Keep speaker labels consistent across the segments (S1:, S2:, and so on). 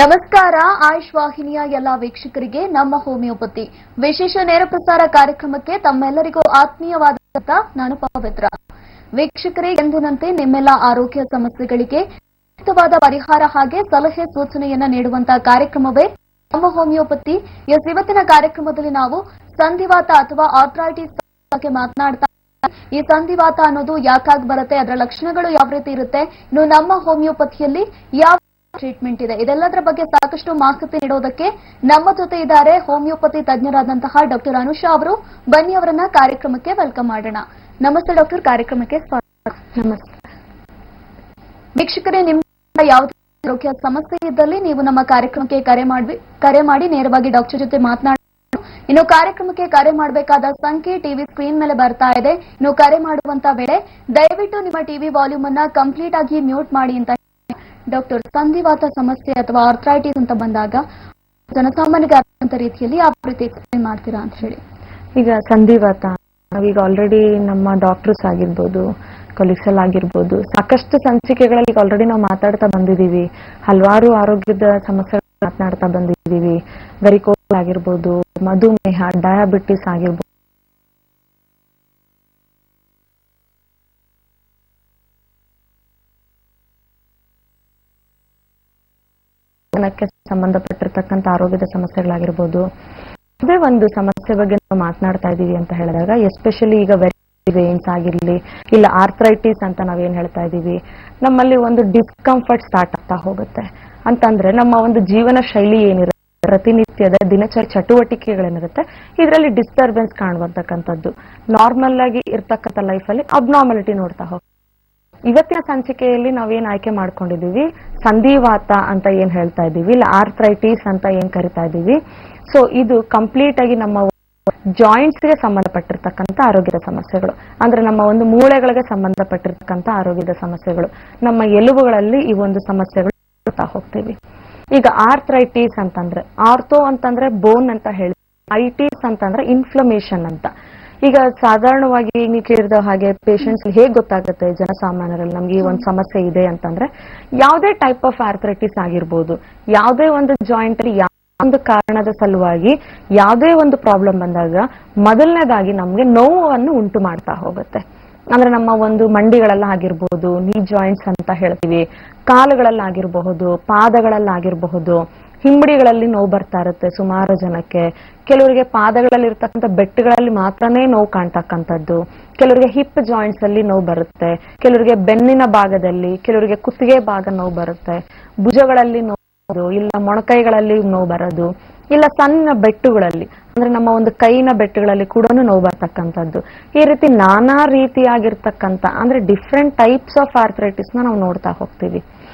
S1: ನಮಸ್ಕಾರ. ಆಯುಷ್ ವಾಹಿನಿಯ ಎಲ್ಲ ವೀಕ್ಷಕರಿಗೆ ನಮ್ಮ ಹೋಮಿಯೋಪತಿ ವಿಶೇಷ ನೇರ ಪ್ರಸಾರ ಕಾರ್ಯಕ್ರಮಕ್ಕೆ ತಮ್ಮೆಲ್ಲರಿಗೂ ಆತ್ಮೀಯವಾದ ನಾನು ಪವಿತ್ರ. ವೀಕ್ಷಕರೇ, ಎಂದಿನಂತೆ ನಿಮ್ಮೆಲ್ಲ ಆರೋಗ್ಯ ಸಮಸ್ಯೆಗಳಿಗೆ ಸೂಕ್ತವಾದ ಪರಿಹಾರ ಹಾಗೆ ಸಲಹೆ ಸೂಚನೆಯನ್ನ ನೀಡುವಂತಹ ಕಾರ್ಯಕ್ರಮವೇ ನಮ್ಮ ಹೋಮಿಯೋಪತಿ. ಇವತ್ತಿನ ಕಾರ್ಯಕ್ರಮದಲ್ಲಿ ನಾವು ಸಂಧಿವಾತ ಅಥವಾ ಆರ್ಥ್ರೈಟಿಸ್ ಬಗ್ಗೆ ಮಾತನಾಡ್ತಾ ಈ ಸಂಧಿವಾತ ಅನ್ನೋದು ಯಾಕಾಗಿ ಬರುತ್ತೆ, ಅದರ ಲಕ್ಷಣಗಳು ಯಾವ ರೀತಿ ಇರುತ್ತೆ, ಇನ್ನು ನಮ್ಮ ಹೋಮಿಯೋಪತಿಯಲ್ಲಿ ಯಾವ ಟ್ರೀಟ್ಮೆಂಟ್ ಇದೆ, ಇದೆಲ್ಲದರ ಬಗ್ಗೆ ಸಾಕಷ್ಟು ಮಾಹಿತಿ ನೀಡೋದಕ್ಕೆ ನಮ್ಮ ಜೊತೆ ಇದ್ದಾರೆ ಹೋಮಿಯೋಪತಿ ತಜ್ಞರಾದಂತಹ ಡಾಕ್ಟರ್ ಅನುಷಾ ಅವರು. ಬನ್ನಿ ಅವರನ್ನ ಕಾರ್ಯಕ್ರಮಕ್ಕೆ ವೆಲ್ಕಮ್ ಮಾಡೋಣ. ನಮಸ್ತೆ ಡಾಕ್ಟರ್, ಕಾರ್ಯಕ್ರಮಕ್ಕೆ ಸ್ವಾಗತ.
S2: ನಮಸ್ತೆ
S1: ವೀಕ್ಷಕರೇ, ನಿಮ್ಮ ಯಾವುದೇ ಆರೋಗ್ಯ ಸಮಸ್ಯೆ ಇದ್ದಲ್ಲಿ ನೀವು ನಮ್ಮ ಕಾರ್ಯಕ್ರಮಕ್ಕೆ ಕರೆ ಮಾಡಿ ನೇರವಾಗಿ ಡಾಕ್ಟರ್ ಜೊತೆ ಮಾತನಾಡ. ಇನ್ನು ಕಾರ್ಯಕ್ರಮಕ್ಕೆ ಕರೆ ಮಾಡಬೇಕಾದ ಸಂಖ್ಯೆ ಟಿವಿ ಸ್ಕ್ರೀನ್ ಮೇಲೆ ಬರ್ತಾ ಇದೆ. ಇನ್ನು ಕರೆ ಮಾಡುವಂತ ವೇಳೆ ದಯವಿಟ್ಟು ನಿಮ್ಮ ಟಿವಿ ವಾಲ್ಯೂಮ್ ಅನ್ನ ಕಂಪ್ಲೀಟ್ ಆಗಿ ಮ್ಯೂಟ್ ಮಾಡಿ ಅಂತ. ಡಾಕ್ಟರ್, ಸಂಧಿವಾತ ಸಮಸ್ಯೆ ಅಥವಾ ಆರ್ಥ್ರೈಟಿಸ್ ಅಂತ ಬಂದಾಗ ಜನಸಾಮಾನ್ಯರಿಗೆ ಅರ್ಥಾಗುವಂತ ರೀತಿಯಲ್ಲಿ ಯಾವ ರೀತಿ ಎಕ್ಸ್ಪ್ಲೇನ್ ಮಾಡ್ತೀರಾ ಅಂತ ಹೇಳಿ.
S2: ಈಗ ಸಂಧಿವಾತ ನಾವೀಗ ಆಲ್ರೆಡಿ ನಮ್ಮ ಡಾಕ್ಟರ್ಸ್ ಆಗಿರ್ಬೋದು, ಕೊಲೀಗ್ಸ್ ಆಗಿರ್ಬೋದು, ಸಾಕಷ್ಟು ಸಂಚಿಕೆಗಳಲ್ಲಿ ಆಲ್ರೆಡಿ ನಾವು ಮಾತಾಡ್ತಾ ಬಂದಿದ್ದೀವಿ. ಹಲವಾರು ಆರೋಗ್ಯದ ಸಮಸ್ಯೆಗಳು ಮಾತನಾಡ್ತಾ ಬಂದಿದ್ದೀವಿ. ವೆರಿಕೋಸ್ ಆಗಿರ್ಬೋದು, ಮಧುಮೇಹ, ಡಯಾಬಿಟಿಸ್ ಆಗಿರ್ಬೋದು, ಸಂಬಂಧಪಟ್ಟಿರ್ತಕ್ಕಂಥ ಆರೋಗ್ಯದ ಸಮಸ್ಯೆಗಳಾಗಿರ್ಬೋದು, ಅದೇ ಒಂದು ಸಮಸ್ಯೆ ಬಗ್ಗೆ ನಾವು ಮಾತನಾಡ್ತಾ ಇದ್ದೀವಿ ಅಂತ ಹೇಳಿದಾಗ, ಎಸ್ಪೆಷಲಿ ಈಗ ವೇನ್ಸ್ ಆಗಿರ್ಲಿ ಇಲ್ಲ ಆರ್ಥ್ರೈಟಿಸ್ ಅಂತ ನಾವೇನ್ ಹೇಳ್ತಾ ಇದೀವಿ, ನಮ್ಮಲ್ಲಿ ಒಂದು ಡಿಸ್ಕಂಫರ್ಟ್ ಸ್ಟಾರ್ಟ್ ಆಗ್ತಾ ಹೋಗುತ್ತೆ. ಅಂತಂದ್ರೆ ನಮ್ಮ ಒಂದು ಜೀವನ ಶೈಲಿ ಏನಿರುತ್ತೆ, ಪ್ರತಿನಿತ್ಯದ ದಿನಚರಿ ಚಟುವಟಿಕೆಗಳೇನಿರುತ್ತೆ, ಇದರಲ್ಲಿ ಡಿಸ್ಟರ್ಬೆನ್ಸ್ ಕಾಣುವಂತಕ್ಕಂಥದ್ದು, ನಾರ್ಮಲ್ ಆಗಿ ಇರ್ತಕ್ಕಂಥ ಲೈಫಲ್ಲಿ ಅಬ್ನಾರ್ಮಲಿಟಿ ನೋಡ್ತಾ ಹೋಗ್ತೀವಿ. ಇವತ್ತಿನ ಸಂಚಿಕೆಯಲ್ಲಿ ನಾವೇನ್ ಆಯ್ಕೆ ಮಾಡ್ಕೊಂಡಿದೀವಿ, ಸಂಧಿವಾತ ಅಂತ ಏನ್ ಹೇಳ್ತಾ ಇದೀವಿ, ಇಲ್ಲ ಆರ್ಥ್ರೈಟಿಸ್ ಅಂತ ಏನ್ ಕರಿತಾ ಇದೀವಿ. ಸೊ ಇದು ಕಂಪ್ಲೀಟ್ ಆಗಿ ನಮ್ಮ ಜಾಯಿಂಟ್ಸ್ ಗೆ ಸಂಬಂಧಪಟ್ಟಿರ್ತಕ್ಕಂಥ ಆರೋಗ್ಯದ ಸಮಸ್ಯೆಗಳು, ಅಂದ್ರೆ ನಮ್ಮ ಒಂದು ಮೂಳೆಗಳಿಗೆ ಸಂಬಂಧಪಟ್ಟಿರ್ತಕ್ಕಂಥ ಆರೋಗ್ಯದ ಸಮಸ್ಯೆಗಳು, ನಮ್ಮ ಎಲುಬುಗಳಲ್ಲಿ ಈ ಒಂದು ಸಮಸ್ಯೆಗಳು ನೋಡ್ತಾ ಹೋಗ್ತೀವಿ. ಈಗ ಆರ್ಥ್ರೈಟಿಸ್ ಅಂತಂದ್ರೆ, ಆರ್ಥೋ ಅಂತಂದ್ರೆ ಬೋನ್ ಅಂತ ಹೇಳಿ, ಐಟಿಸ್ ಅಂತಂದ್ರೆ ಇನ್ಫ್ಲಮೇಷನ್ ಅಂತ. ಈಗ ಸಾಧಾರಣವಾಗಿ ನೀವು ಕೇಳಿದ ಹಾಗೆ ಪೇಷಂಟ್ಸ್ ಹೇಗೆ ಗೊತ್ತಾಗುತ್ತೆ ಜನಸಾಮಾನ್ಯರಲ್ಲಿ ನಮ್ಗೆ ಈ ಒಂದು ಸಮಸ್ಯೆ ಇದೆ ಅಂತಂದ್ರೆ, ಯಾವುದೇ ಟೈಪ್ ಆಫ್ ಆರ್ಥ್ರೈಟಿಸ್ ಆಗಿರ್ಬೋದು, ಯಾವುದೇ ಒಂದು ಜಾಯಿಂಟ್ ಅಲ್ಲಿ ಒಂದು ಕಾರಣದ ಸಲುವಾಗಿ ಯಾವುದೇ ಒಂದು ಪ್ರಾಬ್ಲಮ್ ಬಂದಾಗ ಮೊದಲನೇದಾಗಿ ನಮ್ಗೆ ನೋವನ್ನು ಉಂಟು ಮಾಡ್ತಾ ಹೋಗುತ್ತೆ. ಅಂದ್ರೆ ನಮ್ಮ ಒಂದು ಮಂಡಿಗಳೆಲ್ಲ ಆಗಿರ್ಬೋದು, ನೀ ಜಾಯಿಂಟ್ಸ್ ಅಂತ ಹೇಳ್ತೀವಿ, ಕಾಲುಗಳಲ್ಲಾಗಿರಬಹುದು, ಪಾದಗಳಲ್ಲಾಗಿರಬಹುದು, ಹಿಂಬಡಿಗಳಲ್ಲಿ ನೋವು ಬರ್ತಾ ಇರುತ್ತೆ ಸುಮಾರು ಜನಕ್ಕೆ. ಕೆಲವರಿಗೆ ಪಾದಗಳಲ್ಲಿ ಇರ್ತಕ್ಕಂಥ ಬೆಟ್ಟಗಳಲ್ಲಿ ಮಾತ್ರನೇ ನೋವು ಕಾಣ್ತಕ್ಕಂಥದ್ದು, ಕೆಲವರಿಗೆ ಹಿಪ್ ಜಾಯಿಂಟ್ಸ್ ಅಲ್ಲಿ ನೋವು ಬರುತ್ತೆ, ಕೆಲವರಿಗೆ ಬೆನ್ನಿನ ಭಾಗದಲ್ಲಿ, ಕೆಲವರಿಗೆ ಕುತ್ತಿಗೆ ಭಾಗ ನೋವು ಬರುತ್ತೆ, ಭುಜಗಳಲ್ಲಿ ನೋವು, ಇಲ್ಲ ಮೊಣಕೈಗಳಲ್ಲಿ ನೋವು ಬರೋದು, ಇಲ್ಲ ಸಣ್ಣ ಬೆಟ್ಟುಗಳಲ್ಲಿ ಅಂದ್ರೆ ನಮ್ಮ ಒಂದು ಕೈನ ಬೆಟ್ಟುಗಳಲ್ಲಿ ಕೂಡ ನೋವು ಬರ್ತಕ್ಕಂಥದ್ದು. ಈ ರೀತಿ ನಾನಾ ರೀತಿಯಾಗಿರ್ತಕ್ಕಂಥ ಅಂದ್ರೆ ಡಿಫ್ರೆಂಟ್ ಟೈಪ್ಸ್ ಆಫ್ ಆರ್ಥ್ರೈಟಿಸ್ ನಾವು ನೋಡ್ತಾ ಹೋಗ್ತೀವಿ.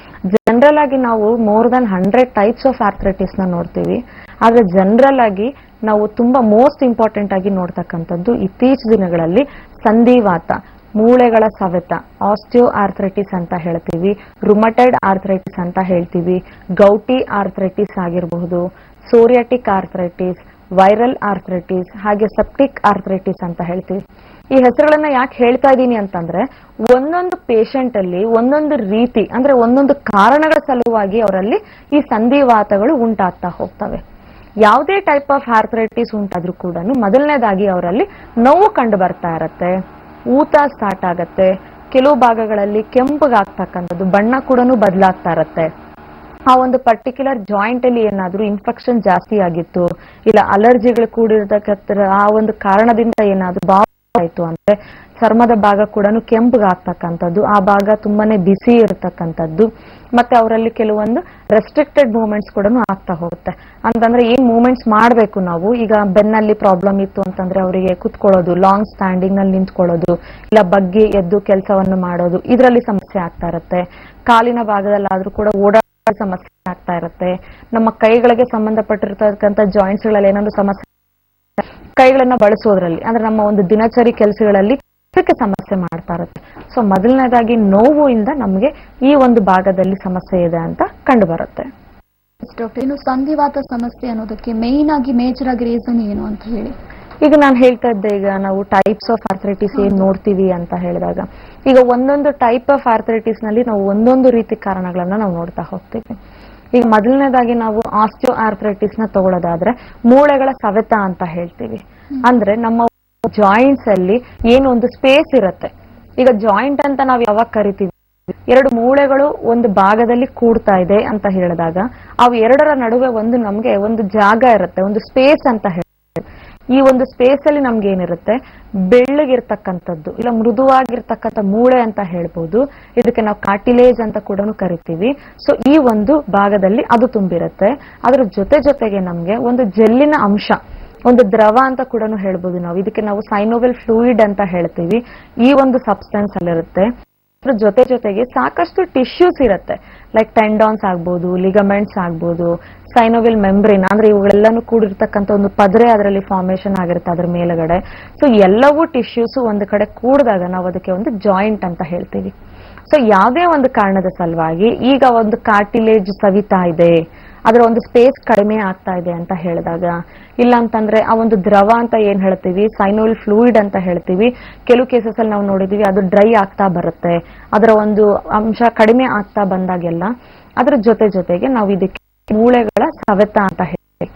S2: ಜನರಲ್ ಆಗಿ ನಾವು more than 100 types of arthritis ನೋಡ್ತೀವಿ. ಆದ್ರೆ ಜನರಲ್ ಆಗಿ ನಾವು ತುಂಬಾ ಮೋಸ್ಟ್ ಇಂಪಾರ್ಟೆಂಟ್ ಆಗಿ ನೋಡ್ತಕ್ಕಂಥದ್ದು ಇತ್ತೀಚಿನ ದಿನಗಳಲ್ಲಿ ಸಂಧಿವಾತ, ಮೂಳೆಗಳ ಸವೆತ, ಆಸ್ಟಿಯೋ ಆರ್ಥ್ರೈಟಿಸ್ ಅಂತ ಹೇಳ್ತೀವಿ, ರುಮಟೈಡ್ ಆರ್ಥ್ರೈಟಿಸ್ ಅಂತ ಹೇಳ್ತೀವಿ, ಗೌಟಿ ಆರ್ಥ್ರೈಟಿಸ್ ಆಗಿರಬಹುದು, ಸೋರಿಯಾಟಿಕ್ ಆರ್ಥ್ರೈಟಿಸ್, ವೈರಲ್ ಆರ್ಥ್ರೈಟಿಸ್, ಹಾಗೆ ಸೆಪ್ಟಿಕ್ ಆರ್ಥ್ರೈಟಿಸ್ ಅಂತ ಹೇಳ್ತೀವಿ. ಈ ಹೆಸರುಗಳನ್ನ ಯಾಕೆ ಹೇಳ್ತಾ ಇದ್ದೀನಿ ಅಂತಂದ್ರೆ, ಒಂದೊಂದು ಪೇಷಂಟ್ ಅಲ್ಲಿ ಒಂದೊಂದು ರೀತಿ ಅಂದ್ರೆ ಒಂದೊಂದು ಕಾರಣಗಳ ಸಲುವಾಗಿ ಅವರಲ್ಲಿ ಈ ಸಂಧಿವಾತಗಳು ಉಂಟಾಗ್ತಾ ಹೋಗ್ತವೆ. ಯಾವುದೇ ಟೈಪ್ ಆಫ್ ಆರ್ಥ್ರೈಟಿಸ್ ಉಂಟಾದ್ರೂ ಕೂಡ ಮೊದಲನೇದಾಗಿ ಅವರಲ್ಲಿ ನೋವು ಕಂಡು ಬರ್ತಾ ಇರತ್ತೆ, ಊತ ಸ್ಟಾರ್ಟ್ ಆಗತ್ತೆ, ಕೆಲವು ಭಾಗಗಳಲ್ಲಿ ಕೆಂಪಗಾಗ್ತಕ್ಕಂಥದ್ದು, ಬಣ್ಣ ಕೂಡ ಬದಲಾಗ್ತಾ ಇರತ್ತೆ. ಆ ಒಂದು ಪರ್ಟಿಕ್ಯುಲರ್ ಜಾಯಿಂಟ್ ಅಲ್ಲಿ ಏನಾದ್ರೂ ಇನ್ಫೆಕ್ಷನ್ ಜಾಸ್ತಿ ಆಗಿತ್ತು, ಇಲ್ಲ ಅಲರ್ಜಿಗಳು ಕೂಡಿರ್ತಕ್ಕಂಥ ಆ ಒಂದು ಕಾರಣದಿಂದ ಏನಾದ್ರೂ ಬಾವು ಆಯ್ತು ಅಂದ್ರೆ ಚರ್ಮದ ಭಾಗ ಕೂಡ ಕೆಂಪಗಾಗ್ತಕ್ಕಂಥದ್ದು, ಆ ಭಾಗ ತುಂಬಾನೇ ಬಿಸಿ ಇರತಕ್ಕಂಥದ್ದು, ಮತ್ತೆ ಅವರಲ್ಲಿ ಕೆಲವೊಂದು ರೆಸ್ಟ್ರಿಕ್ಟೆಡ್ ಮೂವ್ಮೆಂಟ್ಸ್ ಕೂಡ ಆಗ್ತಾ ಹೋಗುತ್ತೆ. ಅಂತಂದ್ರೆ ಏನ್ ಮೂವ್ಮೆಂಟ್ಸ್ ಮಾಡ್ಬೇಕು ನಾವು, ಈಗ ಬೆನ್ನಲ್ಲಿ ಪ್ರಾಬ್ಲಮ್ ಇತ್ತು ಅಂತಂದ್ರೆ ಅವರಿಗೆ ಕುತ್ಕೊಳ್ಳೋದು, ಲಾಂಗ್ ಸ್ಟ್ಯಾಂಡಿಂಗ್ ನಲ್ಲಿ ನಿಂತ್ಕೊಳ್ಳೋದು, ಇಲ್ಲ ಬಗ್ಗೆ ಎದ್ದು ಕೆಲಸವನ್ನು ಮಾಡೋದು, ಇದರಲ್ಲಿ ಸಮಸ್ಯೆ ಆಗ್ತಾ ಇರುತ್ತೆ. ಕಾಲಿನ ಭಾಗದಲ್ಲಾದ್ರೂ ಕೂಡ ಓಡಾಡೋ ಸಮಸ್ಯೆ ಆಗ್ತಾ ಇರುತ್ತೆ. ನಮ್ಮ ಕೈಗಳಿಗೆ ಸಂಬಂಧಪಟ್ಟಿರ್ತಕ್ಕಂಥ ಜಾಯಿಂಟ್ಸ್ ಗಳಲ್ಲಿ ಏನಾದ್ರು ಸಮಸ್ಯೆ, ಕೈಗಳನ್ನ ಬಳಸೋದ್ರಲ್ಲಿ ಅಂದ್ರೆ ನಮ್ಮ ಒಂದು ದಿನಚರಿ ಕೆಲಸಗಳಲ್ಲಿ ಇದಕ್ಕೆ ಸಮಸ್ಯೆ ಮಾಡ್ತಾ ಇರುತ್ತೆ. ಸೊ ಮೊದಲನೇದಾಗಿ ನೋವು ಇಂದ ನಮಗೆ ಈ ಒಂದು ಭಾಗದಲ್ಲಿ ಸಮಸ್ಯೆ ಇದೆ ಅಂತ ಕಂಡು ಬರುತ್ತೆ.
S1: ಡಾಕ್ಟರ್, ಇನ್ನು ಸಂಧಿವಾತ ಸಮಸ್ಯೆ ಅನ್ನೋದಕ್ಕೆ ಮೇನ್ ಆಗಿ ಮೇಜರ್ ಆಗಿ ರೀಸನ್ ಏನು ಅಂತ ಹೇಳಿ.
S2: ಈಗ ನಾನು ಹೇಳ್ತಾ ಇದ್ದೆ, ಈಗ ನಾವು ಟೈಪ್ಸ್ ಆಫ್ ಆರ್ಥ್ರೈಟಿಸ್ ಏನ್ ನೋಡ್ತೀವಿ ಅಂತ ಹೇಳಿದಾಗ, ಈಗ ಒಂದೊಂದು ಟೈಪ್ ಆಫ್ ಆರ್ಥ್ರೈಟಿಸ್ ನಲ್ಲಿ ನಾವು ಒಂದೊಂದು ರೀತಿ ಕಾರಣಗಳನ್ನ ನಾವು ನೋಡ್ತಾ ಹೋಗ್ತೀವಿ. ಈಗ ಮೊದಲನೇದಾಗಿ ನಾವು ಆಸ್ಟಿಯೋ ಆರ್ಥ್ರೈಟಿಸ್ ನ ತಗೊಳ್ಳೋದಾದ್ರೆ ಮೂಳೆಗಳ ಸವೆತ ಅಂತ ಹೇಳ್ತೀವಿ. ಅಂದ್ರೆ ನಮ್ಮ ಜಾಯಿಂಟ್ಸ್ ಅಲ್ಲಿ ಏನು ಒಂದು ಸ್ಪೇಸ್ ಇರುತ್ತೆ. ಈಗ ಜಾಯಿಂಟ್ ಅಂತ ನಾವು ಯಾವಾಗ ಕರಿತೀವಿ, ಎರಡು ಮೂಳೆಗಳು ಒಂದು ಭಾಗದಲ್ಲಿ ಕೂಡ್ತಾ ಇದೆ ಅಂತ ಹೇಳಿದಾಗ ಅವು ಎರಡರ ನಡುವೆ ನಮ್ಗೆ ಒಂದು ಜಾಗ ಇರುತ್ತೆ, ಒಂದು ಸ್ಪೇಸ್ ಅಂತ ಹೇಳಿ. ಈ ಒಂದು ಸ್ಪೇಸ್ ಅಲ್ಲಿ ನಮ್ಗೆ ಏನಿರುತ್ತೆ, ಬೆಳ್ಳಗಿರ್ತಕ್ಕಂಥದ್ದು ಇಲ್ಲ ಮೃದುವಾಗಿರ್ತಕ್ಕಂಥ ಮೂಳೆ ಅಂತ ಹೇಳ್ಬೋದು. ಇದಕ್ಕೆ ನಾವು ಕಾರ್ಟಿಲೇಜ್ ಅಂತ ಕೂಡ ಕರಿತೀವಿ. ಸೊ ಈ ಒಂದು ಭಾಗದಲ್ಲಿ ಅದು ತುಂಬಿರುತ್ತೆ. ಅದ್ರ ಜೊತೆಗೆ ನಮ್ಗೆ ಒಂದು ಜೆಲ್ಲಿನ ಅಂಶ, ಒಂದು ದ್ರವ ಅಂತ ಕೂಡ ಹೇಳ್ಬೋದು ನಾವು. ಇದಕ್ಕೆ ನಾವು ಸೈನೋವಿಯಲ್ ಫ್ಲೂಯಿಡ್ ಅಂತ ಹೇಳ್ತೀವಿ. ಈ ಒಂದು ಸಬ್ಸ್ಟೆನ್ಸ್ ಅಲ್ಲಿರುತ್ತೆ. ಅದ್ರ ಜೊತೆಗೆ ಸಾಕಷ್ಟು ಟಿಶ್ಯೂಸ್ ಇರುತ್ತೆ. ಲೈಕ್ ಟೆಂಡಾನ್ಸ್ ಆಗ್ಬೋದು, ಲಿಗಮೆಂಟ್ಸ್ ಆಗ್ಬೋದು, ಸೈನೋವಿಯಲ್ ಮೆಂಬ್ರೇನ್, ಅಂದ್ರೆ ಇವುಗಳೆಲ್ಲಾನು ಕೂಡಿರ್ತಕ್ಕಂಥ ಒಂದು ಪದ್ರೆ ಅದರಲ್ಲಿ ಫಾರ್ಮೇಶನ್ ಆಗಿರುತ್ತೆ ಅದ್ರ ಮೇಲ್ಗಡೆ. ಸೊ ಎಲ್ಲವೂ ಟಿಶ್ಯೂಸ್ ಒಂದು ಕಡೆ ಕೂಡಿದಾಗ ನಾವು ಅದಕ್ಕೆ ಒಂದು ಜಾಯಿಂಟ್ ಅಂತ ಹೇಳ್ತೀವಿ. ಸೊ ಯಾವುದೇ ಒಂದು ಕಾರಣದ ಸಲುವಾಗಿ ಈಗ ಒಂದು ಕಾರ್ಟಿಲೇಜ್ ಸವಿತಾ ಇದೆ, ಅದರ ಒಂದು ಸ್ಪೇಸ್ ಕಡಿಮೆ ಆಗ್ತಾ ಇದೆ ಅಂತ ಹೇಳಿದಾಗ, ಇಲ್ಲ ಅಂತಂದ್ರೆ ಆ ಒಂದು ದ್ರವ ಅಂತ ಏನ್ ಹೇಳ್ತೀವಿ, ಸೈನೋವಿಯಲ್ ಫ್ಲೂಯಿಡ್ ಅಂತ ಹೇಳ್ತೀವಿ, ಕೆಲವು ಕೇಸಸ್ ಅಲ್ಲಿ ನಾವು ನೋಡಿದೀವಿ ಅದು ಡ್ರೈ ಆಗ್ತಾ ಬರುತ್ತೆ. ಅದರ ಒಂದು ಅಂಶ ಕಡಿಮೆ ಆಗ್ತಾ ಬಂದಾಗೆಲ್ಲ ಅದರ ಜೊತೆಗೆ ನಾವು ಇದಕ್ಕೆ ಮೂಳೆಗಳ ಸವೆತ ಅಂತ ಹೇಳ್ತೀವಿ.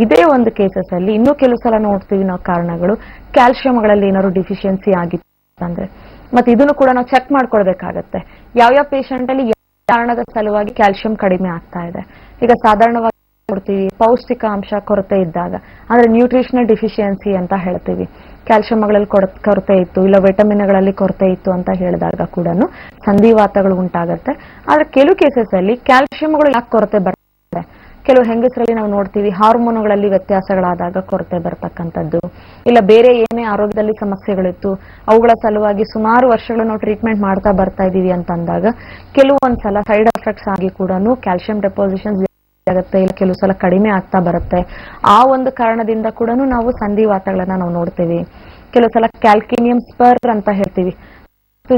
S2: ಇದೇ ಒಂದು ಕೇಸಸ್ ಅಲ್ಲಿ ಇನ್ನೂ ಕೆಲವು ಸಲ ನೋಡ್ತೀವಿ ನಾವು ಕಾರಣಗಳು, ಕ್ಯಾಲ್ಸಿಯಂಗಳಲ್ಲಿ ಏನಾದ್ರು ಡಿಫಿಷಿಯನ್ಸಿ ಆಗಿತ್ತು ಅಂದ್ರೆ ಮತ್ತೆ ಇದನ್ನು ಕೂಡ ನಾವು ಚೆಕ್ ಮಾಡ್ಕೊಳ್ಬೇಕಾಗತ್ತೆ. ಯಾವ್ಯಾವ ಪೇಷಂಟ್ ಅಲ್ಲಿ ಕಾರಣದ ಸಲುವಾಗಿ ಕ್ಯಾಲ್ಸಿಯಂ ಕಡಿಮೆ ಆಗ್ತಾ ಇದೆ. ಈಗ ಸಾಧಾರಣವಾಗಿ ನೋಡ್ತೀವಿ ಪೌಷ್ಟಿಕಾಂಶ ಕೊರತೆ ಇದ್ದಾಗ, ಅಂದ್ರೆ ನ್ಯೂಟ್ರಿಷನಲ್ ಡಿಫಿಷಿಯನ್ಸಿ ಅಂತ ಹೇಳ್ತೀವಿ. ಕ್ಯಾಲ್ಸಿಯಂಗಳಲ್ಲಿ ಕೊರತೆ ಇತ್ತು, ಇಲ್ಲ ವಿಟಮಿನ್ಗಳಲ್ಲಿ ಕೊರತೆ ಇತ್ತು ಅಂತ ಹೇಳಿದಾಗ ಕೂಡ ಸಂಧಿವಾತಗಳು ಉಂಟಾಗುತ್ತೆ. ಆದ್ರೆ ಕೆಲವು ಕೇಸಸ್ ಅಲ್ಲಿ ಕ್ಯಾಲ್ಸಿಯಂಗಳು ಯಾಕೆ ಕೊರತೆ ಬರ್ತದೆ, ಕೆಲವು ಹೆಂಗಸರಲ್ಲಿ ನಾವು ನೋಡ್ತೀವಿ ಹಾರ್ಮೋನುಗಳಲ್ಲಿ ವ್ಯತ್ಯಾಸಗಳಾದಾಗ ಕೊರತೆ ಬರ್ತಕ್ಕಂಥದ್ದು, ಇಲ್ಲ ಬೇರೆ ಏನೇ ಆರೋಗ್ಯದಲ್ಲಿ ಸಮಸ್ಯೆಗಳಿತ್ತು ಅವುಗಳ ಸಲುವಾಗಿ ಸುಮಾರು ವರ್ಷಗಳು ನಾವು ಟ್ರೀಟ್ಮೆಂಟ್ ಮಾಡ್ತಾ ಬರ್ತಾ ಇದೀವಿ ಅಂತ ಅಂದಾಗ ಕೆಲವೊಂದ್ಸಲ ಸೈಡ್ ಎಫೆಕ್ಟ್ಸ್ ಆಗಿ ಕೂಡ ಕ್ಯಾಲ್ಸಿಯಂ ಡೆಪಾಸಿಷನ್ ಆಗುತ್ತೆ, ಇಲ್ಲ ಕೆಲವು ಸಲ ಕಡಿಮೆ ಆಗ್ತಾ ಬರುತ್ತೆ. ಆ ಒಂದು ಕಾರಣದಿಂದ ಕೂಡ ನಾವು ಸಂಧಿವಾತಗಳನ್ನ ನಾವು ನೋಡ್ತೀವಿ. ಕೆಲವು ಸಲ ಕ್ಯಾಲ್ಕಿನಿಯಂ ಸ್ಪರ್ ಅಂತ ಹೇಳ್ತೀವಿ.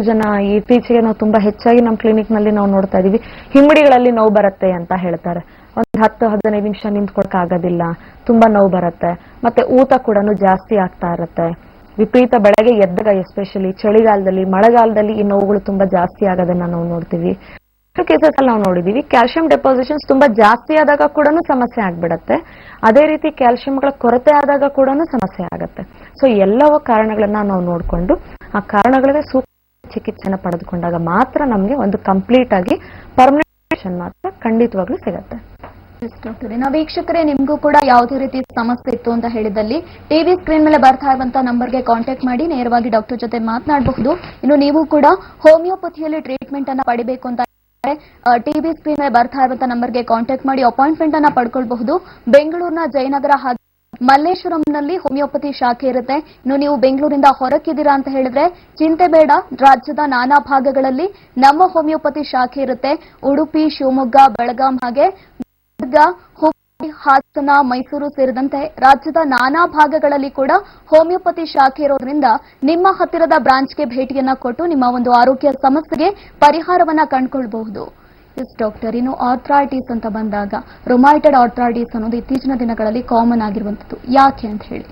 S2: ಜನ ಇತ್ತೀಚೆಗೆ ನಾವು ತುಂಬಾ ಹೆಚ್ಚಾಗಿ ನಮ್ಮ ಕ್ಲಿನಿಕ್ ನಲ್ಲಿ ನಾವು ನೋಡ್ತಾ ಇದೀವಿ, ಹಿಮ್ಮಡಿಗಳಲ್ಲಿ ನೋವು ಬರುತ್ತೆ ಅಂತ ಹೇಳ್ತಾರೆ. ಒಂದು 10-15 ನಿಮಿಷ ನಿಂತ್ಕೊಳಕ್ ಆಗೋದಿಲ್ಲ, ತುಂಬಾ ನೋವು ಬರುತ್ತೆ. ಮತ್ತೆ ಊತ ಕೂಡ ಜಾಸ್ತಿ ಆಗ್ತಾ ಇರುತ್ತೆ. ವಿಪರೀತ ಬೆಳಗ್ಗೆ ಎದ್ದಾಗ, ಎಸ್ಪೆಷಲಿ ಚಳಿಗಾಲದಲ್ಲಿ, ಮಳೆಗಾಲದಲ್ಲಿ ಈ ನೋವುಗಳು ತುಂಬಾ ಜಾಸ್ತಿ ಆಗೋದನ್ನ ನಾವು ನೋಡ್ತೀವಿ. ಕೇಸಸ್ ಅಲ್ಲಿ ನಾವು ನೋಡಿದೀವಿ ಕ್ಯಾಲ್ಸಿಯಂ ಡೆಪಾಸಿಷನ್ಸ್ ತುಂಬಾ ಜಾಸ್ತಿ ಆದಾಗ ಕೂಡ ಸಮಸ್ಯೆ ಆಗ್ಬಿಡತ್ತೆ. ಅದೇ ರೀತಿ ಕ್ಯಾಲ್ಸಿಯಂಗಳ ಕೊರತೆ ಆದಾಗ ಕೂಡ ಸಮಸ್ಯೆ ಆಗತ್ತೆ. ಸೊ ಎಲ್ಲವ ಕಾರಣಗಳನ್ನ ನಾವು ನೋಡ್ಕೊಂಡು ಆ ಕಾರಣಗಳಿಗೆ ಸೂಕ್ತ ಚಿಕಿತ್ಸೆನ ಪಡೆದುಕೊಂಡಾಗ ಮಾತ್ರ ನಮ್ಗೆ ಒಂದು ಕಂಪ್ಲೀಟ್ ಆಗಿ ಪರ್ಮನೆಂಟ್ ಮಾತ್ರ ಖಂಡಿತವಾಗ್ಲೂ ಸಿಗತ್ತೆ.
S1: ನಾವು ವೀಕ್ಷಕರೇ, ನಿಮ್ಗೂ ಕೂಡ ಯಾವುದೇ ರೀತಿ ಸಮಸ್ಯೆ ಇತ್ತು ಅಂತ ಹೇಳಿದಲ್ಲಿ ಟಿವಿ ಸ್ಕ್ರೀನ್ ಮೇಲೆ ಬರ್ತಾ ಇರುವಂತಹ ನಂಬರ್ಗೆ ಕಾಂಟ್ಯಾಕ್ಟ್ ಮಾಡಿ ನೇರವಾಗಿ ಡಾಕ್ಟರ್ ಜೊತೆ ಮಾತನಾಡಬಹುದು. ಇನ್ನು ನೀವು ಕೂಡ ಹೋಮಿಯೋಪತಿಯಲ್ಲಿ ಟ್ರೀಟ್ಮೆಂಟ್ ಅನ್ನ ಪಡಿಬೇಕು ಅಂತ ಟಿವಿ ಸ್ಕ್ರೀನ್ ಮೇಲೆ ಬರ್ತಾ ಇರುವಂತಹ ನಂಬರ್ಗೆ ಕಾಂಟ್ಯಾಕ್ಟ್ ಮಾಡಿ ಅಪಾಯಿಂಟ್ಮೆಂಟ್ ಅನ್ನ ಪಡ್ಕೊಳ್ಬಹುದು. ಬೆಂಗಳೂರಿನ ಜಯನಗರ ಹಾಗೂ ಮಲ್ಲೇಶ್ವರಂನಲ್ಲಿ ಹೋಮಿಯೋಪತಿ ಶಾಖೆ ಇರುತ್ತೆ. ಇನ್ನು ನೀವು ಬೆಂಗಳೂರಿಂದ ಹೊರಕ್ಕಿದ್ದೀರಾ ಅಂತ ಹೇಳಿದ್ರೆ ಚಿಂತೆ ಬೇಡ, ರಾಜ್ಯದ ನಾನಾ ಭಾಗಗಳಲ್ಲಿ ನಮ್ಮ ಹೋಮಿಯೋಪತಿ ಶಾಖೆ ಇರುತ್ತೆ. ಉಡುಪಿ, ಶಿವಮೊಗ್ಗ, ಬೆಳಗಾಂ ಹಾಗೆ ಹುಬ್ಬಳ್ಳಿ, ಹಾಸನ, ಮೈಸೂರು ಸೇರಿದಂತೆ ರಾಜ್ಯದ ನಾನಾ ಭಾಗಗಳಲ್ಲಿ ಕೂಡ ಹೋಮಿಯೋಪತಿ ಶಾಖೆ ಇರೋದ್ರಿಂದ ನಿಮ್ಮ ಹತ್ತಿರದ ಬ್ರಾಂಚ್ಗೆ ಭೇಟಿಯನ್ನ ಕೊಟ್ಟು ನಿಮ್ಮ ಒಂದು ಆರೋಗ್ಯ ಸಮಸ್ಯೆಗೆ ಪರಿಹಾರವನ್ನ ಕಂಡುಕೊಳ್ಬಹುದು. ಎಸ್ ಡಾಕ್ಟರ್, ಇನ್ನು ಆರ್ಥ್ರೈಟಿಸ್ ಅಂತ ಬಂದಾಗ ರೊಮ್ಯಾಟೆಡ್ ಆರ್ಥ್ರೈಟಿಸ್ ಅನ್ನೋದು ಇತ್ತೀಚಿನ ದಿನಗಳಲ್ಲಿ ಕಾಮನ್ ಆಗಿರುವಂತದ್ದು, ಯಾಕೆ ಅಂತ ಹೇಳಿ?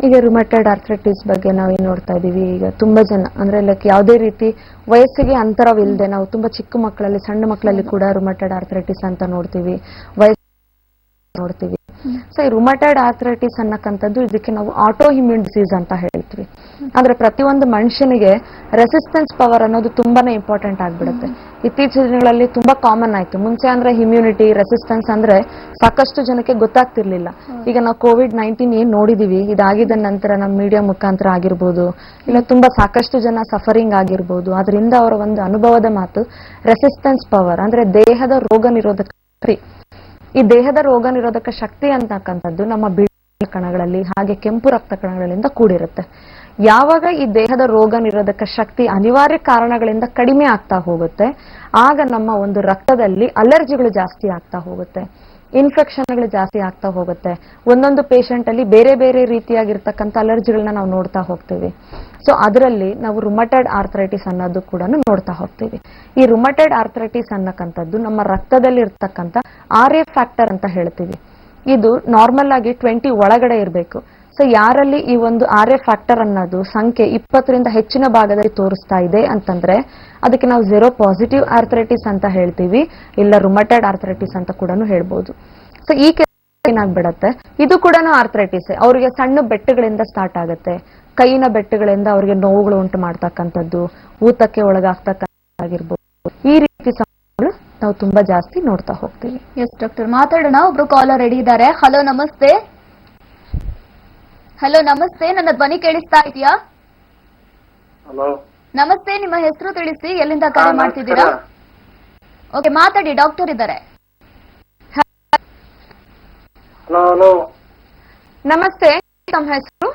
S2: ಈಗ ರುಮ್ಯಾಟೆಡ್ ಆರ್ಥ್ರೈಟಿಸ್ ಬಗ್ಗೆ ನಾವೇನ್ ನೋಡ್ತಾ ಇದೀವಿ, ಈಗ ತುಂಬಾ ಜನ ಅಂದ್ರೆ ಲೈಕ್ ಯಾವುದೇ ರೀತಿ ವಯಸ್ಸಿಗೆ ಅಂತರವಿಲ್ಲದೆ ನಾವು ತುಂಬಾ ಚಿಕ್ಕ ಮಕ್ಕಳಲ್ಲಿ, ಸಣ್ಣ ಮಕ್ಕಳಲ್ಲಿ ಕೂಡ ರುಮ್ಯಾಟೆಡ್ ಆರ್ಥ್ರೈಟಿಸ್ ಅಂತ ನೋಡ್ತೀವಿ, ನೋಡ್ತೀವಿ. ಸೊ ಈ ರುಮ್ಯಾಟೆಡ್ ಆರ್ಥ್ರೈಟಿಸ್ ಅನ್ನಕ್ಕಂಥದ್ದು ಇದಕ್ಕೆ ನಾವು ಆಟೋ ಇಮ್ಯೂನ್ ಡಿಸೀಸ್ ಅಂತ ಹೇಳ್ತೀವಿ. ಅಂದ್ರೆ ಪ್ರತಿಯೊಂದು ಮನುಷ್ಯನಿಗೆ ರೆಸಿಸ್ಟೆನ್ಸ್ ಪವರ್ ಅನ್ನೋದು ತುಂಬಾನೇ ಇಂಪಾರ್ಟೆಂಟ್ ಆಗ್ಬಿಡುತ್ತೆ. ಇತ್ತೀಚಿನ ದಿನಗಳಲ್ಲಿ ತುಂಬಾ ಕಾಮನ್ ಆಯ್ತು. ಮುಂಚೆ ಅಂದ್ರೆ ಇಮ್ಯುನಿಟಿ, ರೆಸಿಸ್ಟೆನ್ಸ್ ಅಂದ್ರೆ ಸಾಕಷ್ಟು ಜನಕ್ಕೆ ಗೊತ್ತಾಗ್ತಿರ್ಲಿಲ್ಲ. ಈಗ ನಾವು ಕೋವಿಡ್-19 ಏನ್ ನೋಡಿದೀವಿ, ಇದಾಗಿದ್ದ ನಂತರ ನಮ್ಮ ಮೀಡಿಯಾ ಮುಖಾಂತರ ಆಗಿರ್ಬೋದು, ಇಲ್ಲ ತುಂಬಾ ಸಾಕಷ್ಟು ಜನ ಸಫರಿಂಗ್ ಆಗಿರ್ಬೋದು, ಅದರಿಂದ ಅವರ ಒಂದು ಅನುಭವದ ಮಾತು ರೆಸಿಸ್ಟೆನ್ಸ್ ಪವರ್ ಅಂದ್ರೆ ದೇಹದ ರೋಗ ನಿರೋಧಕ ಶಕ್ತಿ. ಈ ದೇಹದ ರೋಗ ನಿರೋಧಕ ಶಕ್ತಿ ಅಂತಕ್ಕಂಥದ್ದು ನಮ್ಮ ಬಿಳಿ ಕಣಗಳಲ್ಲಿ ಹಾಗೆ ಕೆಂಪು ರಕ್ತ ಕಣಗಳಿಂದ ಕೂಡಿರುತ್ತೆ. ಯಾವಾಗ ಈ ದೇಹದ ರೋಗ ನಿರೋಧಕ ಶಕ್ತಿ ಅನಿವಾರ್ಯ ಕಾರಣಗಳಿಂದ ಕಡಿಮೆ ಆಗ್ತಾ ಹೋಗುತ್ತೆ, ಆಗ ನಮ್ಮ ಒಂದು ರಕ್ತದಲ್ಲಿ ಅಲರ್ಜಿಗಳು ಜಾಸ್ತಿ ಆಗ್ತಾ ಹೋಗುತ್ತೆ, ಇನ್ಫೆಕ್ಷನ್ಗಳು ಜಾಸ್ತಿ ಆಗ್ತಾ ಹೋಗುತ್ತೆ. ಒಂದೊಂದು ಪೇಷಂಟ್ ಅಲ್ಲಿ ಬೇರೆ ಬೇರೆ ರೀತಿಯಾಗಿರ್ತಕ್ಕಂಥ ಅಲರ್ಜಿಗಳನ್ನ ನಾವು ನೋಡ್ತಾ ಹೋಗ್ತೀವಿ. ಸೊ ಅದರಲ್ಲಿ ನಾವು ರುಮಟೆಡ್ ಆರ್ಥ್ರೈಟಿಸ್ ಅನ್ನೋದು ಕೂಡ ನೋಡ್ತಾ ಹೋಗ್ತೀವಿ. ಈ ರುಮಟೆಡ್ ಆರ್ಥ್ರೈಟಿಸ್ ಅನ್ನಕ್ಕಂಥದ್ದು ನಮ್ಮ ರಕ್ತದಲ್ಲಿ ಇರ್ತಕ್ಕಂಥ RA ಫ್ಯಾಕ್ಟರ್ ಅಂತ ಹೇಳ್ತೀವಿ. ಇದು ನಾರ್ಮಲ್ ಆಗಿ 20 ಒಳಗಡೆ ಇರಬೇಕು. ಸೊ ಯಾರಲ್ಲಿ ಈ ಒಂದು RA ಫ್ಯಾಕ್ಟರ್ ಅನ್ನೋದು ಸಂಖ್ಯೆ 20ರಿಂದ ಹೆಚ್ಚಿನ ಭಾಗದಲ್ಲಿ ತೋರಿಸ್ತಾ ಇದೆ ಅಂತಂದ್ರೆ ಅದಕ್ಕೆ ನಾವು ಝೆರೋ ಪಾಸಿಟಿವ್ ಆರ್ಥರೈಟಿಸ್ ಅಂತ ಹೇಳ್ತೀವಿ, ಇಲ್ಲ ರುಮಟೈಡ್ ಆರ್ಥರೈಟಿಸ್ ಅಂತ ಕೂಡ ಹೇಳ್ಬೋದು. ಸೊ ಈ ಏನಾಗ್ಬಿಡತ್ತೆ, ಇದು ಕೂಡ ಆರ್ಥರೈಟಿಸ್. ಅವರಿಗೆ ಸಣ್ಣ ಬೆಟ್ಟಗಳಿಂದ ಸ್ಟಾರ್ಟ್ ಆಗುತ್ತೆ, ಕೈಯಿನ ಬೆಟ್ಟಗಳಿಂದ ಅವರಿಗೆ ನೋವುಗಳು ಉಂಟು ಮಾಡ್ತಕ್ಕಂಥದ್ದು, ಊತಕ್ಕೆ ಒಳಗಾಗ್ತಕ್ಕಾಗಿರ್ಬೋದು. ಈ ರೀತಿ ಸಮಸ್ಯೆಗಳು ನಾವು ತುಂಬಾ ಜಾಸ್ತಿ ನೋಡ್ತಾ ಹೋಗ್ತೀವಿ.
S1: ಎಸ್ ಡಾಕ್ಟರ್, ಮಾತಾಡೋಣ. ಒಬ್ರು ಕಾಲರ್ ರೆಡಿ ಇದ್ದಾರೆ. ಹಲೋ ನಮಸ್ತೆ. ಹಲೋ ನಮಸ್ತೆ, ನನ್ನ ಧ್ವನಿ ಕೇಳಿಸ್ತಾ ಇದೆಯಾ?
S3: ಹಲೋ
S1: ನಮಸ್ತೆ, ನಿಮ್ಮ ಹೆಸರು ತಿಳಿಸಿ, ಎಲ್ಲಿಂದ ಕರೆ ಮಾಡ್ತಿದ್ದೀರಾ? ಓಕೆ, ಮಾತಾಡಿ, ಡಾಕ್ಟರ್ ಇದ್ದಾರೆ.
S3: ಹಲೋ ಹಲೋ
S2: ನಮಸ್ತೆ, ತಮ್ಮ ಹೆಸರು?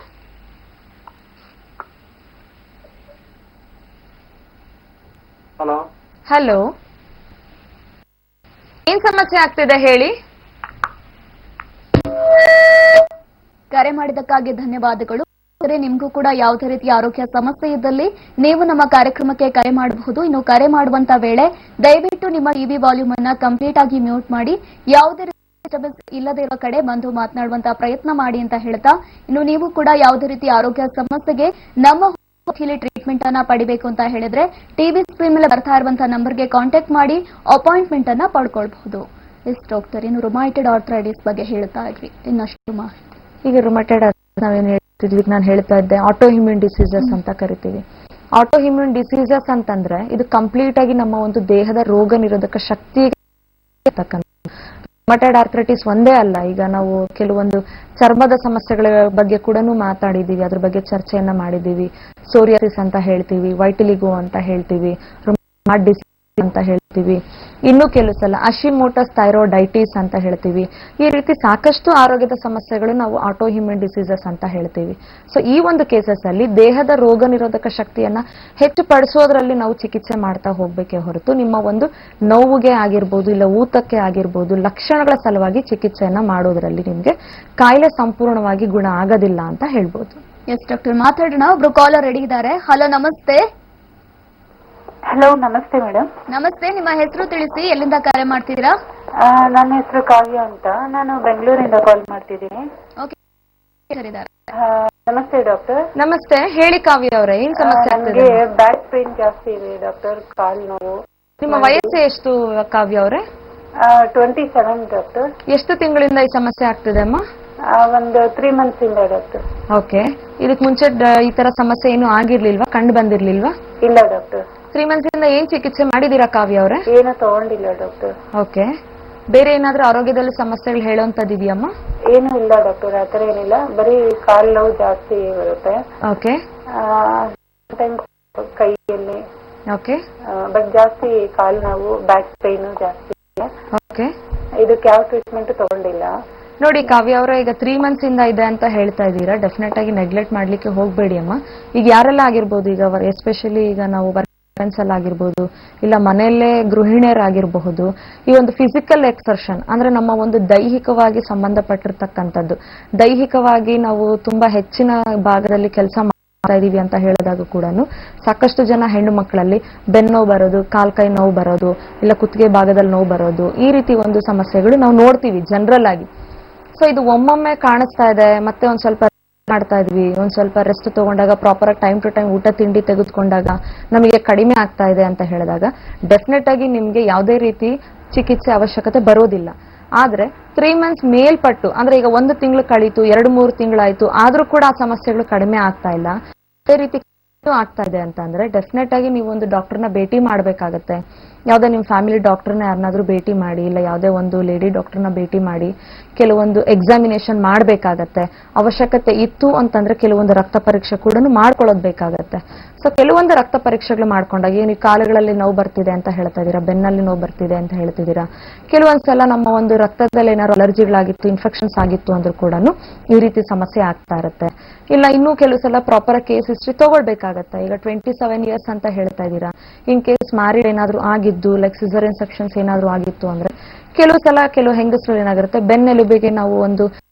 S3: ಹಲೋ
S2: ಹಲೋ, ಏನ್ ಸಮಸ್ಯೆ ಆಗ್ತಿದೆ ಹೇಳಿ?
S1: ಕರೆ ಮಾಡಿದ್ದಕ್ಕಾಗಿ ಧನ್ಯವಾದಗಳು. ನಿಮ್ಗೂ ಕೂಡ ಯಾವುದೇ ರೀತಿಯ ಆರೋಗ್ಯ ಸಮಸ್ಯೆ ಇದ್ದಲ್ಲಿ ನೀವು ನಮ್ಮ ಕಾರ್ಯಕ್ರಮಕ್ಕೆ ಕರೆ ಮಾಡಬಹುದು. ಇನ್ನು ಕರೆ ಮಾಡುವಂತ ವೇಳೆ ದಯವಿಟ್ಟು ನಿಮ್ಮ ಟಿವಿ ವಾಲ್ಯೂಮ್ ಅನ್ನ ಕಂಪ್ಲೀಟ್ ಆಗಿ ಮ್ಯೂಟ್ ಮಾಡಿ, ಯಾವುದೇ ಡಿಸ್ಟರ್ಬೆನ್ಸ್ ಇಲ್ಲದೆ ಇರೋ ಕಡೆ ಬಂದು ಮಾತನಾಡುವಂತ ಪ್ರಯತ್ನ ಮಾಡಿ ಅಂತ ಹೇಳ್ತಾ, ಇನ್ನು ನೀವು ಕೂಡ ಯಾವುದೇ ರೀತಿಯ ಆರೋಗ್ಯ ಸಮಸ್ಯೆಗೆ ನಮ್ಮ ಟ್ರೀಟ್ಮೆಂಟ್ ಅನ್ನ ಪಡಿಬೇಕು ಅಂತ ಹೇಳಿದ್ರೆ ಟಿವಿ ಸ್ಕ್ರೀನ್ ಮೇಲೆ ಬರ್ತಾ ಇರುವಂತಹ ನಂಬರ್ಗೆ ಕಾಂಟ್ಯಾಕ್ಟ್ ಮಾಡಿ ಅಪಾಯಿಂಟ್ಮೆಂಟ್ ಅನ್ನ ಪಡ್ಕೊಳ್ಬಹುದು. ಎಸ್ ಡಾಕ್ಟರ್, ಇನ್ನು ರುಮೈಟೆಡ್ ಆರ್ಥರೈಟಿಸ್ ಬಗ್ಗೆ ಹೇಳ್ತಾ ಇದ್ವಿ, ಇನ್ನಷ್ಟು ಮಾಹಿತಿ.
S2: ಈಗ ರುಮಟೈಡ್ ನಾವೇನ್ ಹೇಳ್ತಿದ್ವಿ, ನಾನು ಹೇಳ್ತಾ ಇದ್ದೆ ಆಟೋ ಇಮ್ಯೂನ್ ಡಿಸೀಸಸ್ ಅಂತ ಕರಿತೀವಿ. ಆಟೋ ಇಮ್ಯೂನ್ ಡಿಸೀಸಸ್ ಅಂತಂದ್ರೆ ಇದು ಕಂಪ್ಲೀಟ್ ಆಗಿ ನಮ್ಮ ಒಂದು ದೇಹದ ರೋಗ ನಿರೋಧಕ ಶಕ್ತಿಗೆ ರುಮಟೈಡ್ ಆರ್ಥರೈಟಿಸ್ ಒಂದೇ ಅಲ್ಲ, ಈಗ ನಾವು ಕೆಲವೊಂದು ಚರ್ಮದ ಸಮಸ್ಯೆಗಳ ಬಗ್ಗೆ ಕೂಡ ಮಾತಾಡಿದೀವಿ, ಅದ್ರ ಬಗ್ಗೆ ಚರ್ಚೆಯನ್ನ ಮಾಡಿದೀವಿ. ಸೋರಿಯಾಸಿಸ್ ಅಂತ ಹೇಳ್ತೀವಿ, ವೈಟಿಲಿಗೋ ಅಂತ ಹೇಳ್ತೀವಿ, ರುಮಟಾಯ್ಡ್ ಡಿಸೀಸ್ ಅಂತ ಹೇಳ್ತೀವಿ, ಇನ್ನು ಕೆಲವು ಸಲ ಅಶಿಮೋಟಸ್ ಥೈರಾಯ್ಡೈಟಿಸ್ ಅಂತ ಹೇಳ್ತೀವಿ. ಈ ರೀತಿ ಸಾಕಷ್ಟು ಆರೋಗ್ಯದ ಸಮಸ್ಯೆಗಳು ನಾವು ಆಟೋ ಇಮ್ಯೂನ್ ಡಿಸೀಸಸ್ ಅಂತ ಹೇಳ್ತೀವಿ. ಸೊ ಈ ಒಂದು ಕೇಸಸ್ ಅಲ್ಲಿ ದೇಹದ ರೋಗ ನಿರೋಧಕ ಶಕ್ತಿಯನ್ನ ಹೆಚ್ಚು ಪಡಿಸೋದ್ರಲ್ಲಿ ನಾವು ಚಿಕಿತ್ಸೆ ಮಾಡ್ತಾ ಹೋಗ್ಬೇಕೇ ಹೊರತು ನಿಮ್ಮ ಒಂದು ನೋವಿಗೆ ಆಗಿರ್ಬೋದು, ಇಲ್ಲ ಊತಕ್ಕೆ ಆಗಿರ್ಬೋದು, ಲಕ್ಷಣಗಳ ಸಲುವಾಗಿ ಚಿಕಿತ್ಸೆಯನ್ನ ಮಾಡೋದ್ರಲ್ಲಿ ನಿಮ್ಗೆ ಕಾಯಿಲೆ ಸಂಪೂರ್ಣವಾಗಿ ಗುಣ ಆಗೋದಿಲ್ಲ ಅಂತ ಹೇಳ್ಬೋದು.
S1: ಎಸ್ ಡಾಕ್ಟರ್, ಮಾತಾಡೋಣ. ಒಬ್ರು ಕಾಲರ್ ರೆಡಿ ಇದ್ದಾರೆ. ಹಲೋ ನಮಸ್ತೆ.
S4: ಹಲೋ ನಮಸ್ತೆ ಮೇಡಮ್.
S1: ನಮಸ್ತೆ, ನಿಮ್ಮ ಹೆಸರು ತಿಳಿಸಿ, ಎಲ್ಲಿಂದ ಕರೆ ಮಾಡ್ತಿದ್ದೀರಾ?
S4: ನನ್ನ ಹೆಸರು ಕಾವ್ಯ ಅಂತ, ನಾನು ಬೆಂಗಳೂರಿಂದ ಕಾಲ್ ಮಾಡ್ತಿದ್ದೀನಿ.
S1: ಓಕೆ,
S4: ನಮಸ್ತೆ ಡಾಕ್ಟರ್.
S2: ನಮಸ್ತೆ, ಹೇಳಿ ಕಾವ್ಯ ಅವರೇ, ಏನ್ ಸಮಸ್ಯೆ ಆಗ್ತಿದೆ?
S4: ನನಗೆ ಬ್ಯಾಕ್ ಪೇನ್ ಜಾಸ್ತಿ ಇದೆ ಡಾಕ್ಟರ್, ಕಾಲ್ ನೋವು.
S2: ನಿಮ್ಮ ವಯಸ್ಸು ಎಷ್ಟು ಕಾವ್ಯ ಅವರೇ?
S4: 27 ಡಾಕ್ಟರ್.
S2: ಎಷ್ಟು ತಿಂಗಳಿಂದ ಈ ಸಮಸ್ಯೆ ಆಗ್ತಿದೆ ಅಮ್ಮ?
S4: ಒಂದು 3 months ಇಂದ ಡಾಕ್ಟರ್.
S2: ಓಕೆ, ಇದಕ್ ಮುಂಚೆ ಈ ತರ ಸಮಸ್ಯೆ ಏನು ಆಗಿರ್ಲಿಲ್ವಾ, ಕಂಡು ಬಂದಿರ್ಲಿಲ್ವಾ?
S4: ಇಲ್ಲ ಡಾಕ್ಟರ್.
S2: 3 months ಇಂದ ಏನ್ ಚಿಕಿತ್ಸೆ ಮಾಡಿದೀರಾ ಕಾವ್ಯ ಅವರೇ?
S4: ಏನು ತಗೊಂಡಿಲ್ಲ ಡಾಕ್ಟರ್.
S2: ಓಕೆ, ಬೇರೆ ಏನಾದ್ರೂ ಆರೋಗ್ಯದಲ್ಲಿ ಸಮಸ್ಯೆಗಳು ಹೇಳೋಂತದಿದೆಯಮ್ಮ?
S4: ಏನು ಇಲ್ಲ ಡಾಕ್ಟರ್, ಆತರ ಏನಿಲ್ಲ, ಬರೀ ಕಾಲ್ ನೋವು ಜಾಸ್ತಿ ಬರುತ್ತೆ.
S2: ಓಕೆ,
S4: ಕೈಯಲ್ಲಿ
S2: ಓಕೆ,
S4: ಬಟ್ ಜಾಸ್ತಿ ಕಾಲ್ ನೋವು, ಬ್ಯಾಕ್ ಪೇನ್ ಜಾಸ್ತಿ ಇದೆ.
S2: ಓಕೆ,
S4: ಇದಕ್ಕೆ ಯಾವ ಟ್ರೀಟ್ಮೆಂಟ್ ತಗೊಂಡಿಲ್ಲ.
S2: ನೋಡಿ ಕಾವ್ಯ ಅವರ, ಈಗ 3 months ಇಂದ ಇದೆ ಅಂತ ಹೇಳ್ತಾ ಇದ್ದೀರಾ, ಡೆಫಿನೆಟ್ ಆಗಿ ನೆಗ್ಲೆಕ್ಟ್ ಮಾಡ್ಲಿಕ್ಕೆ ಹೋಗ್ಬೇಡಿ ಅಮ್ಮ. ಈಗ ಯಾರೆಲ್ಲ ಆಗಿರ್ಬೋದು, ಈಗ ಎಸ್ಪೆಷಲಿ ಈಗ ನಾವು ಆಗಿರ್ಬೋದು, ಇಲ್ಲ ಮನೆಯಲ್ಲೇ ಗೃಹಿಣಿಯರಾಗಿರಬಹುದು, ಈ ಒಂದು ಫಿಸಿಕಲ್ ಎಕ್ಸರ್ಷನ್ ಅಂದ್ರೆ ನಮ್ಮ ಒಂದು ದೈಹಿಕವಾಗಿ ಸಂಬಂಧಪಟ್ಟಿರ್ತಕ್ಕಂಥದ್ದು, ದೈಹಿಕವಾಗಿ ನಾವು ತುಂಬಾ ಹೆಚ್ಚಿನ ಭಾಗದಲ್ಲಿ ಕೆಲಸ ಮಾಡ್ತಾ ಇದೀವಿ ಅಂತ ಹೇಳಿದಾಗ ಕೂಡ ಸಾಕಷ್ಟು ಜನ ಹೆಣ್ಣು ಮಕ್ಕಳಲ್ಲಿ ಬೆನ್ನೋವು ಬರೋದು, ಕಾಲ್ ಕೈ ನೋವು ಬರೋದು, ಇಲ್ಲ ಕುತ್ತಿಗೆ ಭಾಗದಲ್ಲಿ ನೋವು ಬರೋದು, ಈ ರೀತಿ ಒಂದು ಸಮಸ್ಯೆಗಳು ನಾವು ನೋಡ್ತೀವಿ ಜನರಲ್ ಆಗಿ. ಸೊ ಇದು ಒಮ್ಮೊಮ್ಮೆ ಕಾಣಿಸ್ತಾ ಇದೆ, ಮತ್ತೆ ಒಂದ್ ಸ್ವಲ್ಪ ಮಾಡ್ತಾ ಇದ್ವಿ, ಒಂದ್ ಸ್ವಲ್ಪ ರೆಸ್ಟ್ ತಗೊಂಡಾಗ, ಪ್ರಾಪರ್ ಆಗಿ ಟೈಮ್ ಟು ಟೈಮ್ ಊಟ ತಿಂಡಿ ತೆಗೆದುಕೊಂಡಾಗ ನಮಗೆ ಕಡಿಮೆ ಆಗ್ತಾ ಇದೆ ಅಂತ ಹೇಳಿದಾಗ ಡೆಫಿನೆಟ್ ಆಗಿ ನಿಮ್ಗೆ ಯಾವುದೇ ರೀತಿ ಚಿಕಿತ್ಸೆ ಅವಶ್ಯಕತೆ ಬರೋದಿಲ್ಲ. ಆದ್ರೆ 3 months ಮೇಲ್ಪಟ್ಟು, ಅಂದ್ರೆ ಈಗ 1 ತಿಂಗಳು ಕಳೀತು, 2-3 ತಿಂಗಳಾಯ್ತು, ಆದ್ರೂ ಕೂಡ ಆ ಸಮಸ್ಯೆಗಳು ಕಡಿಮೆ ಆಗ್ತಾ ಇಲ್ಲ, ಅದೇ ರೀತಿ ಆಗ್ತಾ ಇದೆ ಅಂತ ಅಂದ್ರೆ ಡೆಫಿನೆಟ್ ಆಗಿ ನೀವು ಒಂದು ಡಾಕ್ಟರ್ನ ಭೇಟಿ ಮಾಡ್ಬೇಕಾಗತ್ತೆ. ಯಾವುದೇ ನಿಮ್ಮ ಫ್ಯಾಮಿಲಿ ಡಾಕ್ಟರ್ನ ಯಾರನ್ನಾದ್ರೂ ಭೇಟಿ ಮಾಡಿ, ಇಲ್ಲ ಯಾವುದೇ ಒಂದು ಲೇಡಿ ಡಾಕ್ಟರ್ನ ಭೇಟಿ ಮಾಡಿ ಕೆಲವೊಂದು ಎಕ್ಸಾಮಿನೇಷನ್ ಮಾಡಬೇಕಾಗತ್ತೆ. ಅವಶ್ಯಕತೆ ಇತ್ತು ಅಂತಂದ್ರೆ ಕೆಲವೊಂದು ರಕ್ತ ಪರೀಕ್ಷೆ ಕೂಡ ಮಾಡ್ಕೊಳ್ಳೋದು ಬೇಕಾಗತ್ತೆ. ಸೊ ಕೆಲವೊಂದು ರಕ್ತ ಪರೀಕ್ಷೆಗಳು ಮಾಡ್ಕೊಂಡಾಗ ಏನು ಕಾಲುಗಳಲ್ಲಿ ನೋವು ಬರ್ತಿದೆ ಅಂತ ಹೇಳ್ತಾ ಇದೀರಾ, ಬೆನ್ನಲ್ಲಿ ನೋವು ಬರ್ತಿದೆ ಅಂತ ಹೇಳ್ತಿದ್ದೀರಾ, ಕೆಲವೊಂದ್ಸಲ ನಮ್ಮ ಒಂದು ರಕ್ತದಲ್ಲಿ ಏನಾದ್ರು ಅಲರ್ಜಿಗಳಾಗಿತ್ತು, ಇನ್ಫೆಕ್ಷನ್ಸ್ ಆಗಿತ್ತು ಅಂದ್ರೂ ಕೂಡ ಈ ರೀತಿ ಸಮಸ್ಯೆ ಆಗ್ತಾ ಇರುತ್ತೆ. ಇಲ್ಲ ಇನ್ನೂ ಕೆಲವು ಸಲ ಪ್ರಾಪರ್ ಕೇಸ್ ಹಿಸ್ಟ್ರಿ ತಗೊಳ್ಬೇಕಾಗತ್ತೆ. ಈಗ 27 years ಅಂತ ಹೇಳ್ತಾ ಇದ್ದೀರಾ, ಇನ್ ಕೇಸ್ ಮ್ಯಾರಿಡ್ ಏನಾದ್ರು ಆಗಿದ್ದು, ಲೈಕ್ ಸಿಸೇರಿಯನ್ ಸೆಕ್ಷನ್ಸ್ ಏನಾದ್ರು ಆಗಿತ್ತು ಅಂದ್ರೆ ಕೆಲವು ಸಲ ಕೆಲವು ಹೆಂಗಸರು ಏನಾಗಿರುತ್ತೆ, ಬೆನ್ನೆಲುಬಿಗೆ ನಾವು ಒಂದು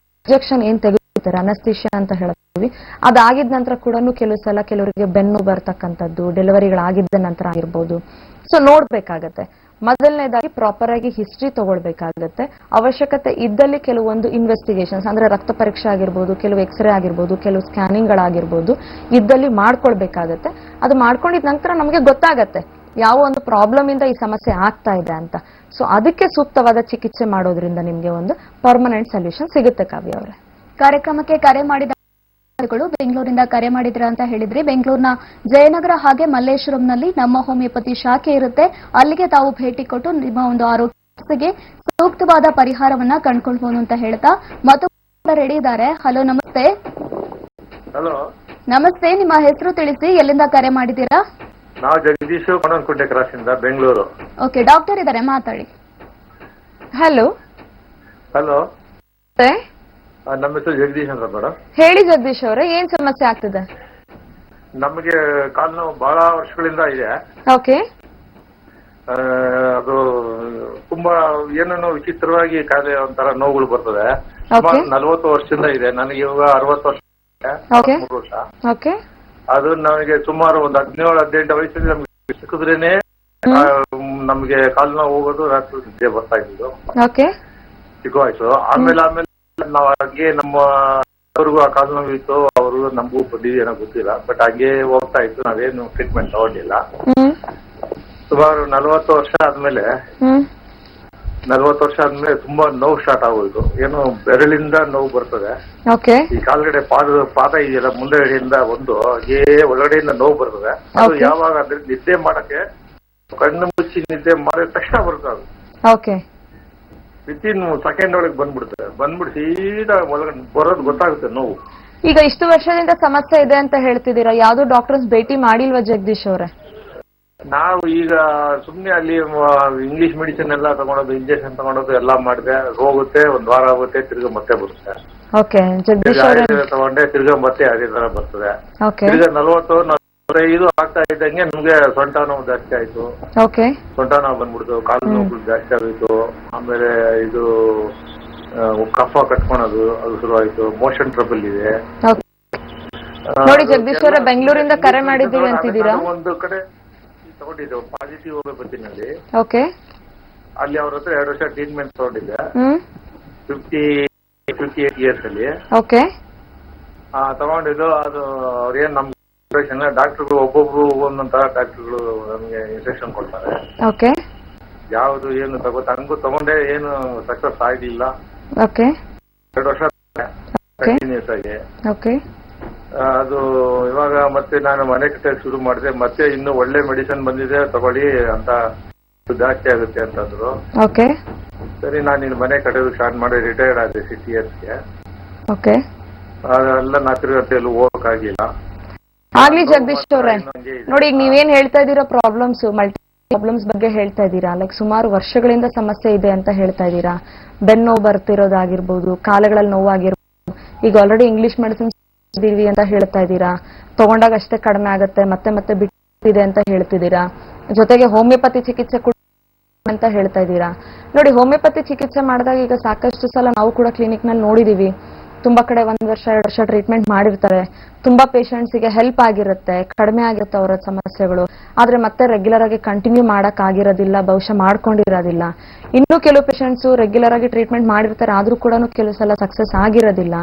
S2: ಇಂಜೆಕ್ಷನ್ ಏನ್ ತೆಗೆದುಕೊಳ್ತಾರೆ, ಅನಸ್ತೀಶಿಯಾ ಅಂತ ಹೇಳ್ತೀವಿ, ಅದಾಗಿದ ನಂತರ ಕೂಡ ಕೆಲವು ಸಲ ಕೆಲವರಿಗೆ ಬೆನ್ನು ಬರ್ತಕ್ಕಂಥದ್ದು, ಡೆಲಿವರಿಗಳಾಗಿದ್ದ ನಂತರ ಆಗಿರ್ಬೋದು, ಸೊ ನೋಡ್ಬೇಕಾಗತ್ತೆ. ಮೊದಲನೇದಾಗಿ ಪ್ರಾಪರ್ ಆಗಿ ಹಿಸ್ಟ್ರಿ ತಗೊಳ್ಬೇಕಾಗತ್ತೆ. ಅವಶ್ಯಕತೆ ಇದ್ದಲ್ಲಿ ಕೆಲವೊಂದು ಇನ್ವೆಸ್ಟಿಗೇಷನ್ಸ್ ಅಂದ್ರೆ ರಕ್ತ ಪರೀಕ್ಷೆ ಆಗಿರ್ಬೋದು, ಕೆಲವು ಎಕ್ಸ್ರೇ ಆಗಿರ್ಬೋದು, ಕೆಲವು ಸ್ಕ್ಯಾನಿಂಗ್ಗಳಾಗಿರ್ಬೋದು ಇದ್ದಲ್ಲಿ ಮಾಡ್ಕೊಳ್ಬೇಕಾಗತ್ತೆ. ಅದು ಮಾಡ್ಕೊಂಡಿದ ನಂತರ ನಮಗೆ ಗೊತ್ತಾಗತ್ತೆ ಯಾವ ಒಂದು ಪ್ರಾಬ್ಲಮ್ ಇಂದ ಈ ಸಮಸ್ಯೆ ಆಗ್ತಾ ಇದೆ ಅಂತ. ಸೊ ಅದಕ್ಕೆ ಸೂಕ್ತವಾದ ಚಿಕಿತ್ಸೆ ಮಾಡೋದ್ರಿಂದ ನಿಮ್ಗೆ ಒಂದು ಪರ್ಮನೆಂಟ್ ಸೊಲ್ಯೂಷನ್ ಸಿಗುತ್ತೆ. ಕಾವ್ಯ ಅವರೇ,
S1: ಕಾರ್ಯಕ್ರಮಕ್ಕೆ ಕರೆ ಮಾಡಿದ ಬೆಂಗಳೂರಿಂದ ಕರೆ ಮಾಡಿದ್ರ ಅಂತ ಹೇಳಿದ್ರಿ. ಬೆಂಗಳೂರಿನ ಜಯನಗರ ಹಾಗೆ ಮಲ್ಲೇಶ್ವರಂನಲ್ಲಿ ನಮ್ಮ ಹೋಮಿಯೋಪತಿ ಶಾಖೆ ಇರುತ್ತೆ. ಅಲ್ಲಿಗೆ ತಾವು ಭೇಟಿ ಕೊಟ್ಟು ನಿಮ್ಮ ಒಂದು ಆರೋಗ್ಯಕ್ಕೆ ಸೂಕ್ತವಾದ ಪರಿಹಾರವನ್ನ ಕಂಡುಕೊಳ್ಬಹುದು ಅಂತ ಹೇಳ್ತಾ ಮತ್ತೊಬ್ಬ ರೆಡಿ ಇದ್ದಾರೆ. ಹಲೋ, ನಮಸ್ತೆ.
S3: ಹಲೋ,
S1: ನಮಸ್ತೆ, ನಿಮ್ಮ ಹೆಸರು ತಿಳಿಸಿ, ಎಲ್ಲಿಂದ ಕರೆ ಮಾಡಿದ್ದೀರಾ?
S3: ನಾವು ಜಗದೀಶ್ ಕೋಣನಕುಂಟೆ ಕ್ರಾಸ್ ಇಂದ ಬೆಂಗಳೂರು.
S1: ಓಕೆ, ಡಾಕ್ಟರ್ ಇದ್ದಾರೆ, ಮಾತಾಡಿ.
S2: ಹಲೋ.
S3: ಹಲೋ, ನಮ್ಮ ಹೆಸರು ಜಗದೀಶ್ ಅಂತ ಮೇಡಮ್.
S2: ಹೇಳಿ ಜಗದೀಶ್ ಅವರೇ, ಏನ್ ಸಮಸ್ಯೆ ಆಗ್ತಿದೆ?
S3: ನಮಗೆ ಕಾಲು ನೋವು ಬಹಳ ವರ್ಷಗಳಿಂದ ಇದೆ.
S2: ಓಕೆ.
S3: ಅದು ತುಂಬಾ ಏನೇನೋ ವಿಚಿತ್ರವಾಗಿ ಕಾಯಿಲೆ ಒಂಥರ ನೋವುಗಳು ಬರ್ತದೆ. 40 ವರ್ಷದಿಂದ ಇದೆ. ನನಗೆ ಇವಾಗ 60 ವರ್ಷ, 3 ವರ್ಷ.
S2: ಓಕೆ.
S3: ಅದು ನನಗೆ ಸುಮಾರು ಒಂದು 17-18 ವಯಸ್ಸಲ್ಲಿ ನಮ್ಗೆ ಸಿಕ್ಕಿದ್ರೇನೆ ನಮ್ಗೆ ಕಾಲು ನೋವು ಹೋಗೋದು, ರಾತ್ರಿ ನಿದ್ದೆ ಬರ್ತಾ ಇದ್ದು ಚಿಕ್ಕ ವಯಸ್ಸು. ಆಮೇಲೆ ನಾವ್ ಹಾಗೆ ನಮ್ಮ ಅವ್ರಿಗೂ ಆ ಕಾಲು ನೋವು ಇತ್ತು, ಅವರು ನಮಗೂ ಬಂದಿದೆ ಏನೋ ಗೊತ್ತಿಲ್ಲ. ಬಟ್ ಹಂಗೆ ಹೋಗ್ತಾ ಇತ್ತು, ನಾವೇನು ಟ್ರೀಟ್ಮೆಂಟ್ ತಗೊಂಡಿಲ್ಲ. ಸುಮಾರು 40 ವರ್ಷ ಆದ್ಮೇಲೆ ತುಂಬಾ ನೋವು ಸ್ಟಾರ್ಟ್ ಆಗೋಯ್ತು. ಏನು ಬೆರಳಿಂದ ನೋವು ಬರ್ತದೆ. ಈ ಕಾಲ್ಗಡೆ ಪಾದ ಇದೆಯಲ್ಲ, ಮುಂದೆಗಡೆಯಿಂದ ಒಳಗಡೆಯಿಂದ ನೋವು ಬರ್ತದೆ. ಅದು ಯಾವಾಗ ಅಂದ್ರೆ ನಿದ್ದೆ ಮಾಡಕ್ಕೆ ಕಣ್ಣು ಮುಚ್ಚಿ ನಿದ್ದೆ ಮಾಡಿದ ತಕ್ಷಣ ಬರ್ತದೆ. ಅದು ವಿತಿನ್ ಸೆಕೆಂಡ್ ಒಳಗೆ ಬಂದ್ಬಿಟ್ಟು ಸೀದಾ ಒಳಗಡೆ ಬರೋದು ಗೊತ್ತಾಗುತ್ತೆ ನೋವು.
S2: ಈಗ ಇಷ್ಟು ವರ್ಷದಿಂದ ಸಮಸ್ಯೆ ಇದೆ ಅಂತ ಹೇಳ್ತಿದ್ದೀರಾ, ಯಾವ್ದು ಡಾಕ್ಟರ್ಸ್ ಭೇಟಿ ಮಾಡಿಲ್ವಾ ಜಗದೀಶ್ ಅವರೇ?
S3: ನಾವು ಈಗ ಸುಮ್ನೆ ಅಲ್ಲಿ ಇಂಗ್ಲಿಷ್ ಮೆಡಿಸಿನ್ ಎಲ್ಲ ತಗೊಂಡೋದು, ಇಂಜೆಕ್ಷನ್ ತಗೊಂಡೋದು ಎಲ್ಲ ಮಾಡಿದೆ. ಹೋಗುತ್ತೆ, 1 ವಾರ ಆಗುತ್ತೆ, ತಿರ್ಗಾ ಮತ್ತೆ ಬರುತ್ತೆ. ತಗೊಂಡೆ, ತಿರ್ಗಾ ಮತ್ತೆ ಅದೇ ತರ ಬರ್ತದೆ. ತಿರ್ಗಾ 40-45 ಆಗ್ತಾ ಇದ್ದಂಗೆ ನಮ್ಗೆ ಸೊಂಟ ನೋವು ಜಾಸ್ತಿ ಆಯ್ತು. ಸೊಂಟ ನೋವು ಬಂದ್ಬಿಡ್ತು, ಕಾಲು ನೋವು ಜಾಸ್ತಿ ಆಗೋಯ್ತು. ಆಮೇಲೆ ಇದು ಕಫ ಕಟ್ಕೊಳೋದು ಅದು ಶುರುವಾಯ್ತು. ಮೋಷನ್ ಟ್ರಬಲ್ ಇದೆ.
S2: ನೋಡಿ ಜಗದೀಶ್ ಅವರೇ, ಬೆಂಗಳೂರಿಂದ ಕರೆ ಮಾಡಿದ್ದೀವಿ ಅಂತಿದ್ದೀರಾ.
S3: ಒಂದು ಕಡೆ ತಗೊಂಡಿದ್ದೆ ಪಾಸಿಟಿವ್ ಹೋಮಿಯೋಪತಿನಲ್ಲಿ. ಅಲ್ಲಿ ಅವ್ರ ಹತ್ರ 2 ವರ್ಷ ಟ್ರೀಟ್ಮೆಂಟ್ ತಗೊಂಡಿದ್ದೆ. 58 ಇಯರ್ಸ್ ಅಲ್ಲಿ ತಗೊಂಡಿದ್ದು. ಅದು ಅವ್ರೇನ್ ನಮ್ಗೆ ಡಾಕ್ಟರ್ಗಳು ಒಬ್ಬೊಬ್ರು ಒಂದೊಂದರ ಡಾಕ್ಟರ್ಗಳು ನಮ್ಗೆ ಇನ್ಸ್ಟ್ರಕ್ಷನ್ ಕೊಡ್ತಾರೆ. ಯಾವ್ದು ಏನು ಹಂಗೂ ತಗೊಂಡೆ, ಏನು ಸಕ್ಸಸ್ ಆಗಿಲ್ಲ. 2 ವರ್ಷ ಕಂಟಿನ್ಯೂಸ್ ಆಗಿ. ಅದು ಇವಾಗ ಮತ್ತೆ ನಾನು ಮನೆ ಕಟ್ಟಕ್ಕೆ ಶುರು ಮಾಡಿದೆ. ಮತ್ತೆ ಇನ್ನು ಒಳ್ಳೆ ಮೆಡಿಸಿನ್ ಬಂದಿದೆ, ತಗೊಳ್ಳಿ ಅಂತ, ಜಾಸ್ತಿ ಆಗುತ್ತೆ ಅಂತಂದ್ರು. ಸರಿ, ನಾನು ಇನ್ನು ಮನೆ ಕಟ್ಟೋದು ಸ್ಟಾರ್ಟ್ ಮಾಡಿ ರಿಟೈರ್ಡ್ ಆದೆ 6 ಇಯರ್ಸ್ಗೆ. ಅದೆಲ್ಲ ನಾ ತಿರುಗಟ್ಟೆಯಲ್ಲಿ ಹೋಗಕ್ಕಾಗಿಲ್ಲ.
S2: ಆಗ್ಲಿ ಜಗದೀಶ್ ಅವ್ರೆ, ನೋಡಿ ಈಗ ನೀವೇನ್ ಹೇಳ್ತಾ ಇದ್ದೀರಾ, ಮಲ್ಟಿ ಪ್ರಾಬ್ಲಮ್ಸ್ ಬಗ್ಗೆ ಹೇಳ್ತಾ ಇದ್ದೀರಾ. ಲೈಕ್ ಸುಮಾರು ವರ್ಷಗಳಿಂದ ಸಮಸ್ಯೆ ಇದೆ ಅಂತ ಹೇಳ್ತಾ ಇದ್ದೀರಾ. ಬೆನ್ನು ಬರ್ತಿರೋದಾಗಿರ್ಬೋದು, ಕಾಲುಗಳಲ್ಲಿ ನೋವಾಗಿರ್ಬೋದು. ಈಗ ಆಲ್ರೆಡಿ ಇಂಗ್ಲಿಷ್ ಮೆಡಿಸಿನ್ ಅಂತ ಹೇಳ್ತಾ ಇದ್ದೀರಾ. ತಗೊಂಡಾಗ ಅಷ್ಟೇ ಕಡಿಮೆ ಆಗುತ್ತೆ, ಮತ್ತೆ ಮತ್ತೆ ಬಿಟ್ಟಿದೆ ಅಂತ ಹೇಳ್ತಿದ್ದೀರಾ. ಜೊತೆಗೆ ಹೋಮಿಯೋಪತಿ ಚಿಕಿತ್ಸೆ ಕೂಡ ಅಂತ ಹೇಳ್ತಾ ಇದ್ದೀರಾ. ನೋಡಿ, ಹೋಮಿಯೋಪತಿ ಚಿಕಿತ್ಸೆ ಮಾಡಿದಾಗ ಈಗ ಸಾಕಷ್ಟು ಸಲ ನಾವು ಕೂಡ ಕ್ಲಿನಿಕ್ ನಲ್ಲಿ ನೋಡಿದೀವಿ. ತುಂಬಾ ಕಡೆ 1 ವರ್ಷ 2 ವರ್ಷ ಟ್ರೀಟ್ಮೆಂಟ್ ಮಾಡಿರ್ತಾರೆ. ತುಂಬಾ ಪೇಷಂಟ್ಸ್ಗೆ ಹೆಲ್ಪ್ ಆಗಿರುತ್ತೆ, ಕಡಿಮೆ ಆಗಿರುತ್ತೆ ಅವರ ಸಮಸ್ಯೆಗಳು. ಆದ್ರೆ ಮತ್ತೆ ರೆಗ್ಯುಲರ್ ಆಗಿ ಕಂಟಿನ್ಯೂ ಮಾಡಕ್ ಆಗಿರೋದಿಲ್ಲ, ಬಹುಶಃ ಮಾಡ್ಕೊಂಡಿರೋದಿಲ್ಲ. ಇನ್ನು ಕೆಲವು ಪೇಷಂಟ್ಸ್ ರೆಗ್ಯುಲರ್ ಆಗಿ ಟ್ರೀಟ್ಮೆಂಟ್ ಮಾಡಿರ್ತಾರೆ, ಆದ್ರೂ ಕೂಡ ಕೆಲವು ಸಲ ಸಕ್ಸಸ್ ಆಗಿರೋದಿಲ್ಲ.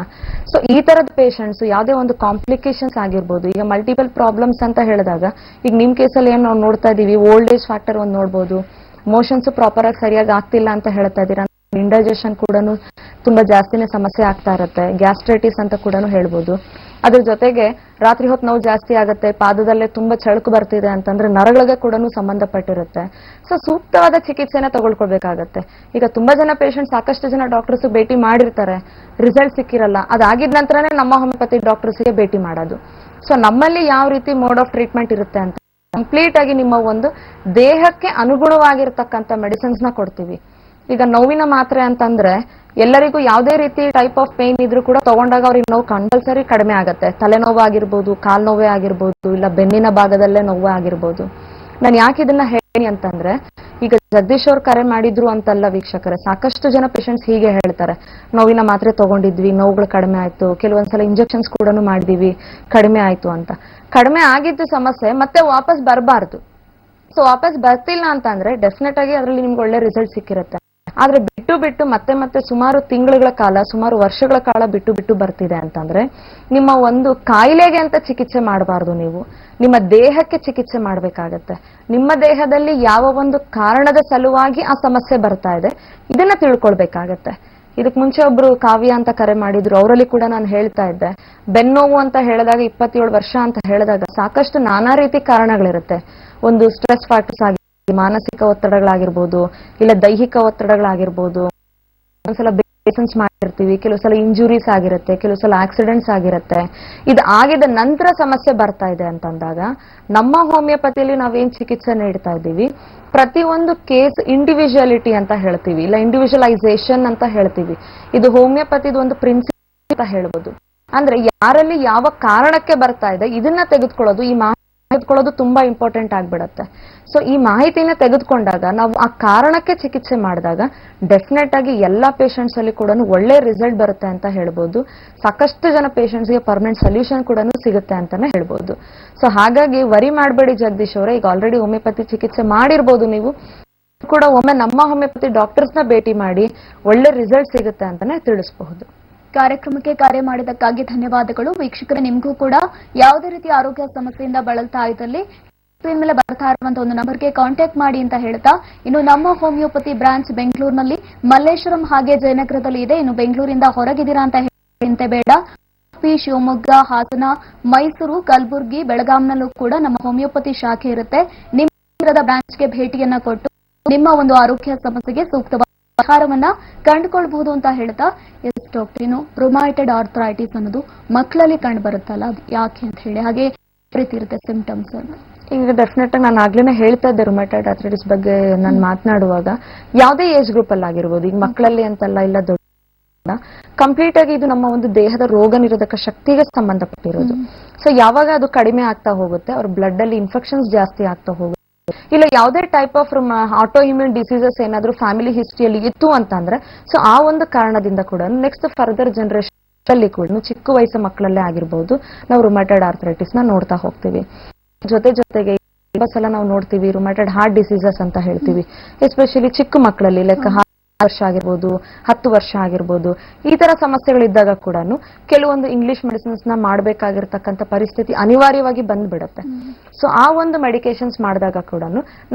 S2: ಸೊ ಈ ತರದ ಪೇಷಂಟ್ಸ್ ಯಾವುದೇ ಒಂದು ಕಾಂಪ್ಲಿಕೇಶನ್ಸ್ ಆಗಿರ್ಬೋದು. ಈಗ ಮಲ್ಟಿಪಲ್ ಪ್ರಾಬ್ಲಮ್ಸ್ ಅಂತ ಹೇಳಿದಾಗ ಈಗ ನಿಮ್ ಕೇಸಲ್ಲಿ ಏನ್ ನಾವು ನೋಡ್ತಾ ಇದೀವಿ, ಓಲ್ಡ್ ಏಜ್ ಫ್ಯಾಕ್ಟರ್ ಒಂದು ನೋಡ್ಬೋದು. ಮೋಷನ್ಸ್ ಪ್ರಾಪರ್ ಆಗಿ ಸರಿಯಾಗಿ ಆಗ್ತಿಲ್ಲ ಅಂತ ಹೇಳ್ತಾ ಇದ್ದೀರಾ. ಇಂಡೈಜೆಷನ್ ಕೂಡ ತುಂಬಾ ಜಾಸ್ತಿನೇ ಸಮಸ್ಯೆ ಆಗ್ತಾ ಇರುತ್ತೆ. ಗ್ಯಾಸ್ಟ್ರೈಟಿಸ್ ಅಂತ ಕೂಡ ಹೇಳ್ಬೋದು. ಅದ್ರ ಜೊತೆಗೆ ರಾತ್ರಿ ಹೊತ್ತು ನೋವು ಜಾಸ್ತಿ ಆಗುತ್ತೆ, ಪಾದದಲ್ಲೇ ತುಂಬಾ ಚಳಕು ಬರ್ತಿದೆ ಅಂತಂದ್ರೆ ನರಗಳಿಗೆ ಕೂಡ ಸಂಬಂಧಪಟ್ಟಿರುತ್ತೆ. ಸೊ ಸೂಕ್ತವಾದ ಚಿಕಿತ್ಸೆನ ತಗೊಳ್ಕೊಳ್ಬೇಕಾಗತ್ತೆ. ಈಗ ತುಂಬಾ ಜನ ಪೇಷಂಟ್ ಸಾಕಷ್ಟು ಜನ ಡಾಕ್ಟರ್ಸ್ ಭೇಟಿ ಮಾಡಿರ್ತಾರೆ, ರಿಸಲ್ಟ್ ಸಿಕ್ಕಿರಲ್ಲ. ಅದಾಗಿದ ನಂತರನೇ ನಮ್ಮ ಹೋಮಿಯೋಪತಿ ಡಾಕ್ಟರ್ಸ್ಗೆ ಭೇಟಿ ಮಾಡೋದು. ಸೊ ನಮ್ಮಲ್ಲಿ ಯಾವ ರೀತಿ ಮೋಡ್ ಆಫ್ ಟ್ರೀಟ್ಮೆಂಟ್ ಇರುತ್ತೆ ಅಂತ ಕಂಪ್ಲೀಟ್ ಆಗಿ ನಿಮ್ಮ ಒಂದು ದೇಹಕ್ಕೆ ಅನುಗುಣವಾಗಿರ್ತಕ್ಕಂಥ ಮೆಡಿಸಿನ್ಸ್ ನ ಕೊಡ್ತೀವಿ. ಈಗ ನೋವಿನ ಮಾತ್ರೆ ಅಂತಂದ್ರೆ ಎಲ್ಲರಿಗೂ ಯಾವುದೇ ರೀತಿ ಟೈಪ್ ಆಫ್ ಪೇನ್ ಇದ್ರೂ ಕೂಡ ತಗೊಂಡಾಗ ಅವ್ರಿಗೆ ನೋವು ಕಂಪಲ್ಸರಿ ಕಡಿಮೆ ಆಗುತ್ತೆ. ತಲೆನೋವು ಆಗಿರ್ಬೋದು, ಕಾಲ್ ನೋವೇ ಆಗಿರ್ಬೋದು, ಇಲ್ಲ ಬೆನ್ನಿನ ಭಾಗದಲ್ಲೇ ನೋವು ಆಗಿರ್ಬೋದು. ನಾನು ಯಾಕೆ ಇದನ್ನ ಹೇಳಿ ಅಂತಂದ್ರೆ, ಈಗ ಜಗದೀಶ್ ಅವ್ರು ಕರೆ ಮಾಡಿದ್ರು ಅಂತಲ್ಲ ವೀಕ್ಷಕರೇ, ಸಾಕಷ್ಟು ಜನ ಪೇಷಂಟ್ಸ್ ಹೀಗೆ ಹೇಳ್ತಾರೆ, ನೋವಿನ ಮಾತ್ರೆ ತಗೊಂಡಿದ್ವಿ, ನೋವುಗಳು ಕಡಿಮೆ ಆಯ್ತು, ಕೆಲವೊಂದ್ಸಲ ಇಂಜೆಕ್ಷನ್ಸ್ ಕೂಡ ಮಾಡಿದೀವಿ, ಕಡಿಮೆ ಆಯ್ತು ಅಂತ. ಕಡಿಮೆ ಆಗಿದ್ದು ಸಮಸ್ಯೆ ಮತ್ತೆ ವಾಪಸ್ ಬರಬಾರ್ದು. ಸೊ ವಾಪಸ್ ಬರ್ತಿಲ್ಲ ಅಂತಂದ್ರೆ ಡೆಫಿನೆಟ್ ಆಗಿ ಅದರಲ್ಲಿ ನಿಮ್ಗೆ ಒಳ್ಳೆ ರಿಸಲ್ಟ್ ಸಿಕ್ಕಿರುತ್ತೆ. ಆದ್ರೆ ಬಿಟ್ಟು ಮತ್ತೆ ಸುಮಾರು ತಿಂಗಳುಗಳ ಕಾಲ, ಸುಮಾರು ವರ್ಷಗಳ ಕಾಲ ಬಿಟ್ಟು ಬರ್ತಿದೆ ಅಂತಂದ್ರೆ ನಿಮ್ಮ ಒಂದು ಕಾಯಿಲೆಗೆ ಅಂತ ಚಿಕಿತ್ಸೆ ಮಾಡಬಾರ್ದು. ನೀವು ನಿಮ್ಮ ದೇಹಕ್ಕೆ ಚಿಕಿತ್ಸೆ ಮಾಡಬೇಕಾಗತ್ತೆ. ನಿಮ್ಮ ದೇಹದಲ್ಲಿ ಯಾವ ಒಂದು ಕಾರಣದ ಸಲುವಾಗಿ ಆ ಸಮಸ್ಯೆ ಬರ್ತಾ ಇದೆ ಇದನ್ನ ತಿಳ್ಕೊಳ್ಬೇಕಾಗತ್ತೆ. ಇದಕ್ ಮುಂಚೆ ಒಬ್ರು ಕಾವ್ಯ ಅಂತ ಕರೆ ಮಾಡಿದ್ರು, ಅವರಲ್ಲಿ ಕೂಡ ನಾನು ಹೇಳ್ತಾ ಇದ್ದೆ, ಬೆನ್ನೋವು ಅಂತ ಹೇಳಿದಾಗ 27 ವರ್ಷ ಅಂತ ಹೇಳಿದಾಗ ಸಾಕಷ್ಟು ನಾನಾ ರೀತಿ ಕಾರಣಗಳಿರುತ್ತೆ. ಒಂದು ಸ್ಟ್ರೆಸ್ ಫ್ಯಾಕ್ಟರ್ಸ್ ಆಗಿ, ಮಾನಸಿಕ ಒತ್ತಡಗಳಾಗಿರ್ಬೋದು, ಇಲ್ಲ ದೈಹಿಕ ಒತ್ತಡಗಳಾಗಿರ್ಬೋದು, ಒಂದ್ಸಲ ಪೇಷನ್ಸ್ ಮಾಡಿರ್ತೀವಿ, ಕೆಲವು ಸಲ ಇಂಜುರೀಸ್ ಆಗಿರುತ್ತೆ, ಕೆಲವು ಸಲ ಆಕ್ಸಿಡೆಂಟ್ಸ್ ಆಗಿರುತ್ತೆ. ಇದು ಆಗಿದ ನಂತರ ಸಮಸ್ಯೆ ಬರ್ತಾ ಇದೆ ಅಂತಂದಾಗ ನಮ್ಮ ಹೋಮಿಯೋಪತಿಯಲ್ಲಿ ನಾವೇನ್ ಚಿಕಿತ್ಸೆ ನೀಡ್ತಾ ಇದ್ದೀವಿ, ಪ್ರತಿಯೊಂದು ಕೇಸ್ ಇಂಡಿವಿಜುವಾಲಿಟಿ ಅಂತ ಹೇಳ್ತೀವಿ, ಇಲ್ಲ ಇಂಡಿವಿಜುವಲೈಸೇಷನ್ ಅಂತ ಹೇಳ್ತೀವಿ. ಇದು ಹೋಮಿಯೋಪತಿದು ಒಂದು ಪ್ರಿನ್ಸಿಪಲ್ ಅಂತ ಹೇಳ್ಬೋದು. ಅಂದ್ರೆ ಯಾರಲ್ಲಿ ಯಾವ ಕಾರಣಕ್ಕೆ ಬರ್ತಾ ಇದೆ ಇದನ್ನ ತೆಗೆದುಕೊಳ್ಳೋದು, ಈ ತೆಗೆದುಕೊಳ್ಳೋದು ತುಂಬಾ ಇಂಪಾರ್ಟೆಂಟ್ ಆಗ್ಬಿಡತ್ತೆ. ಸೊ ಈ ಮಾಹಿತಿನ ತೆಗೆದುಕೊಂಡಾಗ ನಾವು ಆ ಕಾರಣಕ್ಕೆ ಚಿಕಿತ್ಸೆ ಮಾಡಿದಾಗ ಡೆಫಿನೆಟ್ ಆಗಿ ಎಲ್ಲಾ ಪೇಷಂಟ್ಸ್ ಅಲ್ಲಿ ಕೂಡ ಒಳ್ಳೆ ರಿಸಲ್ಟ್ ಬರುತ್ತೆ ಅಂತ ಹೇಳ್ಬೋದು. ಸಾಕಷ್ಟು ಜನ ಪೇಷಂಟ್ಸ್ಗೆ ಪರ್ಮನೆಂಟ್ ಸೊಲ್ಯೂಷನ್ ಕೂಡ ಸಿಗುತ್ತೆ ಅಂತಾನೆ ಹೇಳ್ಬೋದು. ಸೊ ಹಾಗಾಗಿ ವರಿ ಮಾಡಬೇಡಿ ಜಗದೀಶ್ ಅವರೇ, ಈಗ ಆಲ್ರೆಡಿ ಹೋಮಿಯೋಪತಿ ಚಿಕಿತ್ಸೆ ಮಾಡಿರ್ಬೋದು, ನೀವು ಕೂಡ ಒಮ್ಮೆ ನಮ್ಮ ಹೋಮಿಯೋಪತಿ ಡಾಕ್ಟರ್ಸ್ ನ ಭೇಟಿ ಮಾಡಿ ಒಳ್ಳೆ ರಿಸಲ್ಟ್ ಸಿಗುತ್ತೆ ಅಂತಾನೆ ತಿಳಿಸಬಹುದು.
S1: ಕಾರ್ಯಕ್ರಮಕ್ಕೆ ಕರೆ ಮಾಡಿದ್ದಕ್ಕಾಗಿ ಧನ್ಯವಾದಗಳು. ವೀಕ್ಷಕರೇ, ನಿಮಗೂ ಕೂಡ ಯಾವುದೇ ರೀತಿಯ ಆರೋಗ್ಯ ಸಮಸ್ಯೆಯಿಂದ ಬಳಲ್ತಾ ಇದ್ದಲ್ಲಿ ಸ್ಕ್ರೀನ್ ಮೇಲೆ ಬರ್ತಾ ಇರುವಂತಹ ಒಂದು ನಂಬರ್ಗೆ ಕಾಂಟ್ಯಾಕ್ಟ್ ಮಾಡಿ ಅಂತ ಹೇಳ್ತಾ, ಇನ್ನು ನಮ್ಮ ಹೋಮಿಯೋಪತಿ ಬ್ರಾಂಚ್ ಬೆಂಗಳೂರಿನಲ್ಲಿ ಮಲ್ಲೇಶ್ವರಂ ಹಾಗೆ ಜಯನಗರದಲ್ಲಿ ಇದೆ. ಇನ್ನು ಬೆಂಗಳೂರಿಂದ ಹೊರಗಿದ್ದೀರಾ ಅಂತ ಹೇಳಿ ಬೇಡ, ಶಿವಮೊಗ್ಗ, ಹಾಸನ, ಮೈಸೂರು, ಕಲಬುರಗಿ, ಬೆಳಗಾಂನಲ್ಲೂ ಕೂಡ ನಮ್ಮ ಹೋಮಿಯೋಪತಿ ಶಾಖೆ ಇರುತ್ತೆ. ನಿಮ್ಮ ಬ್ರಾಂಚ್ಗೆ ಭೇಟಿಯನ್ನ ಕೊಟ್ಟು ನಿಮ್ಮ ಒಂದು ಆರೋಗ್ಯ ಸಮಸ್ಯೆಗೆ ಸೂಕ್ತವಾದ ಪರಿಹಾರವನ್ನ ಕಂಡುಕೊಳ್ಬಹುದು ಅಂತ ಹೇಳ್ತಾ, ಎಸ್ ಡಾಕ್ಟರ್, ಇನ್ನು ರೊಮ್ಯಾಟೆಡ್ ಆರ್ಥರೈಟಿಸ್ ಅನ್ನೋದು ಮಕ್ಕಳಲ್ಲಿ ಕಂಡು ಬರುತ್ತಲ್ಲ, ಅದು ಯಾಕೆ ಅಂತ ಹೇಳಿ, ಹಾಗೆ ರೀತಿ ಇರುತ್ತೆ ಸಿಂಪ್ಟಮ್ಸ್?
S2: ಈಗ ಡೆಫಿನೆಟ್ ಆಗಿ ನಾನು ಆಗ್ಲೇನೆ ಹೇಳ್ತಾ ಇದ್ದೆ ರೊಮ್ಯಾಟೆಡ್ ಆರ್ಥರೈಟಿಸ್ ಬಗ್ಗೆ ನಾನು ಮಾತನಾಡುವಾಗ, ಯಾವುದೇ ಏಜ್ ಗ್ರೂಪ್ ಅಲ್ಲಿ ಆಗಿರ್ಬೋದು, ಈಗ ಮಕ್ಕಳಲ್ಲಿ ಅಂತಲ್ಲ, ಇಲ್ಲ ದೊಡ್ಡ, ಕಂಪ್ಲೀಟ್ ಆಗಿ ಇದು ನಮ್ಮ ಒಂದು ದೇಹದ ರೋಗ ನಿರೋಧಕ ಶಕ್ತಿಗೆ ಸಂಬಂಧಪಟ್ಟಿರೋದು. ಸೊ ಯಾವಾಗ ಅದು ಕಡಿಮೆ ಆಗ್ತಾ ಹೋಗುತ್ತೆ, ಅವ್ರ ಬ್ಲಡ್ ಅಲ್ಲಿ ಇನ್ಫೆಕ್ಷನ್ಸ್ ಜಾಸ್ತಿ ಆಗ್ತಾ ಹೋಗುತ್ತೆ, ಇಲ್ಲ ಯಾವುದೇ type of auto immune diseases ಏನಾದ್ರೂ ಫ್ಯಾಮಿಲಿ ಹಿಸ್ಟ್ರಿಯಲ್ಲಿ ಇತ್ತು ಅಂತಂದ್ರೆ, ಸೊ ಆ ಒಂದು ಕಾರಣದಿಂದ ಕೂಡ ನೆಕ್ಸ್ಟ್ ಫರ್ದರ್ ಜನರೇಷನ್ ಅಲ್ಲಿ ಕೂಡ ಚಿಕ್ಕ ವಯಸ್ಸು ಮಕ್ಕಳಲ್ಲೇ ಆಗಿರ್ಬೋದು ನಾವು ರೊಮ್ಯಾಟೆಡ್ ಆರ್ಥರೈಟಿಸ್ ನ ನೋಡ್ತಾ ಹೋಗ್ತೀವಿ. ಜೊತೆಗೆ ತುಂಬಾ ಸಲ ನಾವು ನೋಡ್ತೀವಿ ರೊಮ್ಯಾಟೆಡ್ ಹಾರ್ಟ್ ಡಿಸೀಸಸ್ ಅಂತ ಹೇಳ್ತೀವಿ, ಎಸ್ಪೆಷಲಿ ಚಿಕ್ಕ ಮಕ್ಕಳಲ್ಲಿ, ಲೈಕ್ 10 ವರ್ಷ ಆಗಿರ್ಬೋದು, 10 ವರ್ಷ ಆಗಿರ್ಬೋದು, ಈ ತರ ಸಮಸ್ಯೆಗಳಿದ್ದಾಗ ಕೂಡ ಕೆಲವೊಂದು ಇಂಗ್ಲಿಷ್ ಮೆಡಿಸಿನ್ಸ್ ನ ಮಾಡಬೇಕಾಗಿರ್ತಕ್ಕಂಥ ಪರಿಸ್ಥಿತಿ ಅನಿವಾರ್ಯವಾಗಿ ಬಂದ್ಬಿಡುತ್ತೆ. ಸೊ ಆ ಒಂದು ಮೆಡಿಕೇಶನ್ಸ್ ಮಾಡಿದಾಗ ಕೂಡ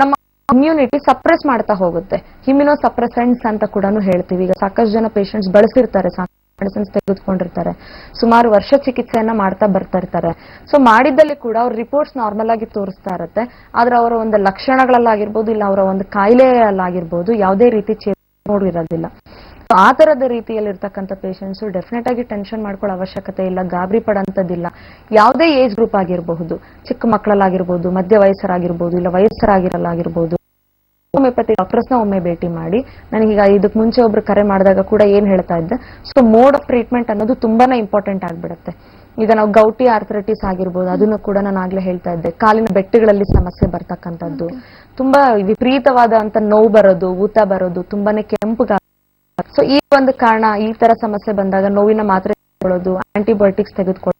S2: ನಮ್ಮ ಇಮ್ಯುನಿಟಿ ಸಪ್ರೆಸ್ ಮಾಡ್ತಾ ಹೋಗುತ್ತೆ. ಇಮ್ಯುನೋ ಸಪ್ರೆಸೆಂಟ್ಸ್ ಅಂತ ಕೂಡ ಹೇಳ್ತೀವಿ. ಈಗ ಸಾಕಷ್ಟು ಜನ ಪೇಷಂಟ್ಸ್ ಬಳಸಿರ್ತಾರೆ, ಮೆಡಿಸಿನ್ಸ್ ತೆಗೆದುಕೊಂಡಿರ್ತಾರೆ, ಸುಮಾರು ವರ್ಷ ಚಿಕಿತ್ಸೆಯನ್ನ ಮಾಡ್ತಾ ಬರ್ತಾ ಇರ್ತಾರೆ. ಸೊ ಮಾಡಿದ್ದಲ್ಲಿ ಕೂಡ ಅವ್ರ ರಿಪೋರ್ಟ್ಸ್ ನಾರ್ಮಲ್ ಆಗಿ ತೋರಿಸ್ತಾ ಇರುತ್ತೆ, ಆದ್ರೆ ಅವರ ಒಂದು ಲಕ್ಷಣಗಳಲ್ಲಾಗಿರ್ಬೋದು, ಇಲ್ಲ ಅವರ ಒಂದು ಕಾಯಿಲೆಯಲ್ಲಾಗಿರ್ಬೋದು ಯಾವುದೇ ರೀತಿ ನೋಡಿರೋದಿಲ್ಲ. ಆ ತರದ ರೀತಿಯಲ್ಲಿ ಇರ್ತಕ್ಕಂಥ ಪೇಷಂಟ್ಸ್ ಡೆಫಿನೆಟ್ ಆಗಿ ಟೆನ್ಷನ್ ಮಾಡ್ಕೊಳ್ಳೋ ಅವಶ್ಯಕತೆ ಇಲ್ಲ, ಗಾಬರಿ ಪಡೋಂಥದ್ದಿಲ್ಲ. ಯಾವುದೇ ಏಜ್ ಗ್ರೂಪ್ ಆಗಿರಬಹುದು, ಚಿಕ್ಕ ಮಕ್ಕಳಲ್ಲಾಗಿರ್ಬೋದು, ಮಧ್ಯ ವಯಸ್ಸರಾಗಿರ್ಬೋದು, ಇಲ್ಲ ವಯಸ್ಸರಾಗಿರಲಾಗಿರ್ಬೋದು, ಹೋಮಿಯೋಪತಿ ಡಾಕ್ಟರ್ಸ್ ನ ಒಮ್ಮೆ ಭೇಟಿ ಮಾಡಿ. ನನಗೀಗ ಇದಕ್ಕೆ ಮುಂಚೆ ಒಬ್ರು ಕರೆ ಮಾಡಿದಾಗ ಕೂಡ ಏನ್ ಹೇಳ್ತಾ ಇದ್ದೆ, ಸೊ ಮೋಡ್ ಆಫ್ ಟ್ರೀಟ್ಮೆಂಟ್ ಅನ್ನೋದು ತುಂಬಾನೇ ಇಂಪಾರ್ಟೆಂಟ್ ಆಗ್ಬಿಡುತ್ತೆ. ಈಗ ನಾವು ಗೌಟಿ ಆರ್ಥರೈಟಿಸ್ ಆಗಿರ್ಬೋದು, ಅದನ್ನು ಕೂಡ ನಾನು ಆಗ್ಲೇ ಹೇಳ್ತಾ ಇದ್ದೆ, ಕಾಲಿನ ಬೆಟ್ಟಗಳಲ್ಲಿ ಸಮಸ್ಯೆ ಬರ್ತಕ್ಕಂಥದ್ದು, ತುಂಬಾ ವಿಪರೀತವಾದಂತ ನೋವು ಬರೋದು, ಊತ ಬರೋದು, ತುಂಬಾನೇ ಕೆಂಪು. ಸೊ ಈ ಒಂದು ಕಾರಣ, ಈ ತರ ಸಮಸ್ಯೆ ಬಂದಾಗ ನೋವಿನ ಮಾತ್ರೆ ತಗೊಳ್ಳೋದು, ಆಂಟಿಬಯೋಟಿಕ್ಸ್ ತೆಗೆದುಕೊಳ್ಳೋದು,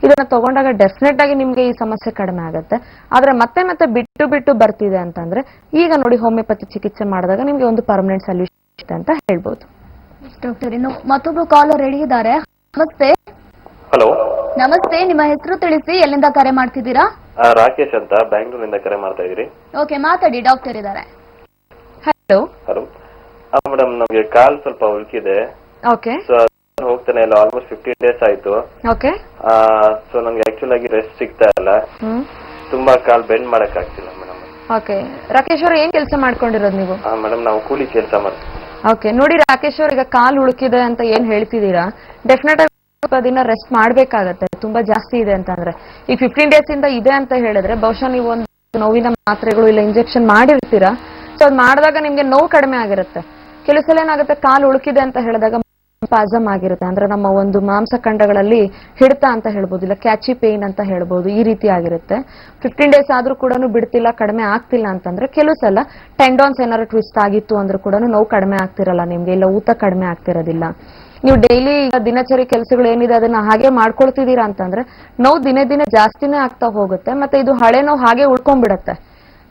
S2: ಇದನ್ನ ತಗೊಂಡಾಗ ಡೆಫಿನೆಟ್ ಆಗಿ ನಿಮ್ಗೆ ಈ ಸಮಸ್ಯೆ ಕಡಿಮೆ ಆಗುತ್ತೆ. ಆದ್ರೆ ಮತ್ತೆ ಬಿಟ್ಟು ಬರ್ತಿದೆ ಅಂತಂದ್ರೆ ಈಗ ನೋಡಿ ಹೋಮಿಯೋಪತಿ ಚಿಕಿತ್ಸೆ ಮಾಡಿದಾಗ ನಿಮ್ಗೆ ಒಂದು ಪರ್ಮನೆಂಟ್ ಸೊಲ್ಯೂಷನ್ ಅಂತ ಹೇಳ್ಬೋದು.
S1: ಡಾಕ್ಟರ್, ಇನ್ನು ಮತ್ತೊಬ್ರು ಕಾಲರ್ ರೆಡಿ ಇದ್ದಾರೆ. ನಮಸ್ತೆ.
S5: ಹಲೋ,
S1: ನಮಸ್ತೆ, ನಿಮ್ಮ ಹೆಸರು ತಿಳಿಸಿ, ಎಲ್ಲಿಂದ ಕರೆ ಮಾಡ್ತಿದ್ದೀರಾ?
S5: ರಾಕೇಶ್ ಅಂತ ಬ್ಯಾಂಗ್ಳೂರಿಂದ ಕರೆ ಮಾಡ್ತಾ ಇದ್ದೀರಿ.
S1: ಓಕೆ, ಮಾತಾಡಿ, ಡಾಕ್ಟರ್ ಇದ್ದಾರೆ.
S2: ಹಲೋ.
S5: ಹಲೋ ಮೇಡಮ್, ನಮ್ಗೆ ಕಾಲ್ ಸ್ವಲ್ಪ ಉಳ್ಕಿದೆ.
S2: ಓಕೆ.
S5: ಸೊ ಹೋಗ್ತಾನೆ ಇಲ್ಲ, ಆಲ್ಮೋಸ್ಟ್ 15 ಡೇಸ್ ಆಯ್ತು.
S2: ಓಕೆ.
S5: ಸೊ ನಮ್ಗೆ ಆಕ್ಚುಲ್ ಆಗಿ ರೆಸ್ಟ್ ಸಿಗ್ತಾ ಇಲ್ಲ, ತುಂಬಾ ಕಾಲ್ ಬೆಂಡ್ ಮಾಡಕ್ ಆಗ್ತಿಲ್ಲ ಮೇಡಮ್.
S2: ಓಕೆ. ರಾಕೇಶ್ ಅವ್ರು ಏನ್ ಕೆಲಸ ಮಾಡ್ಕೊಂಡಿರೋದು ನೀವು?
S5: ಮೇಡಮ್ ನಾವು ಕೂಲಿ ಕೆಲಸ ಮಾಡ್ತೀವಿ.
S2: ಓಕೆ, ನೋಡಿ ರಾಕೇಶ್ ಅವ್ರ, ಈಗ ಕಾಲ್ ಉಳುಕಿದೆ ಅಂತ ಏನ್ ಹೇಳ್ತಿದ್ದೀರಾ, ಡೆಫಿನೆಟ್ ಆಗಿ ದಿನ ರೆಸ್ಟ್ ಮಾಡ್ಬೇಕಾಗತ್ತೆ. ತುಂಬಾ ಜಾಸ್ತಿ ಇದೆ ಅಂತಂದ್ರೆ, ಈ 15 ಡೇಸ್ ಇಂದ ಇದೆ ಅಂತ ಹೇಳಿದ್ರೆ ಬಹುಶಃ ನೀವು ಒಂದು ನೋವಿನ ಮಾತ್ರೆಗಳು ಇಲ್ಲ ಇಂಜೆಕ್ಷನ್ ಮಾಡಿರ್ತೀರಾ. ಸೊ ಅದ್ ಮಾಡಿದಾಗ ನಿಮ್ಗೆ ನೋವು ಕಡಿಮೆ ಆಗಿರುತ್ತೆ. ಕೆಲವು ಸಲ ಏನಾಗುತ್ತೆ, ಕಾಲು ಉಳುಕಿದೆ ಅಂತ ಹೇಳಿದಾಗ ಸ್ಪಾಸಮ್ ಆಗಿರುತ್ತೆ, ಅಂದ್ರೆ ನಮ್ಮ ಒಂದು ಮಾಂಸಖಂಡಗಳಲ್ಲಿ ಹಿಡಿತ ಅಂತ ಹೇಳ್ಬೋದು, ಇಲ್ಲ ಕ್ಯಾಚಿ ಪೇನ್ ಅಂತ ಹೇಳ್ಬೋದು, ಈ ರೀತಿ ಆಗಿರುತ್ತೆ. 15 ಡೇಸ್ ಆದ್ರೂ ಕೂಡ ಬಿಡ್ತಿಲ್ಲ, ಕಡಿಮೆ ಆಗ್ತಿಲ್ಲ ಅಂತಂದ್ರೆ ಕೆಲವು ಸಲ ಟೆಂಡಾನ್ಸ್ ಏನಾದ್ರು ಟ್ವಿಸ್ಟ್ ಆಗಿತ್ತು ಅಂದ್ರೂ ಕೂಡ ನೋವು ಕಡಿಮೆ ಆಗ್ತಿರಲ್ಲ ನಿಮ್ಗೆ, ಇಲ್ಲ ಊತ ಕಡಿಮೆ ಆಗ್ತಿರೋದಿಲ್ಲ. ನೀವು ಡೈಲಿ ದಿನಚರಿ ಕೆಲಸಗಳು ಏನಿದೆ ಅದನ್ನ ಹಾಗೆ ಮಾಡ್ಕೊಳ್ತಿದ್ದೀರಾ ಅಂತಂದ್ರೆ ನೋವು ದಿನೇ ಜಾಸ್ತಿನೇ ಆಗ್ತಾ ಹೋಗುತ್ತೆ, ಮತ್ತೆ ಇದು ಹಳೆ ನೋವು ಹಾಗೆ ಉಳ್ಕೊಂಡ್ಬಿಡತ್ತೆ.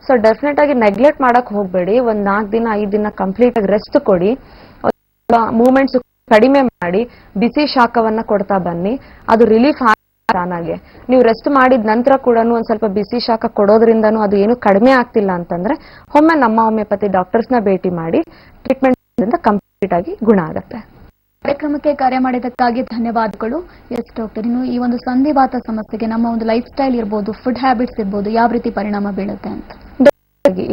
S2: ಸೊ ಡೆಫಿನೆಟ್ ಆಗಿ ನೆಗ್ಲೆಕ್ಟ್ ಮಾಡಕ್ ಹೋಗ್ಬೇಡಿ. ಒಂದ್ 4 ದಿನ 5 ದಿನ ಕಂಪ್ಲೀಟ್ ಆಗಿ ರೆಸ್ಟ್ ಕೊಡಿ, ಮೂವ್ಮೆಂಟ್ಸ್ ಕಡಿಮೆ ಮಾಡಿ, ಬಿಸಿ ಶಾಖವನ್ನ ಕೊಡ್ತಾ ಬನ್ನಿ. ಅದು ರಿಲೀಫ್ ತಾನಾಗೆ. ನೀವು ರೆಸ್ಟ್ ಮಾಡಿದ ನಂತರ ಕೂಡ ಒಂದ್ ಸ್ವಲ್ಪ ಬಿಸಿ ಶಾಖ ಕೊಡೋದ್ರಿಂದನೂ ಅದು ಏನು ಕಡಿಮೆ ಆಗ್ತಿಲ್ಲ ಅಂತಂದ್ರೆ ಒಮ್ಮೆ ನಮ್ಮ ಹೋಮಿಯೋಪತಿ ಡಾಕ್ಟರ್ಸ್ನ ಭೇಟಿ ಮಾಡಿ ಟ್ರೀಟ್ಮೆಂಟ್ ಕಂಪ್ಲೀಟ್ ಆಗಿ ಗುಣ ಆಗುತ್ತೆ.
S1: ಕಾರ್ಯಕ್ರಮಕ್ಕೆ ಕರೆ ಮಾಡಿದ್ದಕ್ಕಾಗಿ ಧನ್ಯವಾದಗಳು. ಎಸ್ ಡಾಕ್ಟರ್, ಇನ್ನು ಈ ಒಂದು ಸಂಧಿವಾತ ಸಮಸ್ಯೆಗೆ ನಮ್ಮ ಒಂದು ಲೈಫ್ ಸ್ಟೈಲ್ ಇರ್ಬೋದು, ಫುಡ್ ಹ್ಯಾಬಿಟ್ಸ್ ಇರ್ಬೋದು, ಯಾವ ರೀತಿ ಪರಿಣಾಮ ಬೀಳುತ್ತೆ ಅಂತ?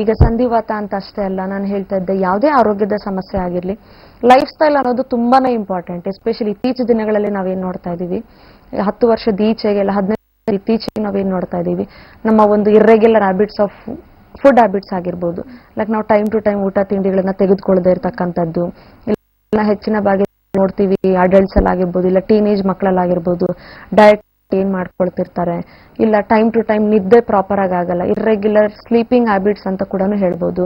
S2: ಈಗ ಸಂಧಿವಾತ ಅಂತ ಅಷ್ಟೇ ಅಲ್ಲ, ನಾನು ಹೇಳ್ತಾ ಇದ್ದೆ ಯಾವುದೇ ಆರೋಗ್ಯದ ಸಮಸ್ಯೆ ಆಗಿರ್ಲಿ, ಲೈಫ್ ಸ್ಟೈಲ್ ಅನ್ನೋದು ತುಂಬಾನೇ ಇಂಪಾರ್ಟೆಂಟ್. ಎಸ್ಪೆಷಲಿ ಇತ್ತೀಚಿನ ದಿನಗಳಲ್ಲಿ ನಾವೇನ್ ನೋಡ್ತಾ ಇದೀವಿ, 10 ವರ್ಷದ ಈಚೆಗೆಲ್ಲ 15 ಇತ್ತೀಚೆಗೆ ನಾವೇನ್ ನೋಡ್ತಾ ಇದೀವಿ, ನಮ್ಮ ಒಂದು irregular habits of food habits ಆಗಿರ್ಬೋದು. ಲೈಕ್ ನಾವು ಟೈಮ್ ಟು ಟೈಮ್ ಊಟ ತಿಂಡಿಗಳನ್ನ ತೆಗೆದುಕೊಳ್ಳದೆ ಇರ್ತಕ್ಕಂಥದ್ದು, ಇಲ್ಲ ಹೆಚ್ಚಿನ ಭಾಗ ನೋಡ್ತೀವಿ ಅಡಲ್ಟ್ಸ್ ಅಲ್ಲಿ ಆಗಿರ್ಬೋದು, ಇಲ್ಲ ಟೀನೇಜ್ ಮಕ್ಕಳಲ್ಲಾಗಿರ್ಬೋದು, ಡಯಟ್ ಏನ್ ಮಾಡ್ಕೊಳ್ತಿರ್ತಾರೆ, ಇಲ್ಲ ಟೈಮ್ ಟು ಟೈಮ್ ನಿದ್ದೆ ಪ್ರಾಪರ್ ಆಗಿ ಆಗಲ್ಲ, ಇರ್ರೆಗ್ಯುಲರ್ ಸ್ಲೀಪಿಂಗ್ ಹ್ಯಾಬಿಟ್ಸ್ ಅಂತ ಕೂಡ ಹೇಳ್ಬೋದು,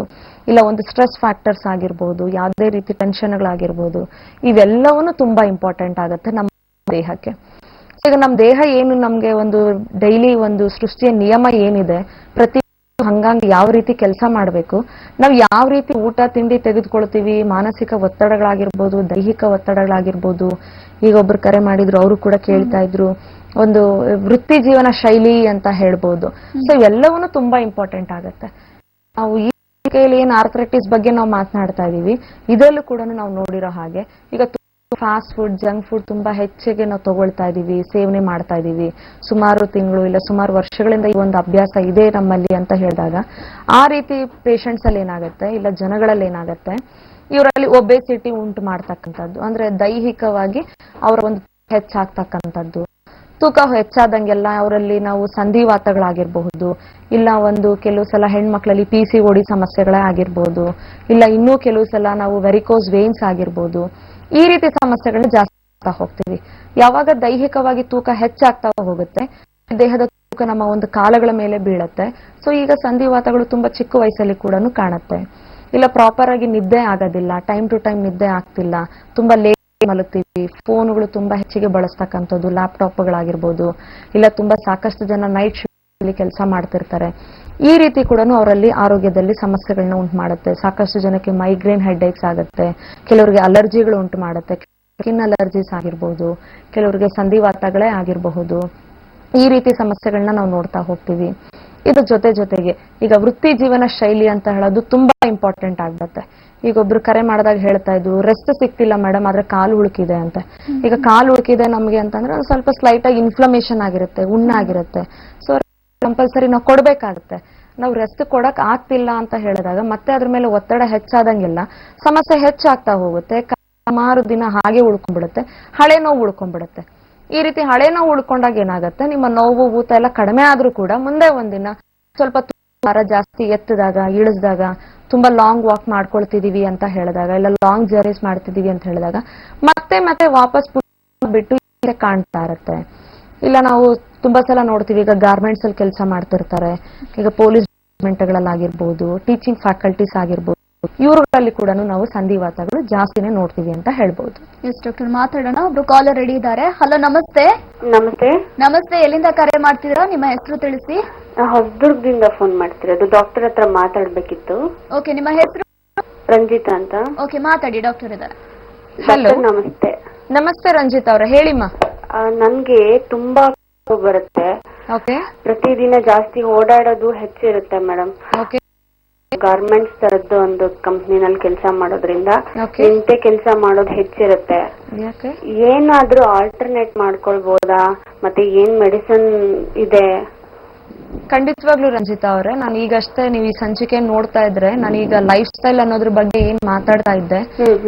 S2: ಇಲ್ಲ ಒಂದು ಸ್ಟ್ರೆಸ್ ಫ್ಯಾಕ್ಟರ್ಸ್ ಆಗಿರ್ಬೋದು, ಯಾವುದೇ ರೀತಿ ಟೆನ್ಷನ್ಗಳಾಗಿರ್ಬೋದು, ಇವೆಲ್ಲವೂ ತುಂಬಾ ಇಂಪಾರ್ಟೆಂಟ್ ಆಗುತ್ತೆ ನಮ್ಮ ದೇಹಕ್ಕೆ. ಈಗ ನಮ್ಮ ದೇಹ ಏನು ನಮ್ಗೆ ಒಂದು ಡೈಲಿ ಒಂದು ಸೃಷ್ಟಿಯ ನಿಯಮ ಏನಿದೆ, ಪ್ರತಿ ಹಂಗಾಗಿ ಯಾವ ರೀತಿ ಕೆಲಸ ಮಾಡಬೇಕು, ನಾವು ಯಾವ ರೀತಿ ಊಟ ತಿಂಡಿ ತೆಗೆದುಕೊಳ್ತೀವಿ, ಮಾನಸಿಕ ಒತ್ತಡಗಳಾಗಿರ್ಬೋದು, ದೈಹಿಕ ಒತ್ತಡಗಳಾಗಿರ್ಬೋದು. ಈಗ ಒಬ್ರು ಕರೆ ಮಾಡಿದ್ರು, ಅವರು ಕೂಡ ಕೇಳ್ತಾ ಇದ್ರು, ಒಂದು ವೃತ್ತಿ ಜೀವನ ಶೈಲಿ ಅಂತ ಹೇಳ್ಬೋದು. ಸೊ ಇವೆಲ್ಲವೂ ತುಂಬಾ ಇಂಪಾರ್ಟೆಂಟ್ ಆಗುತ್ತೆ. ನಾವು ಈ ಏನ್ ಆರ್ಥರೈಟಿಸ್ ಬಗ್ಗೆ ನಾವು ಮಾತನಾಡ್ತಾ ಇದೀವಿ, ಇದರಲ್ಲೂ ಕೂಡ ನಾವು ನೋಡಿರೋ ಹಾಗೆ ಈಗ ಫಾಸ್ಟ್ ಫುಡ್, ಜಂಕ್ ಫುಡ್ ತುಂಬಾ ಹೆಚ್ಚಿಗೆ ನಾವು ತಗೊಳ್ತಾ ಇದೀವಿ, ಸೇವನೆ ಮಾಡ್ತಾ ಇದೀವಿ. ಸುಮಾರು ತಿಂಗಳು ಇಲ್ಲ ಸುಮಾರು ವರ್ಷಗಳಿಂದ ಈ ಒಂದು ಅಭ್ಯಾಸ ಇದೆ ನಮ್ಮಲ್ಲಿ ಅಂತ ಹೇಳಿದಾಗ, ಆ ರೀತಿ ಪೇಷಂಟ್ಸ್ ಅಲ್ಲಿ ಏನಾಗುತ್ತೆ, ಇಲ್ಲ ಜನಗಳಲ್ಲಿ ಏನಾಗುತ್ತೆ, ಇವರಲ್ಲಿ ಒಬೆಸಿಟಿ ಉಂಟು ಮಾಡ್ತಕ್ಕಂಥದ್ದು, ಅಂದ್ರೆ ದೈಹಿಕವಾಗಿ ಅವರ ಒಂದು ಹೆಚ್ಚಾಗ್ತಕ್ಕಂಥದ್ದು. ತೂಕ ಹೆಚ್ಚಾದಂಗೆಲ್ಲ ಅವರಲ್ಲಿ ನಾವು ಸಂಧಿವಾತಗಳಾಗಿರಬಹುದು, ಇಲ್ಲ ಒಂದು ಕೆಲವು ಸಲ ಹೆಣ್ಮಕ್ಳಲ್ಲಿ PCOD ಸಮಸ್ಯೆಗಳೇ ಆಗಿರ್ಬೋದು, ಇಲ್ಲ ಇನ್ನೂ ಕೆಲವು ಸಲ ನಾವು ವೆರಿಕೋಸ್ ವೇನ್ಸ್ ಆಗಿರ್ಬೋದು. ಈ ರೀತಿ ಸಮಸ್ಯೆಗಳನ್ನ ಜಾಸ್ತಿ ಆಗ್ತಾ ಹೋಗ್ತೀವಿ. ಯಾವಾಗ ದೈಹಿಕವಾಗಿ ತೂಕ ಹೆಚ್ಚಾಗ್ತಾ ಹೋಗುತ್ತೆ, ದೇಹದ ತೂಕ ನಮ್ಮ ಒಂದು ಕಾಲಗಳ ಮೇಲೆ ಬೀಳತ್ತೆ. ಸೊ ಈಗ ಸಂಧಿವಾತಗಳು ತುಂಬಾ ಚಿಕ್ಕ ವಯಸ್ಸಲ್ಲಿ ಕೂಡ ಕಾಣುತ್ತೆ. ಇಲ್ಲ ಪ್ರಾಪರ್ ಆಗಿ ನಿದ್ದೆ ಆಗೋದಿಲ್ಲ, ಟೈಮ್ ಟು ಟೈಮ್ ನಿದ್ದೆ ಆಗ್ತಿಲ್ಲ, ತುಂಬಾ ಲೇಟ್ ಮಲಗ್ತೀವಿ, ಫೋನ್ಗಳು ತುಂಬಾ ಹೆಚ್ಚಿಗೆ ಬಳಸ್ತಕ್ಕಂಥದ್ದು, ಲ್ಯಾಪ್ಟಾಪ್ಗಳಾಗಿರ್ಬೋದು, ಇಲ್ಲ ತುಂಬಾ ಸಾಕಷ್ಟು ಜನ ನೈಟ್ ಶಿಫ್ಟ್ ಅಲ್ಲಿ ಕೆಲಸ ಮಾಡ್ತಿರ್ತಾರೆ. ಈ ರೀತಿ ಕೂಡ ಅವರಲ್ಲಿ ಆರೋಗ್ಯದಲ್ಲಿ ಸಮಸ್ಯೆಗಳನ್ನ ಉಂಟು ಮಾಡುತ್ತೆ. ಸಾಕಷ್ಟು ಜನಕ್ಕೆ ಮೈಗ್ರೇನ್ ಹೆಡ್ಏಕ್ಸ್ ಆಗುತ್ತೆ, ಕೆಲವರಿಗೆ ಅಲರ್ಜಿಗಳು ಉಂಟು ಮಾಡುತ್ತೆ, ಸ್ಕಿನ್ ಅಲರ್ಜೀಸ್ ಆಗಿರ್ಬೋದು, ಕೆಲವರಿಗೆ ಸಂಧಿವಾತಗಳೇ ಆಗಿರಬಹುದು. ಈ ರೀತಿ ಸಮಸ್ಯೆಗಳನ್ನ ನಾವು ನೋಡ್ತಾ ಹೋಗ್ತೀವಿ. ಇದ್ರ ಜೊತೆಗೆ ಈಗ ವೃತ್ತಿ ಜೀವನ ಶೈಲಿ ಅಂತ ಹೇಳೋದು ತುಂಬಾ ಇಂಪಾರ್ಟೆಂಟ್ ಆಗ್ಬತ್ತೆ. ಈಗ ಒಬ್ರು ಕರೆ ಮಾಡಿದಾಗ ಹೇಳ್ತಾ ಇದ್ರು, ರೆಸ್ಟ್ ಸಿಕ್ತಿಲ್ಲ ಮೇಡಮ್, ಆದ್ರೆ ಕಾಲು ಉಳುಕಿದೆ ಅಂತ. ಈಗ ಕಾಲು ಉಳುಕಿದೆ ನಮ್ಗೆ ಅಂತಂದ್ರೆ ಒಂದು ಸ್ವಲ್ಪ ಸ್ಲೈಟ್ ಆಗಿ ಇನ್ಫ್ಲಮೇಷನ್ ಆಗಿರುತ್ತೆ, ಉಣ್ಣಾಗಿರುತ್ತೆ. ಸೊ ಕಂಪಲ್ಸರಿ ನಾವು ಕೊಡ್ಬೇಕಾಗುತ್ತೆ. ನಾವು ರೆಸ್ಟ್ ಕೊಡಕ್ ಆಗ್ತಿಲ್ಲ ಅಂತ ಹೇಳಿದಾಗ ಮತ್ತೆ ಅದ್ರ ಮೇಲೆ ಒತ್ತಡ ಹೆಚ್ಚಾದಂಗೆಲ್ಲ ಸಮಸ್ಯೆ ಹೆಚ್ಚಾಗ್ತಾ ಹೋಗುತ್ತೆ. ಸುಮಾರು ದಿನ ಹಾಗೆ ಉಳ್ಕೊಂಡ್ಬಿಡುತ್ತೆ, ಹಳೆ ನೋವು ಉಳ್ಕೊಂಡ್ಬಿಡುತ್ತೆ. ಈ ರೀತಿ ಹಳೆ ನೋವು ಉಳ್ಕೊಂಡಾಗ ಏನಾಗುತ್ತೆ, ನಿಮ್ಮ ನೋವು ಊತ ಎಲ್ಲ ಕಡಿಮೆ ಆದ್ರೂ ಕೂಡ ಮುಂದೆ ಒಂದಿನ ಸ್ವಲ್ಪ ಭಾರ ಜಾಸ್ತಿ ಎತ್ತಿದಾಗ, ಇಳಿಸಿದಾಗ, ತುಂಬಾ ಲಾಂಗ್ ವಾಕ್ ಮಾಡ್ಕೊಳ್ತಿದೀವಿ ಅಂತ ಹೇಳಿದಾಗ, ಇಲ್ಲ ಲಾಂಗ್ ಜರ್ನೀಸ್ ಮಾಡ್ತಿದೀವಿ ಅಂತ ಹೇಳಿದಾಗ ಮತ್ತೆ ವಾಪಸ್ ಬಿಟ್ಟು ಕಾಣ್ತಾ ಇರುತ್ತೆ. ಇಲ್ಲ ನಾವು ತುಂಬಾ ಸಲ ನೋಡ್ತೀವಿ, ಈಗ ಗಾರ್ಮೆಂಟ್ಸ್ ಅಲ್ಲಿ ಕೆಲಸ ಮಾಡ್ತಿರ್ತಾರೆ, ಈಗ ಪೊಲೀಸ್ ಡಿಪಾರ್ಟ್ಮೆಂಟ್ಗಳಾಗಿರ್ಬೋದು, ಟೀಚಿಂಗ್ ಫ್ಯಾಕಲ್ಟೀಸ್ ಆಗಿರ್ಬೋದು, ಇವರುಗಳಲ್ಲಿ ಕೂಡ ನಾವು ಸಂಧಿವಾತಗಳು ಜಾಸ್ತಿನೇ ನೋಡ್ತೀವಿ ಅಂತ ಹೇಳ್ಬೋದು.
S1: ಎಸ್ ಡಾಕ್ಟರ್, ಮಾತಾಡೋಣ. ಒಬ್ರು ಕಾಲರ್ ರೆಡಿ ಇದ್ದಾರೆ. ಹಲೋ, ನಮಸ್ತೆ.
S4: ನಮಸ್ತೆ.
S1: ನಮಸ್ತೆ, ಎಲ್ಲಿಂದ ಕರೆ ಮಾಡ್ತಿದ್ದೀರಾ? ನಿಮ್ಮ ಹೆಸರು ತಿಳಿಸಿ.
S4: ಹೊಸದುರ್ಗದಿಂದ ಫೋನ್ ಮಾಡ್ತಿರೋದು. ಡಾಕ್ಟರ್ ಹತ್ರ ಮಾತಾಡ್ಬೇಕಿತ್ತು.
S1: ಓಕೆ, ನಿಮ್ಮ ಹೆಸರು?
S4: ರಂಜಿತಾ ಅಂತ.
S1: ಓಕೆ, ಮಾತಾಡಿ, ಡಾಕ್ಟರ್ ಇದ್ದಾರೆ.
S2: ಹಲೋ,
S4: ನಮಸ್ತೆ.
S2: ನಮಸ್ತೆ ರಂಜಿತ್ ಅವರೇ, ಹೇಳಿಮ್ಮ.
S4: ನನ್ಗೆ ತುಂಬಾ ಬರುತ್ತೆ.
S2: ಓಕೆ.
S4: ಪ್ರತಿದಿನ ಜಾಸ್ತಿ ಓಡಾಡೋದು ಹೆಚ್ಚಿರುತ್ತೆ ಮೇಡಮ್.
S2: ಓಕೆ.
S4: ಗಾರ್ಮೆಂಟ್ಸ್ ತರದ್ದು ಒಂದು ಕಂಪ್ನಿನಲ್ಲಿ ಕೆಲಸ ಮಾಡೋದ್ರಿಂದ
S2: Okay.
S4: ನಿಂತೆ ಕೆಲಸ ಮಾಡೋದು ಹೆಚ್ಚಿರುತ್ತೆ.
S2: ಯಾಕೆ?
S4: ಏನಾದ್ರೂ ಆಲ್ಟರ್ನೇಟ್ ಮಾಡ್ಕೊಳ್ಬೋದಾ? ಮತ್ತೆ ಏನ್ ಮೆಡಿಸಿನ್ ಇದೆ?
S2: ಖಂಡಿತವಾಗ್ಲೂ ರಂಜಿತಾ ಅವರೇ, ನಾನು ಈಗಷ್ಟೇ ನೀವು ಈ ಸಂಚಿಕೆ ನೋಡ್ತಾ ಇದ್ರೆ ನಾನೀಗ ಲೈಫ್ ಸ್ಟೈಲ್ ಅನ್ನೋದ್ರ ಬಗ್ಗೆ ಏನ್ ಮಾತಾಡ್ತಾ ಇದ್ದೆ,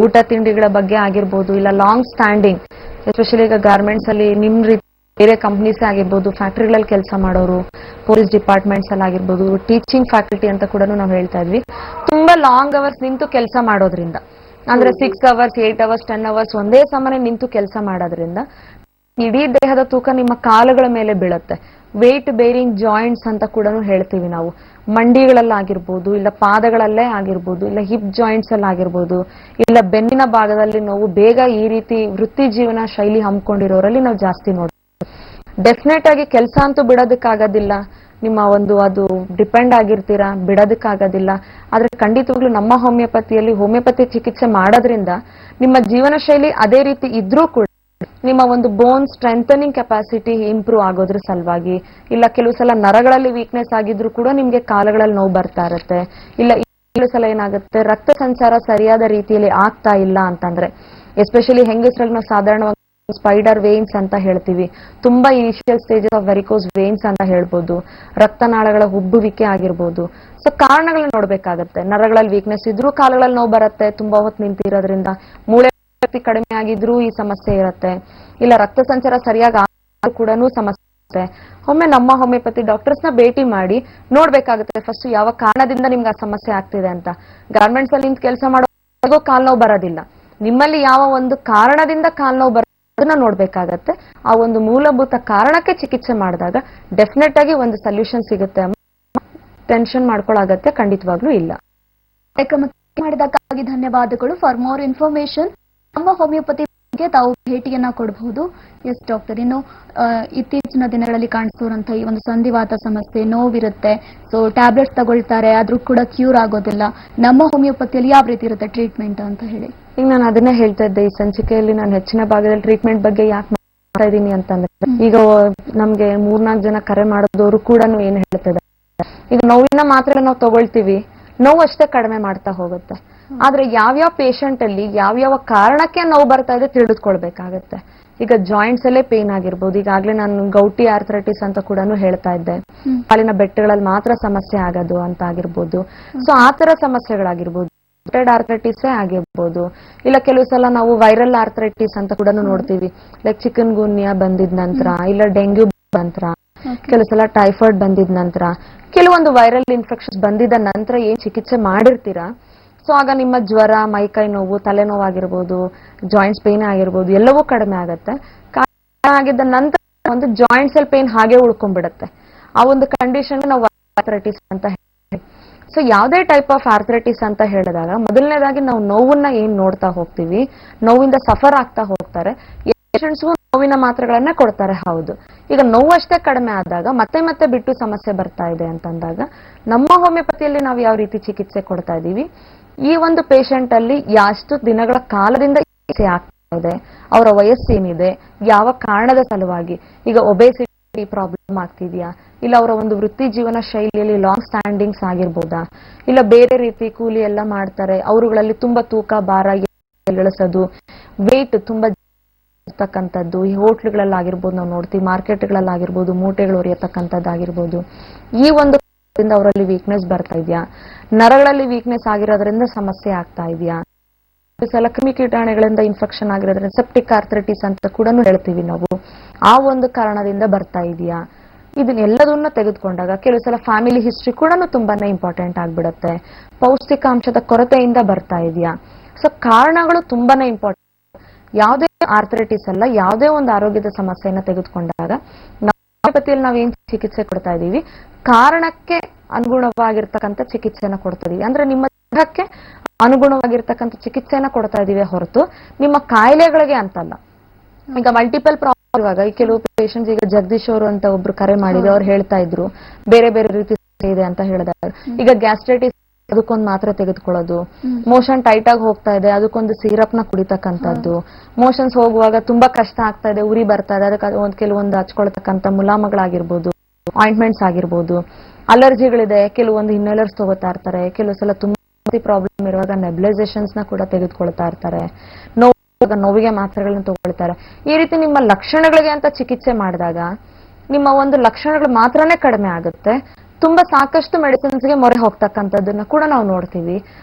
S2: ಊಟ ತಿಂಡಿಗಳ ಬಗ್ಗೆ ಆಗಿರ್ಬೋದು, ಇಲ್ಲ ಲಾಂಗ್ ಸ್ಟ್ಯಾಂಡಿಂಗ್, ಎಸ್ಪೆಷಲಿ ಈಗ ಗಾರ್ಮೆಂಟ್ಸ್ ಅಲ್ಲಿ ನಿಮ್ ರೀತಿ ಬೇರೆ ಕಂಪ್ನೀಸ್ ಆಗಿರ್ಬೋದು, ಫ್ಯಾಕ್ಟರಿಗಳಲ್ಲಿ ಕೆಲಸ ಮಾಡೋರು, ಪೊಲೀಸ್ ಡಿಪಾರ್ಟ್ಮೆಂಟ್ಸ್ ಅಲ್ಲಿ ಆಗಿರ್ಬೋದು, ಟೀಚಿಂಗ್ ಫ್ಯಾಕಲ್ಟಿ ಅಂತ ಕೂಡ ನಾವು ಹೇಳ್ತಾ ಇದ್ವಿ. ತುಂಬಾ ಲಾಂಗ್ ಅವರ್ಸ್ ನಿಂತು ಕೆಲಸ ಮಾಡೋದ್ರಿಂದ, ಅಂದ್ರೆ 6 ಅವರ್ಸ್ 8 ಅವರ್ಸ್ 10 ಅವರ್ಸ್ ಒಂದೇ ಸಮನೆ ನಿಂತು ಕೆಲಸ ಮಾಡೋದ್ರಿಂದ ಇಡೀ ದೇಹದ ತೂಕ ನಿಮ್ಮ ಕಾಲುಗಳ ಮೇಲೆ ಬೀಳುತ್ತೆ. ವೇಟ್ ಬೇರಿಂಗ್ ಜಾಯಿಂಟ್ಸ್ ಅಂತ ಕೂಡ ಹೇಳ್ತೀವಿ ನಾವು. ಮಂಡಿಗಳಲ್ಲಾಗಿರ್ಬೋದು, ಇಲ್ಲ ಪಾದಗಳಲ್ಲೇ ಆಗಿರ್ಬೋದು, ಇಲ್ಲ ಹಿಪ್ ಜಾಯಿಂಟ್ಸ್ ಅಲ್ಲಿ ಆಗಿರ್ಬೋದು, ಇಲ್ಲ ಬೆನ್ನಿನ ಭಾಗದಲ್ಲಿ ನೋವು ಬೇಗ ಈ ರೀತಿ ವೃತ್ತಿ ಜೀವನ ಶೈಲಿ ಹಮ್ಮಿಕೊಂಡಿರೋರಲ್ಲಿ ನಾವು ಜಾಸ್ತಿ ನೋಡ್ತೀವಿ. ಡೆಫಿನೆಟ್ ಆಗಿ ಕೆಲಸ ಅಂತೂ ಬಿಡೋದಕ್ಕಾಗೋದಿಲ್ಲ, ನಿಮ್ಮ ಒಂದು ಅದು ಡಿಪೆಂಡ್ ಆಗಿರ್ತೀರಾ, ಬಿಡೋದಕ್ಕಾಗೋದಿಲ್ಲ. ಆದ್ರೆ ಖಂಡಿತವಾಗ್ಲೂ ನಮ್ಮ ಹೋಮಿಯೋಪತಿಯಲ್ಲಿ ಹೋಮಿಯೋಪತಿ ಚಿಕಿತ್ಸೆ ಮಾಡೋದ್ರಿಂದ ನಿಮ್ಮ ಜೀವನ ಶೈಲಿ ಅದೇ ರೀತಿ ಇದ್ರೂ ಕೂಡ ನಿಮ್ಮ ಒಂದು ಬೋನ್ ಸ್ಟ್ರೆಂಥನಿಂಗ್ ಕೆಪಾಸಿಟಿ ಇಂಪ್ರೂವ್ ಆಗೋದ್ರ ಸಲುವಾಗಿ, ಇಲ್ಲ ಕೆಲವು ಸಲ ನರಗಳಲ್ಲಿ ವೀಕ್ನೆಸ್ ಆಗಿದ್ರು ಕೂಡ ನಿಮ್ಗೆ ಕಾಲುಗಳಲ್ಲಿ ನೋವು ಬರ್ತಾ ಇರುತ್ತೆ, ಇಲ್ಲ ಕೆಲವು ಸಲ ಏನಾಗುತ್ತೆ ರಕ್ತ ಸಂಚಾರ ಸರಿಯಾದ ರೀತಿಯಲ್ಲಿ ಆಗ್ತಾ ಇಲ್ಲ ಅಂತಂದ್ರೆ, ಎಸ್ಪೆಷಲಿ ಹೆಂಗಸರಲ್ಲಿ ನಾವು ಸಾಧಾರಣವಾಗಿ ಸ್ಪೈಡರ್ ವೇನ್ಸ್ ಅಂತ ಹೇಳ್ತೀವಿ, ತುಂಬಾ initial stages of varicose veins ಅಂತ ಹೇಳ್ಬೋದು, ರಕ್ತನಾಳಗಳ ಉಬ್ಬುವಿಕೆ ಆಗಿರ್ಬೋದು. ಸೊ ಕಾರಣಗಳನ್ನ ನೋಡ್ಬೇಕಾಗತ್ತೆ. ನರಗಳಲ್ಲಿ ವೀಕ್ನೆಸ್ ಇದ್ರೂ ಕಾಲುಗಳಲ್ಲಿ ನೋವು ಬರುತ್ತೆ, ತುಂಬಾ ಹೊತ್ತು ನಿಂತಿರೋದ್ರಿಂದ. ಮೂಳೆ ಶಕ್ತಿ ಕಡಿಮೆ ಆಗಿದ್ರೂ ಈ ಸಮಸ್ಯೆ ಇರುತ್ತೆ, ಇಲ್ಲ ರಕ್ತ ಸಂಚಾರ ಸರಿಯಾಗಿ ಕೂಡ ಸಮಸ್ಯೆ ಇರುತ್ತೆ. ಒಮ್ಮೆ ನಮ್ಮ ಹೋಮಿಯೋಪತಿ ಡಾಕ್ಟರ್ಸ್ ನ ಭೇಟಿ ಮಾಡಿ ನೋಡ್ಬೇಕಾಗುತ್ತೆ ಫಸ್ಟ್ ಯಾವ ಕಾರಣದಿಂದ ನಿಮ್ಗೆ ಆ ಸಮಸ್ಯೆ ಆಗ್ತಿದೆ ಅಂತ. ಗಾರ್ಮೆಂಟ್ಸ್ ಅಲ್ಲಿ ನಿಂತು ಕೆಲಸ ಮಾಡೋ ಕಾಲ್ ನೋವು ಬರೋದಿಲ್ಲ, ನಿಮ್ಮಲ್ಲಿ ಯಾವ ಒಂದು ಕಾರಣದಿಂದ ಕಾಲ್ ನೋವು ಅದನ್ನ ನೋಡ್ಬೇಕಾಗತ್ತೆ. ಆ ಒಂದು ಮೂಲಭೂತ ಕಾರಣಕ್ಕೆ ಚಿಕಿತ್ಸೆ ಮಾಡಿದಾಗ ಡೆಫಿನೆಟ್ ಆಗಿ ಒಂದು ಸೊಲ್ಯೂಷನ್ ಸಿಗುತ್ತೆ. ಟೆನ್ಷನ್ ಮಾಡ್ಕೊಳ್ಳಾಗತ್ತೆ ಖಂಡಿತವಾಗ್ಲೂ ಇಲ್ಲ.
S1: ಮಾಡಿದಕ್ಕಾಗಿ ಧನ್ಯವಾದಗಳು. ಫಾರ್ ಮೋರ್ ಇನ್ಫಾರ್ಮೇಶನ್ ನಮ್ಮ ಹೋಮಿಯೋಪತಿ ತಾವು ಭೇಟಿಯನ್ನ ಕೊಡಬಹುದು. ಎಸ್ ಡಾಕ್ಟರ್, ಇನ್ನು ಇತ್ತೀಚಿನ ದಿನಗಳಲ್ಲಿ ಕಾಣಿಸುವಂತಹ ಈ ಒಂದು ಸಂಧಿವಾತ ಸಮಸ್ಯೆ, ನೋವಿರುತ್ತೆ, ಸೊ ಟ್ಯಾಬ್ಲೆಟ್ಸ್ ತಗೊಳ್ತಾರೆ, ಆದ್ರೂ ಕೂಡ ಕ್ಯೂರ್ ಆಗೋದಿಲ್ಲ. ನಮ್ಮ ಹೋಮಿಯೋಪತಿಯಲ್ಲಿ ಯಾವ ರೀತಿ ಇರುತ್ತೆ ಟ್ರೀಟ್ಮೆಂಟ್ ಅಂತ ಹೇಳಿ?
S2: ಈಗ ನಾನು ಅದನ್ನೇ ಹೇಳ್ತಾ ಇದ್ದೆ, ಈ ಸಂಚಿಕೆಯಲ್ಲಿ ನಾನು ಹೆಚ್ಚಿನ ಭಾಗದಲ್ಲಿ ಟ್ರೀಟ್ಮೆಂಟ್ ಬಗ್ಗೆ ಯಾಕೆ ಮಾಡ್ತಾ ಇದ್ದೀನಿ ಅಂತಂದ್ರೆ, ಈಗ ನಮ್ಗೆ 3-4 ಜನ ಕರೆ ಮಾಡೋದವರು ಕೂಡ ಏನ್ ಹೇಳ್ತಿದ್ದಾರೆ, ಈಗ ನೋವಿನ ಮಾತ್ರ ನಾವು ತಗೊಳ್ತೀವಿ, ನೋವು ಅಷ್ಟೇ ಕಡಿಮೆ ಮಾಡ್ತಾ ಹೋಗುತ್ತೆ. ಆದ್ರೆ ಯಾವ್ಯಾವ ಪೇಷಂಟ್ ಅಲ್ಲಿ ಯಾವ್ಯಾವ ಕಾರಣಕ್ಕೆ ನೋವು ಬರ್ತಾ ಇದೆ ತಿಳಿದುಕೊಳ್ಬೇಕಾಗತ್ತೆ. ಈಗ ಜಾಯಿಂಟ್ಸ್ ಅಲ್ಲೇ ಪೇನ್ ಆಗಿರ್ಬೋದು, ಈಗಾಗ್ಲೇ ನಾನು ಗೌಟಿ ಆರ್ಥರೈಟಿಸ್ ಅಂತ ಕೂಡ ಹೇಳ್ತಾ ಇದ್ದೆ, ಕಾಲಿನ ಬೆಟ್ಟಗಳಲ್ಲಿ ಮಾತ್ರ ಸಮಸ್ಯೆ ಆಗೋದು ಅಂತ ಆಗಿರ್ಬೋದು. ಸೊ ಆತರ ಸಮಸ್ಯೆಗಳಾಗಿರ್ಬೋದು, ಆರ್ಥರೈಟಿಸ್ ಆಗಿರ್ಬೋದು, ಇಲ್ಲ ಕೆಲವು ಸಲ ನಾವು ವೈರಲ್ ಆರ್ಥರೈಟಿಸ್ ಅಂತ ಕೂಡ ನೋಡ್ತೀವಿ, ಲೈಕ್ ಚಿಕನ್ ಗುನ್ಯಾ ಬಂದಿದ ನಂತರ, ಇಲ್ಲ ಡೆಂಗ್ಯೂ ನಂತರ, ಕೆಲವು ಸಲ ಟೈಫಾಯ್ಡ್ ಬಂದಿದ ನಂತರ, ಕೆಲವೊಂದು ವೈರಲ್ ಇನ್ಫೆಕ್ಷನ್ಸ್ ಬಂದಿದ ನಂತರ ಏನ್ ಚಿಕಿತ್ಸೆ ಮಾಡಿರ್ತೀರಾ, ಸೊ ಆಗ ನಿಮ್ಮ ಜ್ವರ, ಮೈಕೈ ನೋವು, ತಲೆನೋವಾಗಿರ್ಬೋದು, ಜಾಯಿಂಟ್ಸ್ ಪೇನ್ ಆಗಿರ್ಬೋದು, ಎಲ್ಲವೂ ಕಡಿಮೆ ಆಗತ್ತೆ. ಆಗಿದ್ದ ನಂತರ ಒಂದು ಜಾಯಿಂಟ್ಸ್ ಅಲ್ಲಿ ಪೇನ್ ಹಾಗೆ ಉಳ್ಕೊಂಡ್ಬಿಡತ್ತೆ. ಆ ಒಂದು ಕಂಡೀಷನ್ ನಾವು ಆರ್ಥರೈಟಿಸ್ ಅಂತ ಹೇಳ್ತೀವಿ. ಸೊ ಯಾವುದೇ ಟೈಪ್ ಆಫ್ ಆರ್ಥರೈಟಿಸ್ ಅಂತ ಹೇಳಿದಾಗ ಮೊದಲನೇದಾಗಿ ನಾವು ನೋವನ್ನ ಏನ್ ನೋಡ್ತಾ ಹೋಗ್ತೀವಿ, ನೋವಿಂದ ಸಫರ್ ಆಗ್ತಾ ಹೋಗ್ತಾರೆ, ಪೇಷಂಟ್ಸ್ಗೂ ನೋವಿನ ಮಾತ್ರೆಗಳನ್ನ ಕೊಡ್ತಾರೆ. ಹೌದು, ಈಗ ನೋವು ಅಷ್ಟೇ ಕಡಿಮೆ ಆದಾಗ ಮತ್ತೆ ಮತ್ತೆ ಬಿಟ್ಟು ಸಮಸ್ಯೆ ಬರ್ತಾ ಇದೆ ಅಂತಂದಾಗ ನಮ್ಮ ಹೋಮಿಯೋಪತಿಯಲ್ಲಿ ನಾವು ಯಾವ ರೀತಿ ಚಿಕಿತ್ಸೆ ಕೊಡ್ತಾ ಇದೀವಿ, ಈ ಒಂದು ಪೇಷಂಟ್ ಅಲ್ಲಿ ಎಷ್ಟು ದಿನಗಳ ಕಾಲದಿಂದ ಸಮಸ್ಯೆ ಆಗ್ತಾ ಇದೆ, ಅವರ ವಯಸ್ಸೇನಿದೆ, ಯಾವ ಕಾರಣದ ಸಲುವಾಗಿ, ಈಗ ಒಬೇಸಿಟಿ ಪ್ರಾಬ್ಲಮ್ ಆಗ್ತಿದ್ಯಾ, ಇಲ್ಲ ಅವರ ಒಂದು ವೃತ್ತಿ ಜೀವನ ಶೈಲಿಯಲ್ಲಿ ಲಾಂಗ್ ಸ್ಟ್ಯಾಂಡಿಂಗ್ಸ್ ಆಗಿರ್ಬೋದಾ, ಇಲ್ಲ ಬೇರೆ ರೀತಿ ಕೂಲಿ ಎಲ್ಲ ಮಾಡ್ತಾರೆ, ಅವರುಗಳಲ್ಲಿ ತುಂಬಾ ತೂಕ ಭಾರ ಇಳಿಸೋದು, ವೇಟ್ ತುಂಬಾ ಇರ್ತಕ್ಕಂಥದ್ದು, ಈ ಹೋಟ್ಲುಗಳಲ್ಲಾಗಿರ್ಬೋದು ನಾವು ನೋಡ್ತೀವಿ, ಮಾರ್ಕೆಟ್ಗಳಲ್ಲಾಗಿರ್ಬೋದು ಮೂಟೆಗಳು ಹೊರೆಯತಕ್ಕಂಥದ್ದಾಗಿರ್ಬೋದು, ಈ ಒಂದು ಅವರಲ್ಲಿ ವೀಕ್ನೆಸ್ ಬರ್ತಾ ಇದೆಯಾ, ನರಗಳಲ್ಲಿ ವೀಕ್ನೆಸ್ ಆಗಿರೋದ್ರಿಂದ ಸಮಸ್ಯೆ ಆಗ್ತಾ ಇದೆಯಾ, ಸಲ ಕ್ರಿಮಿ ಕೀಟಾಣುಗಳಿಂದ ಇನ್ಫೆಕ್ಷನ್ ಆಗಿರೋದ್ರಿಂದ ಸೆಪ್ಟಿಕ್ ಆರ್ಥರೈಟಿಸ್ ಅಂತ ಕೂಡ ಹೇಳ್ತೀವಿ ನಾವು, ಆ ಒಂದು ಕಾರಣದಿಂದ ಬರ್ತಾ ಇದೆಯಾ, ಇದನ್ನೆಲ್ಲದನ್ನ ತೆಗೆದುಕೊಂಡಾಗ ಕೆಲವು ಸಲ ಫ್ಯಾಮಿಲಿ ಹಿಸ್ಟ್ರಿ ಕೂಡ ತುಂಬಾನೇ ಇಂಪಾರ್ಟೆಂಟ್ ಆಗ್ಬಿಡುತ್ತೆ, ಪೌಷ್ಟಿಕಾಂಶದ ಕೊರತೆಯಿಂದ ಬರ್ತಾ ಇದೆಯಾ. ಸೊ ಕಾರಣಗಳು ತುಂಬಾನೇ ಇಂಪಾರ್ಟೆಂಟ್. ಯಾವುದೇ ಆರ್ಥರೈಟಿಸ್ ಅಲ್ಲ, ಯಾವುದೇ ಒಂದು ಆರೋಗ್ಯದ ಸಮಸ್ಯೆಯನ್ನ ತೆಗೆದುಕೊಂಡಾಗ ಹೋಮಿಯೋಪತಿಯಲ್ಲಿ ನಾವೇನ್ ಚಿಕಿತ್ಸೆ ಕೊಡ್ತಾ ಇದೀವಿ, ಕಾರಣಕ್ಕೆ ಅನುಗುಣವಾಗಿರ್ತಕ್ಕಂಥ ಚಿಕಿತ್ಸೆನ ಕೊಡ್ತಾ ಇದೀವಿ. ಅಂದ್ರೆ ನಿಮ್ಮ ದೇಹಕ್ಕೆ ಅನುಗುಣವಾಗಿರ್ತಕ್ಕಂಥ ಚಿಕಿತ್ಸೆನ ಕೊಡ್ತಾ ಇದೀವಿ ಹೊರತು ನಿಮ್ಮ ಕಾಯಿಲೆಗಳಿಗೆ ಅಂತಲ್ಲ. ಈಗ ಮಲ್ಟಿಪಲ್ ಪ್ರಾಬ್ಲಮ್ ಇವಾಗ ಕೆಲವು ಪೇಷಂಟ್ಸ್, ಈಗ ಜಗದೀಶ್ ಅವರು ಅಂತ ಒಬ್ರು ಕರೆ ಮಾಡಿದ್ರು, ಅವ್ರು ಹೇಳ್ತಾ ಇದ್ರು ಬೇರೆ ಬೇರೆ ರೀತಿ ಇದೆ ಅಂತ ಹೇಳಿದಾಗ, ಈಗ ಗ್ಯಾಸ್ಟ್ರೈಟಿಸ್ ಅದಕ್ಕೊಂದು ಮಾತ್ರೆ ತೆಗೆದುಕೊಳ್ಳೋದು, ಮೋಷನ್ ಟೈಟ್ ಆಗಿ ಹೋಗ್ತಾ ಇದೆ ಅದಕ್ಕೊಂದು ಸಿರಪ್ ನ ಕುಡಿತಕ್ಕಂಥದ್ದು, ಮೋಷನ್ಸ್ ಹೋಗುವಾಗ ತುಂಬಾ ಕಷ್ಟ ಆಗ್ತಾ ಇದೆ, ಉರಿ ಬರ್ತಾ ಇದೆ, ಅದಕ್ಕೆ ಒಂದು ಕೆಲವೊಂದು ಹಚ್ಕೊಳ್ತಕ್ಕಂಥ ಮುಲಾಮಗಳಾಗಿರ್ಬೋದು, ಆಯಿಂಟ್ಮೆಂಟ್ಸ್ ಆಗಿರ್ಬೋದು, ಅಲರ್ಜಿಗಳಿದೆ ಕೆಲವೊಂದು ಇನ್ಹೇಲರ್ಸ್ ತಗೋತಾ ಇರ್ತಾರೆ, ಕೆಲವು ಸಲ ತುಂಬಾ ಪ್ರಾಬ್ಲಮ್ ಇರುವಾಗ ನೆಬ್ಲೈಸೇಷನ್ಸ್ ನ ಕೂಡ ತೆಗೆದುಕೊಳ್ತಾ ಇರ್ತಾರೆ, ನೋವಿಗೆ ಮಾತ್ರೆಗಳನ್ನ ತಗೊಳ್ತಾರೆ. ಈ ರೀತಿ ನಿಮ್ಮ ಲಕ್ಷಣಗಳಿಗೆ ಅಂತ ಚಿಕಿತ್ಸೆ ಮಾಡಿದಾಗ ನಿಮ್ಮ ಒಂದು ಲಕ್ಷಣಗಳು ಮಾತ್ರನೇ ಕಡಿಮೆ ಆಗುತ್ತೆ, ತುಂಬಾ ಸಾಕಷ್ಟು ಮೆಡಿಸಿನ್ಸ್ಗೆ ಮೊರೆ ಹೋಗ್ತಕ್ಕಂಥದ್ದನ್ನ ಕೂಡ ನಾವು ನೋಡ್ತೀವಿ.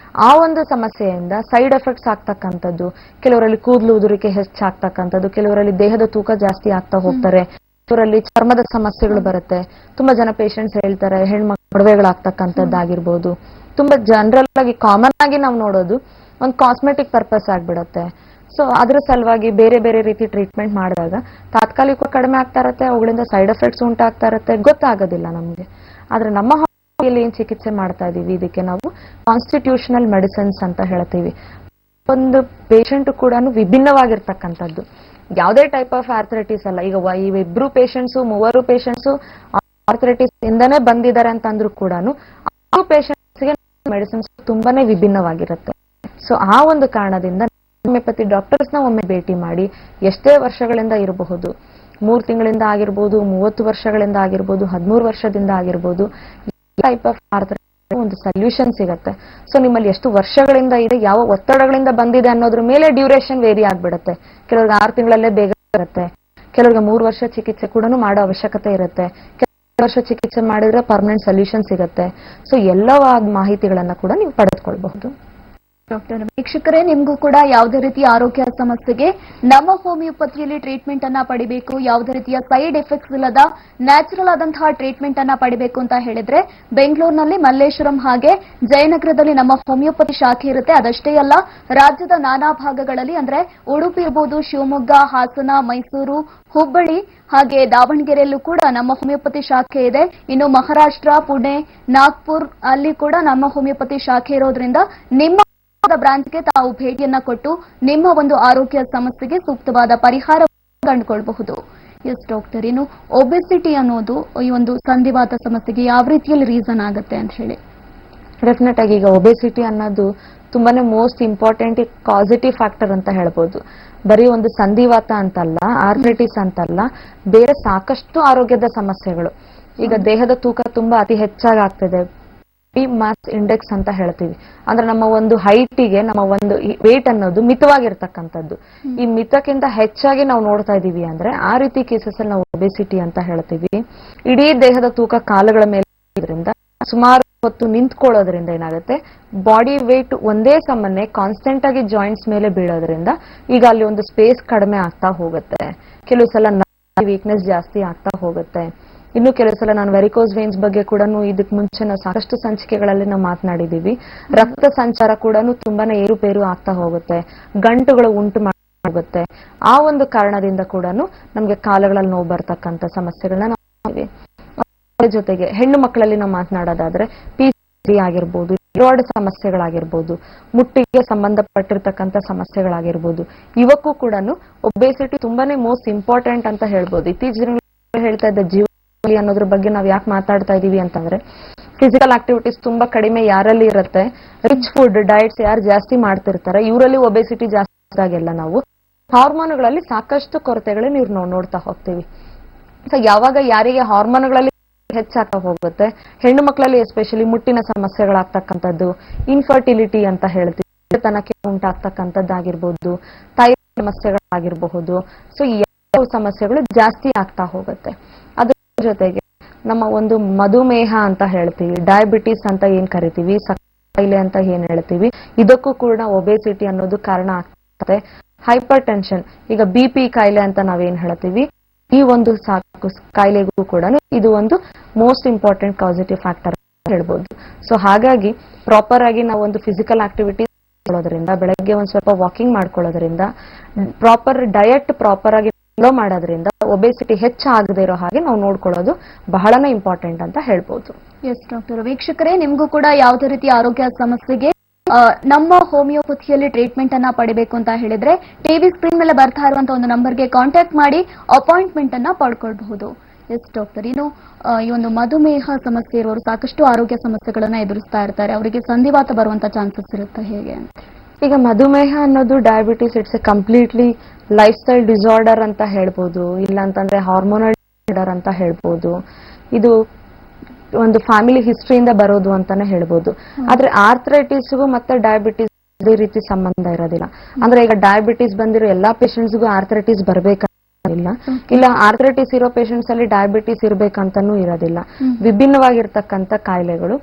S2: ಆ ಒಂದು ಸಮಸ್ಯೆಯಿಂದ ಸೈಡ್ ಎಫೆಕ್ಟ್ಸ್ ಆಗ್ತಕ್ಕಂಥದ್ದು, ಕೆಲವರಲ್ಲಿ ಕೂದಲು ಉದುರಿಕೆ ಹೆಚ್ಚಾಗ್ತಕ್ಕಂಥದ್ದು, ಕೆಲವರಲ್ಲಿ ದೇಹದ ತೂಕ ಜಾಸ್ತಿ ಆಗ್ತಾ ಹೋಗ್ತಾರೆ, ಕೆಲವರಲ್ಲಿ ಚರ್ಮದ ಸಮಸ್ಯೆಗಳು ಬರುತ್ತೆ. ತುಂಬಾ ಜನ ಪೇಷಂಟ್ಸ್ ಹೇಳ್ತಾರೆ ಹೆಣ್ಮಕ್ಳು ಮದುವೆಗಳಾಗ್ತಕ್ಕಂಥದ್ದಾಗಿರ್ಬೋದು, ತುಂಬಾ ಜನರಲ್ ಆಗಿ ಕಾಮನ್ ಆಗಿ ನಾವು ನೋಡೋದು ಒಂದು ಕಾಸ್ಮೆಟಿಕ್ ಪರ್ಪಸ್ ಆಗ್ಬಿಡತ್ತೆ. ಸೊ ಅದ್ರ ಸಲುವಾಗಿ ಬೇರೆ ಬೇರೆ ರೀತಿ ಟ್ರೀಟ್ಮೆಂಟ್ ಮಾಡಿದಾಗ ತಾತ್ಕಾಲಿಕ ಕಡಿಮೆ ಆಗ್ತಾ ಇರತ್ತೆ, ಅವುಗಳಿಂದ ಸೈಡ್ ಎಫೆಕ್ಟ್ಸ್ ಉಂಟಾಗ್ತಾ ಇರತ್ತೆ, ಗೊತ್ತಾಗೋದಿಲ್ಲ ನಮ್ಗೆ. ಆದ್ರೆ ನಮ್ಮ ಹಾಸ್ಪಿಟಲ್ ಏನ್ ಚಿಕಿತ್ಸೆ ಮಾಡ್ತಾ ಇದೀವಿ, ಇದಕ್ಕೆ ನಾವು ಕಾನ್ಸ್ಟಿಟ್ಯೂಷನಲ್ ಮೆಡಿಸಿನ್ಸ್ ಅಂತ ಹೇಳ್ತೀವಿ. ಒಂದು ಪೇಷಂಟ್ ಕೂಡ ವಿಭಿನ್ನವಾಗಿರ್ತಕ್ಕಂಥದ್ದು, ಯಾವುದೇ ಟೈಪ್ ಆಫ್ ಆರ್ಥರೈಟಿಸ್ ಅಲ್ಲ. ಈಗ ಇಬ್ರು ಪೇಷಂಟ್ಸು 3 ಪೇಷಂಟ್ಸು ಆರ್ಥರೈಟಿಸ್ ಇಂದನೇ ಬಂದಿದ್ದಾರೆ ಅಂತ ಅಂದ್ರೂ ಕೂಡ ಆ ಪೇಷಂಟ್ಸ್ಗೆ ಮೆಡಿಸಿನ್ಸ್ ತುಂಬಾನೇ ವಿಭಿನ್ನವಾಗಿರುತ್ತೆ. ಸೊ ಆ ಒಂದು ಕಾರಣದಿಂದ ಹೋಮಿಯೋಪತಿ ಡಾಕ್ಟರ್ಸ್ ನ ಒಮ್ಮೆ ಭೇಟಿ ಮಾಡಿ ಎಷ್ಟೇ ವರ್ಷಗಳಿಂದ ಇರಬಹುದು, 3 ತಿಂಗಳಿಂದ ಆಗಿರ್ಬೋದು, 30 ವರ್ಷಗಳಿಂದ ಆಗಿರ್ಬೋದು, 13 ವರ್ಷದಿಂದ ಆಗಿರ್ಬೋದು, ಟೈಪ್ ಆಫ್ ಆರ್ಥರೈಟಿಸ್ ಒಂದು ಸೊಲ್ಯೂಷನ್ ಸಿಗುತ್ತೆ. ಸೊ ನಿಮ್ಮಲ್ಲಿ ಎಷ್ಟು ವರ್ಷಗಳಿಂದ ಇದೆ, ಯಾವ ಒತ್ತಡಗಳಿಂದ ಬಂದಿದೆ ಅನ್ನೋದ್ರ ಮೇಲೆ ಡ್ಯೂರೇಷನ್ ವೇರಿ ಆಗ್ಬಿಡುತ್ತೆ. ಕೆಲವ್ರಿಗೆ 6 ತಿಂಗಳಲ್ಲೇ ಬೇಗ ಇರುತ್ತೆ, ಕೆಲವ್ರಿಗೆ 3 ವರ್ಷ ಚಿಕಿತ್ಸೆ ಕೂಡ ಮಾಡೋ ಅವಶ್ಯಕತೆ ಇರುತ್ತೆ, ವರ್ಷ ಚಿಕಿತ್ಸೆ ಮಾಡಿದ್ರೆ ಪರ್ಮನೆಂಟ್ ಸೊಲ್ಯೂಷನ್ ಸಿಗುತ್ತೆ. ಸೊ ಎಲ್ಲವಾದ ಮಾಹಿತಿಗಳನ್ನ ಕೂಡ ನೀವು ಪಡೆದುಕೊಳ್ಬಹುದು.
S1: ಡಾಕ್ಟರ್, ವೀಕ್ಷಕರೇ, ನಿಮಗೂ ಕೂಡ ಯಾವುದೇ ರೀತಿಯ ಆರೋಗ್ಯ ಸಮಸ್ಯೆಗೆ ನಮ್ಮ ಹೋಮಿಯೋಪತಿಯಲ್ಲಿ ಟ್ರೀಟ್ಮೆಂಟ್ ಅನ್ನ ಪಡಿಬೇಕು, ಯಾವುದೇ ರೀತಿಯ ಸೈಡ್ ಎಫೆಕ್ಟ್ಸ್ ಇಲ್ಲದ ನ್ಯಾಚುರಲ್ ಆದಂತಹ ಟ್ರೀಟ್ಮೆಂಟ್ ಅನ್ನ ಪಡಿಬೇಕು ಅಂತ ಹೇಳಿದ್ರೆ ಬೆಂಗಳೂರಿನಲ್ಲಿ ಮಲ್ಲೇಶ್ವರಂ ಹಾಗೆ ಜಯನಗರದಲ್ಲಿ ನಮ್ಮ ಹೋಮಿಯೋಪತಿ ಶಾಖೆ ಇರುತ್ತೆ. ಅದಷ್ಟೇ ಅಲ್ಲ, ರಾಜ್ಯದ ನಾನಾ ಭಾಗಗಳಲ್ಲಿ ಅಂದ್ರೆ ಉಡುಪಿ ಇರಬಹುದು, ಶಿವಮೊಗ್ಗ, ಹಾಸನ, ಮೈಸೂರು, ಹುಬ್ಬಳ್ಳಿ ಹಾಗೆ ದಾವಣಗೆರೆಯಲ್ಲೂ ಕೂಡ ನಮ್ಮ ಹೋಮಿಯೋಪತಿ ಶಾಖೆ ಇದೆ. ಇನ್ನು ಮಹಾರಾಷ್ಟ್ರ, ಪುಣೆ, ನಾಗ್ಪುರ್ ಅಲ್ಲಿ ಕೂಡ ನಮ್ಮ ಹೋಮಿಯೋಪತಿ ಶಾಖೆ ಇರೋದ್ರಿಂದ ನಿಮ್ಮ ಬ್ರಾಂಚ್ಗೆ ತಾವು ಭೇಟಿಯನ್ನ ಕೊಟ್ಟು ನಿಮ್ಮ ಒಂದು ಆರೋಗ್ಯ ಸಮಸ್ಯೆಗೆ ಸೂಕ್ತವಾದ ಪರಿಹಾರ ಕಂಡುಕೊಳ್ಳಬಹುದು. ಎಸ್ ಡಾಕ್ಟರ್, ಇನ್ನು ಒಬೆಸಿಟಿ ಅನ್ನೋದು ಈ ಒಂದು ಸಂಧಿವಾತ ಸಮಸ್ಯೆಗೆ ಯಾವ ರೀತಿಯಲ್ಲಿ ರೀಸನ್ ಆಗುತ್ತೆ ಅಂತ ಹೇಳಿ?
S2: ಡೆಫಿನೆಟ್ ಆಗಿ ಈಗ ಒಬೆಸಿಟಿ ಅನ್ನೋದು ತುಂಬಾನೇ ಮೋಸ್ಟ್ ಇಂಪಾರ್ಟೆಂಟ್ ಪಾಸಿಟಿವ್ ಫ್ಯಾಕ್ಟರ್ ಅಂತ ಹೇಳ್ಬೋದು. ಬರೀ ಒಂದು ಸಂಧಿವಾತ ಅಂತಲ್ಲ, ಆರ್ಥರೈಟಿಸ್ ಅಂತಲ್ಲ, ಬೇರೆ ಸಾಕಷ್ಟು ಆರೋಗ್ಯದ ಸಮಸ್ಯೆಗಳು. ಈಗ ದೇಹದ ತೂಕ ತುಂಬಾ ಅತಿ ಹೆಚ್ಚಾಗಿ ಆಗ್ತಿದೆ, ಮಾಸ್ ಇಂಡೆಕ್ಸ್ ಅಂತ ಹೇಳ್ತೀವಿ. ಅಂದ್ರೆ ನಮ್ಮ ಒಂದು ಹೈಟಿಗೆ ನಮ್ಮ ಒಂದು ವೇಟ್ ಅನ್ನೋದು ಮಿತವಾಗಿರ್ತಕ್ಕಂಥದ್ದು. ಈ ಮಿತಕ್ಕಿಂತ ಹೆಚ್ಚಾಗಿ ನಾವು ನೋಡ್ತಾ ಇದೀವಿ ಅಂದ್ರೆ ಆ ರೀತಿ ಕೇಸಸ್ ಅಲ್ಲಿ ನಾವು ಒಬೆಸಿಟಿ ಅಂತ ಹೇಳ್ತೀವಿ. ಇಡೀ ದೇಹದ ತೂಕ ಕಾಲುಗಳ ಮೇಲೆ ಇರೋದ್ರಿಂದ ಸುಮಾರು ಹೊತ್ತು ನಿಂತ್ಕೊಳ್ಳೋದ್ರಿಂದ ಏನಾಗುತ್ತೆ, ಬಾಡಿ ವೇಟ್ ಒಂದೇ ಸಮನೆ ಕಾನ್ಸ್ಟೆಂಟ್ ಆಗಿ ಜಾಯಿಂಟ್ಸ್ ಮೇಲೆ ಬೀಳೋದ್ರಿಂದ ಈಗ ಅಲ್ಲಿ ಒಂದು ಸ್ಪೇಸ್ ಕಡಿಮೆ ಆಗ್ತಾ ಹೋಗುತ್ತೆ. ಕೆಲವು ಸಲ ವೀಕ್ನೆಸ್ ಜಾಸ್ತಿ ಆಗ್ತಾ ಹೋಗುತ್ತೆ. ಇನ್ನು ಕೆಲವು ಸಲ ನಾನು ವೆರಿಕೋಸ್ ವೇನ್ಸ್ ಬಗ್ಗೆ ಕೂಡ ಇದಕ್ಕೆ ಮುಂಚೆ ನಾವು ಸಾಕಷ್ಟು ಸಂಚಿಕೆಗಳಲ್ಲಿ ನಾವು ಮಾತನಾಡಿದೀವಿ. ರಕ್ತ ಸಂಚಾರ ಕೂಡ ತುಂಬಾನೇ ಏರುಪೇರು ಆಗ್ತಾ ಹೋಗುತ್ತೆ, ಗಂಟುಗಳು ಉಂಟು ಹೋಗುತ್ತೆ. ಆ ಒಂದು ಕಾರಣದಿಂದ ಕೂಡ ನಮ್ಗೆ ಕಾಲುಗಳಲ್ಲಿ ನೋವು ಬರ್ತಕ್ಕಂಥ ಸಮಸ್ಯೆಗಳನ್ನ ನಾವು ಜೊತೆಗೆ ಹೆಣ್ಣು ಮಕ್ಕಳಲ್ಲಿ ನಾವು ಮಾತನಾಡೋದಾದ್ರೆ ಪಿಸಿಓಡಿ ಆಗಿರ್ಬೋದು, ಥೈರಾಯ್ಡ್ ಸಮಸ್ಯೆಗಳಾಗಿರ್ಬೋದು, ಮುಟ್ಟಿಗೆ ಸಂಬಂಧಪಟ್ಟಿರ್ತಕ್ಕಂಥ ಸಮಸ್ಯೆಗಳಾಗಿರ್ಬೋದು, ಇವಕ್ಕೂ ಕೂಡ ಒಬೆಸಿಟಿ ತುಂಬಾನೇ ಮೋಸ್ಟ್ ಇಂಪಾರ್ಟೆಂಟ್ ಅಂತ ಹೇಳ್ಬೋದು. ಇತ್ತೀಚಿನ ಹೇಳ್ತಾ ಇದ್ದ ಜೀವ ಅನ್ನೋದ್ರ ಬಗ್ಗೆ ನಾವು ಯಾಕೆ ಮಾತಾಡ್ತಾ ಇದೀವಿ ಅಂತಂದ್ರೆ, ಫಿಸಿಕಲ್ ಆಕ್ಟಿವಿಟೀಸ್ ತುಂಬಾ ಕಡಿಮೆ ಯಾರಲ್ಲಿ ಇರುತ್ತೆ, ರಿಚ್ ಫುಡ್ ಡಯಟ್ಸ್ ಯಾರು ಜಾಸ್ತಿ ಮಾಡ್ತಿರ್ತಾರೆ ಇವರಲ್ಲಿ ಒಬೆಸಿಟಿ ಜಾಸ್ತಿ ಆಗಿಲ್ಲ. ನಾವು ಹಾರ್ಮೋನ್ಗಳಲ್ಲಿ ಸಾಕಷ್ಟು ಕೊರತೆಗಳನ್ನ ನಾವು ನೋಡ್ತಾ ಹೋಗ್ತೀವಿ. ಸೊ ಯಾವಾಗ ಯಾರಿಗೆ ಹಾರ್ಮೋನ್ಗಳಲ್ಲಿ ಹೆಚ್ಚಾಗ್ತಾ ಹೋಗುತ್ತೆ, ಹೆಣ್ಣು ಮಕ್ಕಳಲ್ಲಿ ಎಸ್ಪೆಷಲಿ ಮುಟ್ಟಿನ ಸಮಸ್ಯೆಗಳಾಗ್ತಕ್ಕಂಥದ್ದು, ಇನ್ಫರ್ಟಿಲಿಟಿ ಅಂತ ಹೇಳ್ತೀವಿ, ತನಕ್ಕೆ ಉಂಟಾಗ್ತಕ್ಕಂಥದ್ದಾಗಿರ್ಬೋದು, ಥೈರಾಯ್ಡ್ ಸಮಸ್ಯೆಗಳಾಗಿರಬಹುದು. ಸೊ ಈ ಸಮಸ್ಯೆಗಳು ಜಾಸ್ತಿ ಆಗ್ತಾ ಹೋಗುತ್ತೆ. ಅದ್ರ ಜೊತೆಗೆ ನಮ್ಮ ಒಂದು ಮಧುಮೇಹ ಅಂತ ಹೇಳ್ತೀವಿ, ಡಯಾಬಿಟಿಸ್ ಅಂತ ಏನ್ ಕರಿತೀವಿ, ಸಕ್ಕರೆ ಕಾಯಿಲೆ ಅಂತ ಏನ್ ಹೇಳ್ತೀವಿ, ಇದಕ್ಕೂ ಕೂಡ ಒಬೆಸಿಟಿ ಅನ್ನೋದು ಕಾರಣ ಆಗ್ತದೆ. ಹೈಪರ್ ಟೆನ್ಷನ್, ಈಗ BP ಕಾಯಿಲೆ ಅಂತ ನಾವೇನ್ ಹೇಳ್ತೀವಿ, ಈ ಒಂದು ಕಾಯಿಲೆಗೂ ಕೂಡ ಇದು ಒಂದು ಮೋಸ್ಟ್ ಇಂಪಾರ್ಟೆಂಟ್ ಪಾಸಿಟಿವ್ ಫ್ಯಾಕ್ಟರ್ ಹೇಳ್ಬೋದು. ಸೊ ಹಾಗಾಗಿ ಪ್ರಾಪರ್ ಆಗಿ ನಾವು ಒಂದು ಫಿಸಿಕಲ್ ಆಕ್ಟಿವಿಟಿ ಮಾಡೋದ್ರಿಂದ, ಬೆಳಗ್ಗೆ ಒಂದ್ ಸ್ವಲ್ಪ ವಾಕಿಂಗ್ ಮಾಡ್ಕೊಳ್ಳೋದ್ರಿಂದ, ಪ್ರಾಪರ್ ಡಯಟ್ ಪ್ರಾಪರ್ ಆಗಿ ಫಾಲೋ ಮಾಡೋದ್ರಿಂದ ಒಬೆಸಿಟಿ ಹೆಚ್ಚಾಗದೇ ಇರೋ ಹಾಗೆ ನಾವು ನೋಡ್ಕೊಳ್ಳೋದು ಬಹಳನೇ ಇಂಪಾರ್ಟೆಂಟ್ ಅಂತ ಹೇಳ್ಬೋದು.
S1: ಎಸ್ ಡಾಕ್ಟರ್, ವೀಕ್ಷಕರೇ, ನಿಮಗೂ ಕೂಡ ಯಾವುದೇ ರೀತಿಯ ಆರೋಗ್ಯ ಸಮಸ್ಯೆಗೆ ನಮ್ಮ ಹೋಮಿಯೋಪತಿಯಲ್ಲಿ ಟ್ರೀಟ್ಮೆಂಟ್ ಅನ್ನ ಪಡಿಬೇಕು ಅಂತ ಹೇಳಿದ್ರೆ ಟಿವಿ ಸ್ಕ್ರೀನ್ ಮೇಲೆ ಬರ್ತಾ ಇರುವಂತಹ ಒಂದು ನಂಬರ್ಗೆ ಕಾಂಟ್ಯಾಕ್ಟ್ ಮಾಡಿ ಅಪಾಯಿಂಟ್ಮೆಂಟ್ ಅನ್ನ ಪಡ್ಕೊಳ್ಬಹುದು. ಎಸ್ ಡಾಕ್ಟರ್, ಇನ್ನು ಈ ಒಂದು ಮಧುಮೇಹ ಸಮಸ್ಯೆ ಇರುವವರು ಸಾಕಷ್ಟು ಆರೋಗ್ಯ ಸಮಸ್ಯೆಗಳನ್ನ ಎದುರಿಸ್ತಾ ಇರ್ತಾರೆ, ಅವರಿಗೆ ಸಂಧಿವಾತ ಬರುವಂತ ಚಾನ್ಸಸ್ ಇರುತ್ತೆ ಹೇಗೆ ಅಂತ?
S2: ಈಗ ಮಧುಮೇಹ ಅನ್ನೋದು diabetes it's A completely life style disorder ಅಂತ ಹೇಳ್ಬೋದು, ಇಲ್ಲ ಅಂತಂದ್ರೆ ಹಾರ್ಮೋನಲ್ ಡಿಸಾರ್ಡರ್ ಅಂತ ಹೇಳ್ಬೋದು. ಇದು ಒಂದು ಫ್ಯಾಮಿಲಿ ಹಿಸ್ಟ್ರಿಯಿಂದ ಬರೋದು ಅಂತಾನೆ ಹೇಳ್ಬೋದು. ಆದ್ರೆ ಆರ್ಥರೈಟಿಸ್ಗೂ ಮತ್ತೆ ಡಯಾಬಿಟಿಸ್ ಅದೇ ರೀತಿ ಸಂಬಂಧ ಇರೋದಿಲ್ಲ. ಅಂದ್ರೆ ಈಗ ಡಯಾಬಿಟಿಸ್ ಬಂದಿರೋ ಎಲ್ಲಾ ಪೇಷಂಟ್ಸ್ಗೂ ಆರ್ಥರೈಟಿಸ್ ಬರ್ಬೇಕಿಲ್ಲ, ಇಲ್ಲ ಆರ್ಥರೈಟಿಸ್ ಇರೋ ಪೇಷಂಟ್ಸ್ ಅಲ್ಲಿ ಡಯಾಬಿಟಿಸ್ ಇರ್ಬೇಕಂತಾನೂ ಇರೋದಿಲ್ಲ. ವಿಭಿನ್ನವಾಗಿರ್ತಕ್ಕಂಥ ಕಾಯಿಲೆಗಳು.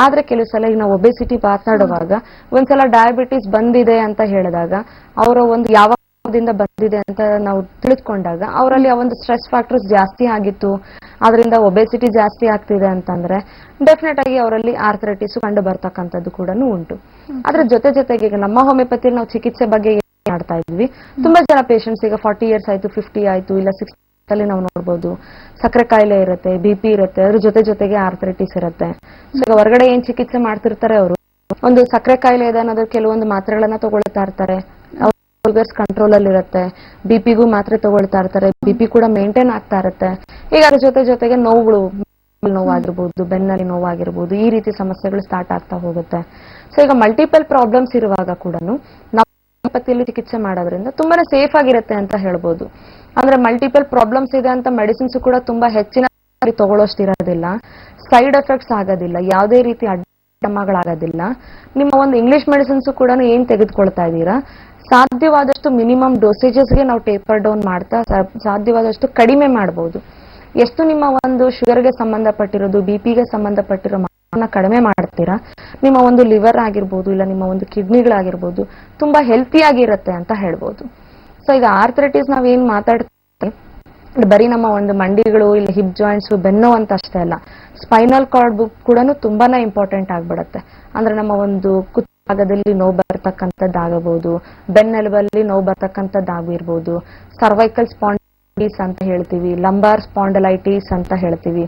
S2: ಆದ್ರೆ ಕೆಲವು ಸಲ ಈಗ ನಾವು ಒಬೆಸಿಟಿ ಮಾತನಾಡುವಾಗ ಒಂದ್ಸಲ ಡಯಾಬಿಟಿಸ್ ಬಂದಿದೆ ಅಂತ ಹೇಳಿದಾಗ ಅವರ ಒಂದು ಯಾವಾಗದಿಂದ ಬಂದಿದೆ ಅಂತ ನಾವು ತಿಳಿದುಕೊಂಡಾಗ ಅವರಲ್ಲಿ ಆ ಒಂದು ಸ್ಟ್ರೆಸ್ ಫ್ಯಾಕ್ಟರ್ಸ್ ಜಾಸ್ತಿ ಆಗಿತ್ತು, ಅದರಿಂದ ಒಬೆಸಿಟಿ ಜಾಸ್ತಿ ಆಗ್ತಿದೆ ಅಂತಂದ್ರೆ ಡೆಫಿನೆಟ್ ಆಗಿ ಅವರಲ್ಲಿ ಆರ್ಥರೈಟಿಸ್ ಕಂಡು ಬರ್ತಕ್ಕಂಥದ್ದು ಕೂಡ ಉಂಟು. ಅದ್ರ ಜೊತೆಗೆ ಈಗ ನಮ್ಮ ಹೋಮಿಯೋಪತಿಯಲ್ಲಿ ನಾವು ಚಿಕಿತ್ಸೆ ಬಗ್ಗೆ ಮಾಡ್ತಾ ಇದ್ವಿ. ತುಂಬಾ ಜನ ಪೇಷಂಟ್ಸ್ ಈಗ 40 years ಆಯ್ತು, 50 ಆಯ್ತು, ಇಲ್ಲ 60 ಅಲ್ಲಿ ನಾವು ನೋಡ್ಬೋದು ಸಕ್ಕರೆ ಕಾಯಿಲೆ ಇರುತ್ತೆ, BP ಇರುತ್ತೆ, ಅದ್ರ ಜೊತೆಗೆ ಆರ್ಥರೈಟಿಸ್ ಇರುತ್ತೆ. ಸೊ ಈಗ ಹೊರಗಡೆ ಏನ್ ಚಿಕಿತ್ಸೆ ಮಾಡ್ತಿರ್ತಾರೆ, ಅವರು ಒಂದು ಸಕ್ಕರೆ ಕಾಯಿಲೆ ಇದೆ ಅನ್ನೋದ್ರ ಕೆಲವೊಂದು ಮಾತ್ರೆಗಳನ್ನ ತಗೊಳ್ತಾ ಇರ್ತಾರೆ, ಶುಗರ್ಸ್ ಕಂಟ್ರೋಲ್ ಅಲ್ಲಿ ಇರುತ್ತೆ, BPಗೂ ಮಾತ್ರೆ ತಗೊಳ್ತಾ ಇರ್ತಾರೆ, BP ಕೂಡ ಮೇಂಟೈನ್ ಆಗ್ತಾ ಇರುತ್ತೆ. ಈಗ ಅದ್ರ ಜೊತೆಗೆ ನೋವುಗಳು ನೋವಾಗಿರ್ಬೋದು, ಬೆನ್ನಲ್ಲಿ ನೋವಾಗಿರ್ಬೋದು, ಈ ರೀತಿ ಸಮಸ್ಯೆಗಳು ಸ್ಟಾರ್ಟ್ ಆಗ್ತಾ ಹೋಗುತ್ತೆ. ಸೊ ಈಗ ಮಲ್ಟಿಪಲ್ ಪ್ರಾಬ್ಲಮ್ಸ್ ಇರುವಾಗ ಕೂಡ ಹೋಮಿಯೋಪತಿಯಲ್ಲಿ ಚಿಕಿತ್ಸೆ ಮಾಡೋದ್ರಿಂದ ತುಂಬಾನೇ ಸೇಫ್ ಆಗಿರುತ್ತೆ ಅಂತ ಹೇಳ್ಬೋದು. ಅಂದ್ರೆ ಮಲ್ಟಿಪಲ್ ಪ್ರಾಬ್ಲಮ್ಸ್ ಇದೆ ಅಂತ ಮೆಡಿಸಿನ್ಸ್ ಕೂಡ ತುಂಬಾ ಹೆಚ್ಚಿನ ತಗೊಳ್ಳೋಷ್ಟಿರೋದಿಲ್ಲ, ಸೈಡ್ ಎಫೆಕ್ಟ್ಸ್ ಆಗೋದಿಲ್ಲ, ಯಾವುದೇ ರೀತಿ ಅಡ್ಡಮಗಳಾಗೋದಿಲ್ಲ. ನಿಮ್ಮ ಒಂದು ಇಂಗ್ಲಿಷ್ ಮೆಡಿಸಿನ್ಸ್ ಕೂಡ ಏನ್ ತೆಗೆದುಕೊಳ್ತಾ ಇದ್ದೀರಾ ಸಾಧ್ಯವಾದಷ್ಟು ಮಿನಿಮಮ್ ಡೋಸೇಜಸ್ಗೆ ನಾವು ಟೇಪರ್ ಡೌನ್ ಮಾಡ್ತಾ ಸಾಧ್ಯವಾದಷ್ಟು ಕಡಿಮೆ ಮಾಡಬಹುದು. ಎಷ್ಟು ನಿಮ್ಮ ಒಂದು ಶುಗರ್ಗೆ ಸಂಬಂಧಪಟ್ಟಿರೋದು, ಬಿಪಿಗೆ ಸಂಬಂಧಪಟ್ಟಿರೋ ಕಡಿಮೆ ಮಾಡ್ತೀರಾ, ನಿಮ್ಮ ಒಂದು ಲಿವರ್ ಆಗಿರ್ಬೋದು ಇಲ್ಲ ನಿಮ್ಮ ಒಂದು ಕಿಡ್ನಿಗಳಾಗಿರ್ಬೋದು ತುಂಬಾ ಹೆಲ್ತಿ ಆಗಿರುತ್ತೆ ಅಂತ ಹೇಳ್ಬೋದು. ಸೊ ಈಗ ಆರ್ಥರೈಟಿಸ್ ನಾವೇನ್ ಮಾತಾಡ್ತೀವಿ ಬರೀ ನಮ್ಮ ಒಂದು ಮಂಡಿಗಳು ಇಲ್ಲ ಹಿಪ್ ಜಾಯಿಂಟ್ಸ್ ಬೆನ್ನೋ ಅಂತ ಅಷ್ಟೇ ಅಲ್ಲ, ಸ್ಪೈನಲ್ ಕಾರ್ಡ್ ಬುಕ್ ಕೂಡ ತುಂಬಾನೇ ಇಂಪಾರ್ಟೆಂಟ್ ಆಗ್ಬಿಡುತ್ತೆ. ಅಂದ್ರೆ ನಮ್ಮ ಒಂದು ಭಾಗದಲ್ಲಿ ನೋವು ಬರ್ತಕ್ಕಂಥದ್ದಾಗಬಹುದು, ಬೆನ್ನೆಲುಬಲ್ಲಿ ನೋವು ಬರ್ತಕ್ಕಂಥದ್ದಾಗಿರ್ಬೋದು, ಸರ್ವೈಕಲ್ ಸ್ಪಾಂಡಿಲೈಟಿಸ್ ಅಂತ ಹೇಳ್ತೀವಿ, ಲಂಬಾರ್ ಸ್ಪಾಂಡಲೈಟಿಸ್ ಅಂತ ಹೇಳ್ತೀವಿ.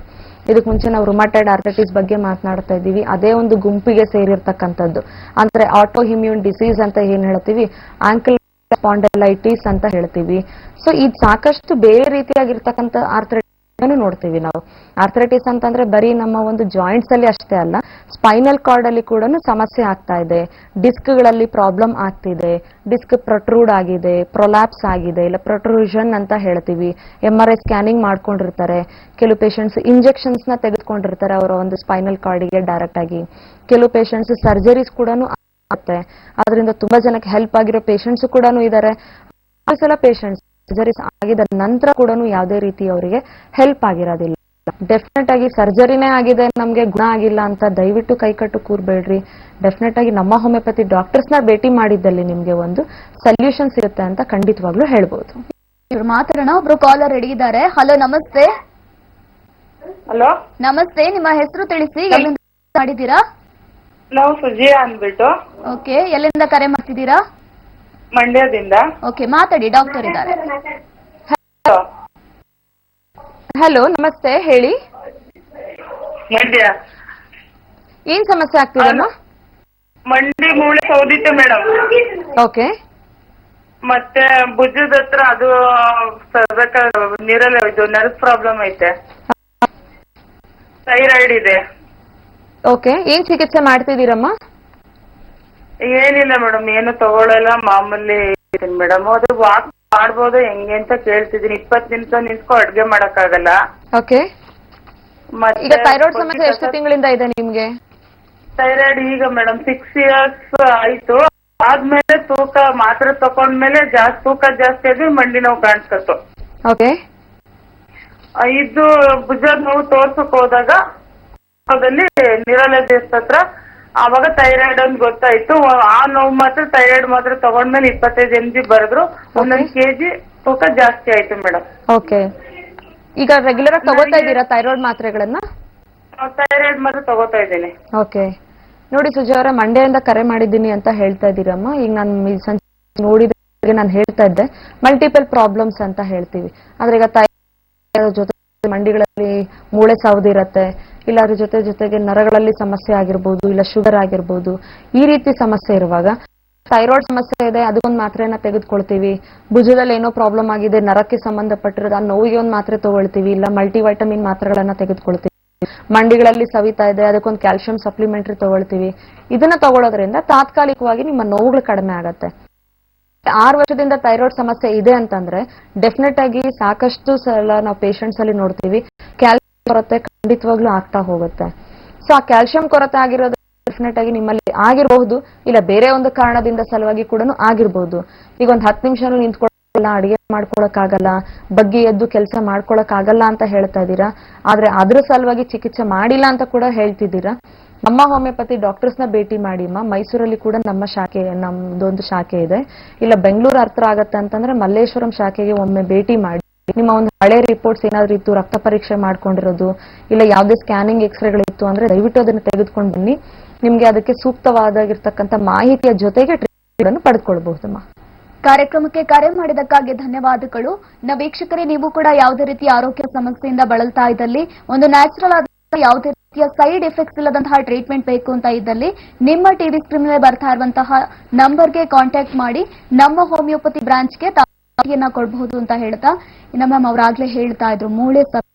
S2: ಇದಕ್ ಮುಂಚೆ ನಾವು ರುಮಟೈಡ್ ಆರ್ಥರೈಟಿಸ್ ಬಗ್ಗೆ ಮಾತನಾಡ್ತಾ ಇದ್ದೀವಿ, ಅದೇ ಒಂದು ಗುಂಪಿಗೆ ಸೇರಿರ್ತಕ್ಕಂಥದ್ದು. ಅಂದ್ರೆ ಆಟೋ ಇಮ್ಯೂನ್ ಡಿಸೀಸ್ ಅಂತ ಏನ್ ಹೇಳ್ತೀವಿ, ಆಂಕಲ್ ಸ್ಪಾಂಡಲೈಟಿಸ್ ಅಂತ ಹೇಳ್ತೀವಿ. ಸೊ ಇದು ಸಾಕಷ್ಟು ಬೇರೆ ರೀತಿಯಾಗಿರ್ತಕ್ಕಂಥ ಆರ್ಥರೈಟಿಸ್ ನೋಡ್ತೀವಿ ನಾವು. ಆರ್ಥರೈಟಿಸ್ ಅಂತಂದ್ರೆ ಬರೀ ನಮ್ಮ ಒಂದು ಜಾಯಿಂಟ್ಸ್ ಅಲ್ಲಿ ಅಷ್ಟೇ ಅಲ್ಲ, ಸ್ಪೈನಲ್ ಕಾರ್ಡ್ ಅಲ್ಲಿ ಕೂಡ ಸಮಸ್ಯೆ ಆಗ್ತಾ ಇದೆ, ಡಿಸ್ಕ್ ಗಳಲ್ಲಿ ಪ್ರಾಬ್ಲಮ್ ಆಗ್ತಿದೆ, ಡಿಸ್ಕ್ ಪ್ರೊಟ್ರೂಡ್ ಆಗಿದೆ, ಪ್ರೊಲ್ಯಾಪ್ಸ್ ಆಗಿದೆ, ಇಲ್ಲ ಪ್ರೊಟ್ರೂಷನ್ ಅಂತ ಹೇಳ್ತೀವಿ. MRI ಸ್ಕ್ಯಾನಿಂಗ್ ಮಾಡ್ಕೊಂಡಿರ್ತಾರೆ, ಕೆಲವು ಪೇಷಂಟ್ಸ್ ಇಂಜೆಕ್ಷನ್ಸ್ ನ ತೆಗೆದುಕೊಂಡಿರ್ತಾರೆ ಅವರ ಒಂದು ಸ್ಪೈನಲ್ ಕಾರ್ಡಿಗೆ ಡೈರೆಕ್ಟ್ ಆಗಿ, ಕೆಲವು ಪೇಷಂಟ್ಸ್ ಸರ್ಜರೀಸ್ ಕೂಡ ಆಗುತ್ತೆ. ಅದರಿಂದ ತುಂಬಾ ಜನಕ್ಕೆ ಹೆಲ್ಪ್ ಆಗಿರೋ ಪೇಷಂಟ್ಸ್ ಕೂಡ ಇದ್ದಾರೆ. ಸಲ ಪೇಷಂಟ್ಸ್ ಸರ್ಜರೀಸ್ ಆಗಿದ ನಂತರ ಕೂಡ ಯಾವುದೇ ರೀತಿ ಅವರಿಗೆ ಹೆಲ್ಪ್ ಆಗಿರೋದಿಲ್ಲ. ಡೆಫಿನೆಟ್ ಆಗಿ ಸರ್ಜರಿನೇ ಆಗಿದೆ ನಮ್ಗೆ ಗುಣ ಆಗಿಲ್ಲ ಅಂತ ದಯವಿಟ್ಟು ಕೈಕಟ್ಟು ಕೂರ್ಬೇಡ್ರಿ. ಡೆಫಿನೆಟ್ ಆಗಿ ನಮ್ಮ ಹೋಮಿಯೋಪತಿ ಡಾಕ್ಟರ್ಸ್ ನ ಭೇಟಿ ಮಾಡಿದ್ದಲ್ಲಿ ನಿಮ್ಗೆ ಒಂದು ಸೊಲ್ಯೂಷನ್ ಸಿಗುತ್ತೆ ಅಂತ ಖಂಡಿತವಾಗ್ಲೂ ಹೇಳ್ಬೋದು.
S1: ಇವ್ರು ಮಾತಾಡೋಣ. ಒಬ್ರು ಕಾಲರ್ ರೆಡಿ ಇದ್ದಾರೆ. ಹಲೋ, ನಮಸ್ತೆ.
S4: ಹಲೋ,
S1: ನಮಸ್ತೆ, ನಿಮ್ಮ ಹೆಸರು ತಿಳಿಸಿ, ಎಲ್ಲಿಂದ ಮಾಡಿದ್ದೀರಾ?
S4: ನಾವು ಸುಜಿಯಾ ಅಂದ್ಬಿಟ್ಟು
S1: ಓಕೆ, ಎಲ್ಲಿಂದ ಕರೆ ಮಾಡ್ತಿದ್ದೀರಾ?
S4: ಮಂಡ್ಯದಿಂದ.
S1: ಓಕೆ, ಮಾತಾಡಿ, ಡಾಕ್ಟರ್ ಇದ್ದಾರೆ.
S2: ಹಲೋ, ನಮಸ್ತೆ, ಹೇಳಿ.
S4: ಮಂಡ್ಯ.
S2: ಏನ್ ಸಮಸ್ಯೆ ಆಗ್ತಿದೆಮ್ಮ?
S4: ಮಂಡಿ ಮೂಳೆ ಸೌದಿತ್ತು ಮೇಡಮ್.
S2: ಓಕೆ.
S4: ಮತ್ತೆ ಭುಜದ ಹತ್ರ ಅದು ನೀರಲ್ಲಿ ಇದು ನರ್ವ್ ಪ್ರಾಬ್ಲಮ್ ಐತೆ, ಥೈರಾಯ್ಡ್ ಇದೆ.
S2: ಓಕೆ, ಏನ್ ಚಿಕಿತ್ಸೆ ಮಾಡ್ತಿದ್ದೀರಮ್ಮ?
S4: ಏನಿಲ್ಲ ಮೇಡಮ್, ಏನು ತಗೊಳ್ಳಲ್ಲ, ಮಾಮೂಲಿ ಮೇಡಮ್. ಅದು ವಾಕ್ ಮಾಡ್ಬೋದು ಹೆಂಗೆ ಅಂತ ಕೇಳ್ತಿದೀನಿ. 20 ನಿಮಿಷ ನಿಂತ್ಕೊ ಅಡ್ಗೆ ಮಾಡಕ್ಕಾಗಲ್ಲ.
S2: ಓಕೆ. ಈಗ ಥೈರಾಯ್ಡ್ ಸಮಸ್ಯೆ ಎಷ್ಟು ತಿಂಗಳಿಂದ ಇದೆ ನಿಮ್ಗೆ?
S4: ಥೈರಾಯ್ಡ್ ಈಗ ಮೇಡಮ್ 6 years ಆಯ್ತು. ಆದ್ಮೇಲೆ ತೂಕ ಮಾತ್ರೆ ತಕೊಂಡ್ಮೇಲೆ ತೂಕ ಜಾಸ್ತಿ ಆಗಿ ಮಂಡಿ ನೋವು ಕಾಣಿಸ್ತು.
S2: ಓಕೆ.
S4: ಇದು ಭುಜದ ನೋವು ತೋರ್ಸಕ್ ಹೋದಾಗ ನ್ಯೂರಾಲಜಿಸ್ಟ್ ಹತ್ರ ಅವಾಗ ಥೈರಾಯ್ಡ್ ಅಂತ ಗೊತ್ತಾಯ್ತು. ಆ ನೋವು ಮಾತ್ರ ಥೈರಾಯ್ಡ್ ಮಾತ್ರ ತಗೊಂಡ್ಮೇಲೆ 25 mg ಬರೆದ್ರು. 1 kg ತೂಕ ಜಾಸ್ತಿ ಆಯ್ತು ಮೇಡಮ್.
S2: ಓಕೆ. ಈಗ ರೆಗ್ಯುಲರ್ ಆಗಿ ತಗೋತಾ ಇದ್ದೀರಾ ಥೈರಾಯ್ಡ್ ಮಾತ್ರೆಗಳನ್ನ?
S4: ಥೈರಾಯ್ಡ್ ಮಾತ್ರ ತಗೋತಾ ಇದ್ದೀನಿ.
S2: ಓಕೆ. ನೋಡಿ ಸುಜಾ ಅವರ, ಮಂಡ್ಯದಿಂದ ಕರೆ ಮಾಡಿದ್ದೀನಿ ಅಂತ ಹೇಳ್ತಾ ಇದ್ದೀರಮ್ಮ. ಈಗ ನಾನು ನೋಡಿದ ನಾನು ಹೇಳ್ತಾ ಇದ್ದೆ ಮಲ್ಟಿಪಲ್ ಪ್ರಾಬ್ಲಮ್ಸ್ ಅಂತ ಹೇಳ್ತೀವಿ. ಆದ್ರೆ ಈಗ ಥೈರಾಯ್ಡ್ ಜೊತೆ ಮಂಡಿಗಳಲ್ಲಿ ಮೂಳೆ ಸೌದಿರತ್ತೆ, ಇಲ್ಲ ಅದ್ರ ಜೊತೆಗೆ ನರಗಳಲ್ಲಿ ಸಮಸ್ಯೆ ಆಗಿರ್ಬೋದು, ಇಲ್ಲ ಶುಗರ್ ಆಗಿರ್ಬೋದು, ಈ ರೀತಿ ಸಮಸ್ಯೆ ಇರುವಾಗ ಥೈರಾಯ್ಡ್ ಸಮಸ್ಯೆ ಇದೆ, ಅದಕ್ಕೊಂದು ಮಾತ್ರೆನ ತೆಗೆದುಕೊಳ್ತೀವಿ. ಭುಜದಲ್ಲಿ ಏನೋ ಪ್ರಾಬ್ಲಮ್ ಆಗಿದೆ, ನರಕ್ಕೆ ಸಂಬಂಧಪಟ್ಟಿರೋದು, ಆ ನೋವಿಗೆ ಒಂದು ಮಾತ್ರೆ ತಗೊಳ್ತೀವಿ, ಇಲ್ಲ ಮಲ್ಟಿವೈಟಮಿನ್ ಮಾತ್ರೆಗಳನ್ನ ತೆಗೆದುಕೊಳ್ತೀವಿ. ಮಂಡಿಗಳಲ್ಲಿ ಸವಿತಾ ಇದೆ, ಅದಕ್ಕೊಂದು ಕ್ಯಾಲ್ಸಿಯಂ ಸಪ್ಲಿಮೆಂಟರಿ ತಗೊಳ್ತೀವಿ. ಇದನ್ನ ತಗೊಳ್ಳೋದ್ರಿಂದ ತಾತ್ಕಾಲಿಕವಾಗಿ ನಿಮ್ಮ ನೋವುಗಳು ಕಡಿಮೆ ಆಗತ್ತೆ. 6 ವರ್ಷದಿಂದ ಥೈರಾಯ್ಡ್ ಸಮಸ್ಯೆ ಇದೆ ಅಂತಂದ್ರೆ ಡೆಫಿನೆಟ್ ಆಗಿ ಸಾಕಷ್ಟು ಸಲ ನಾವು ಪೇಷಂಟ್ಸ್ ಅಲ್ಲಿ ನೋಡ್ತೀವಿ ಕ್ಯಾಲ್ಸಿಯಂ ಕೊರತೆ ಖಂಡಿತವಾಗ್ಲೂ ಆಗ್ತಾ ಹೋಗುತ್ತೆ. ಸೊ ಆ ಕ್ಯಾಲ್ಸಿಯಂ ಕೊರತೆ ಆಗಿರೋದು ಡೆಫಿನೆಟ್ ಆಗಿ ನಿಮ್ಮಲ್ಲಿ ಆಗಿರಬಹುದು, ಇಲ್ಲ ಬೇರೆ ಒಂದು ಕಾರಣದಿಂದ ಸಲುವಾಗಿ ಕೂಡ ಆಗಿರ್ಬೋದು. ಈಗ ಒಂದು 10 ನಿಮಿಷನೂ ನಿಂತ್ಕೊಳ್ಳಲ್ಲ, ಅಡಿಗೆ ಮಾಡ್ಕೊಳಕ್ಕಾಗಲ್ಲ, ಬಗ್ಗೆ ಎದ್ದು ಕೆಲಸ ಮಾಡ್ಕೊಳಕ್ಕಾಗಲ್ಲ ಅಂತ ಹೇಳ್ತಾ ಇದ್ದೀರಾ. ಆದ್ರೆ ಅದ್ರ ಸಲುವಾಗಿ ಚಿಕಿತ್ಸೆ ಮಾಡಿಲ್ಲ ಅಂತ ಕೂಡ ಹೇಳ್ತಿದ್ದೀರಾ. ನಮ್ಮ ಹೋಮಿಯೋಪತಿ ಡಾಕ್ಟರ್ಸ್ ನ ಭೇಟಿ ಮಾಡಿ. ಮೈಸೂರಲ್ಲಿ ಕೂಡ ನಮ್ದೊಂದು ಶಾಖೆ ಇದೆ. ಇಲ್ಲ ಬೆಂಗಳೂರು ಹತ್ರ ಆಗತ್ತೆ ಅಂತಂದ್ರೆ ಮಲ್ಲೇಶ್ವರಂ ಶಾಖೆಗೆ ಒಮ್ಮೆ ಭೇಟಿ ಮಾಡಿ. ನಿಮ್ಮ ಒಂದು ಹಳೆ ರಿಪೋರ್ಟ್ಸ್ ಏನಾದ್ರು ಇತ್ತು, ರಕ್ತ ಪರೀಕ್ಷೆ ಮಾಡ್ಕೊಂಡಿರೋದು, ಇಲ್ಲ ಯಾವುದೇ ಸ್ಕ್ಯಾನಿಂಗ್ ಎಕ್ಸ್ರೇಗಳಿತ್ತು ಅಂದ್ರೆ ದಯವಿಟ್ಟು ಅದನ್ನ ತೆಗೆದುಕೊಂಡು ಬನ್ನಿ. ನಿಮ್ಗೆ ಅದಕ್ಕೆ ಸೂಕ್ತವಾಗಿರ್ತಕ್ಕಂಥ ಮಾಹಿತಿಯ ಜೊತೆಗೆ ಟ್ರೀಟ್ಮೆಂಟ್ ಅನ್ನು ಪಡೆದುಕೊಳ್ಬಹುದಮ್ಮ.
S1: ಕಾರ್ಯಕ್ರಮಕ್ಕೆ ಕರೆ ಮಾಡಿದಕ್ಕಾಗಿ ಧನ್ಯವಾದಗಳು. ವೀಕ್ಷಕರೇ, ನೀವು ಕೂಡ ಯಾವುದೇ ರೀತಿಯ ಆರೋಗ್ಯ ಸಮಸ್ಯೆಯಿಂದ ಬಳಲ್ತಾ ಇದ್ದಲ್ಲಿ, ಒಂದು ನ್ಯಾಚುರಲ್ ಆದ ಯಾವುದೇ ರೀತಿಯ ಸೈಡ್ ಎಫೆಕ್ಟ್ಸ್ ಇಲ್ಲದಂತಹ ಟ್ರೀಟ್ಮೆಂಟ್ ಬೇಕು ಅಂತ ಇದ್ದಲ್ಲಿ ನಿಮ್ಮ ಟಿವಿ ಸ್ಕ್ರೀನ್ ಮೇಲೆ ಬರ್ತಾ ಇರುವಂತಹ ನಂಬರ್ಗೆ ಕಾಂಟ್ಯಾಕ್ಟ್ ಮಾಡಿ ನಮ್ಮ ಹೋಮಿಯೋಪತಿ ಬ್ರಾಂಚ್ಗೆ ಕೊಡಬಹುದು ಅಂತ ಹೇಳ್ತಾ, ಇನ್ನು ಮ್ಯಾಮ್ ಅವರಾಗ್ಲೇ ಹೇಳ್ತಾ ಇದ್ರು ಮೂಳೆ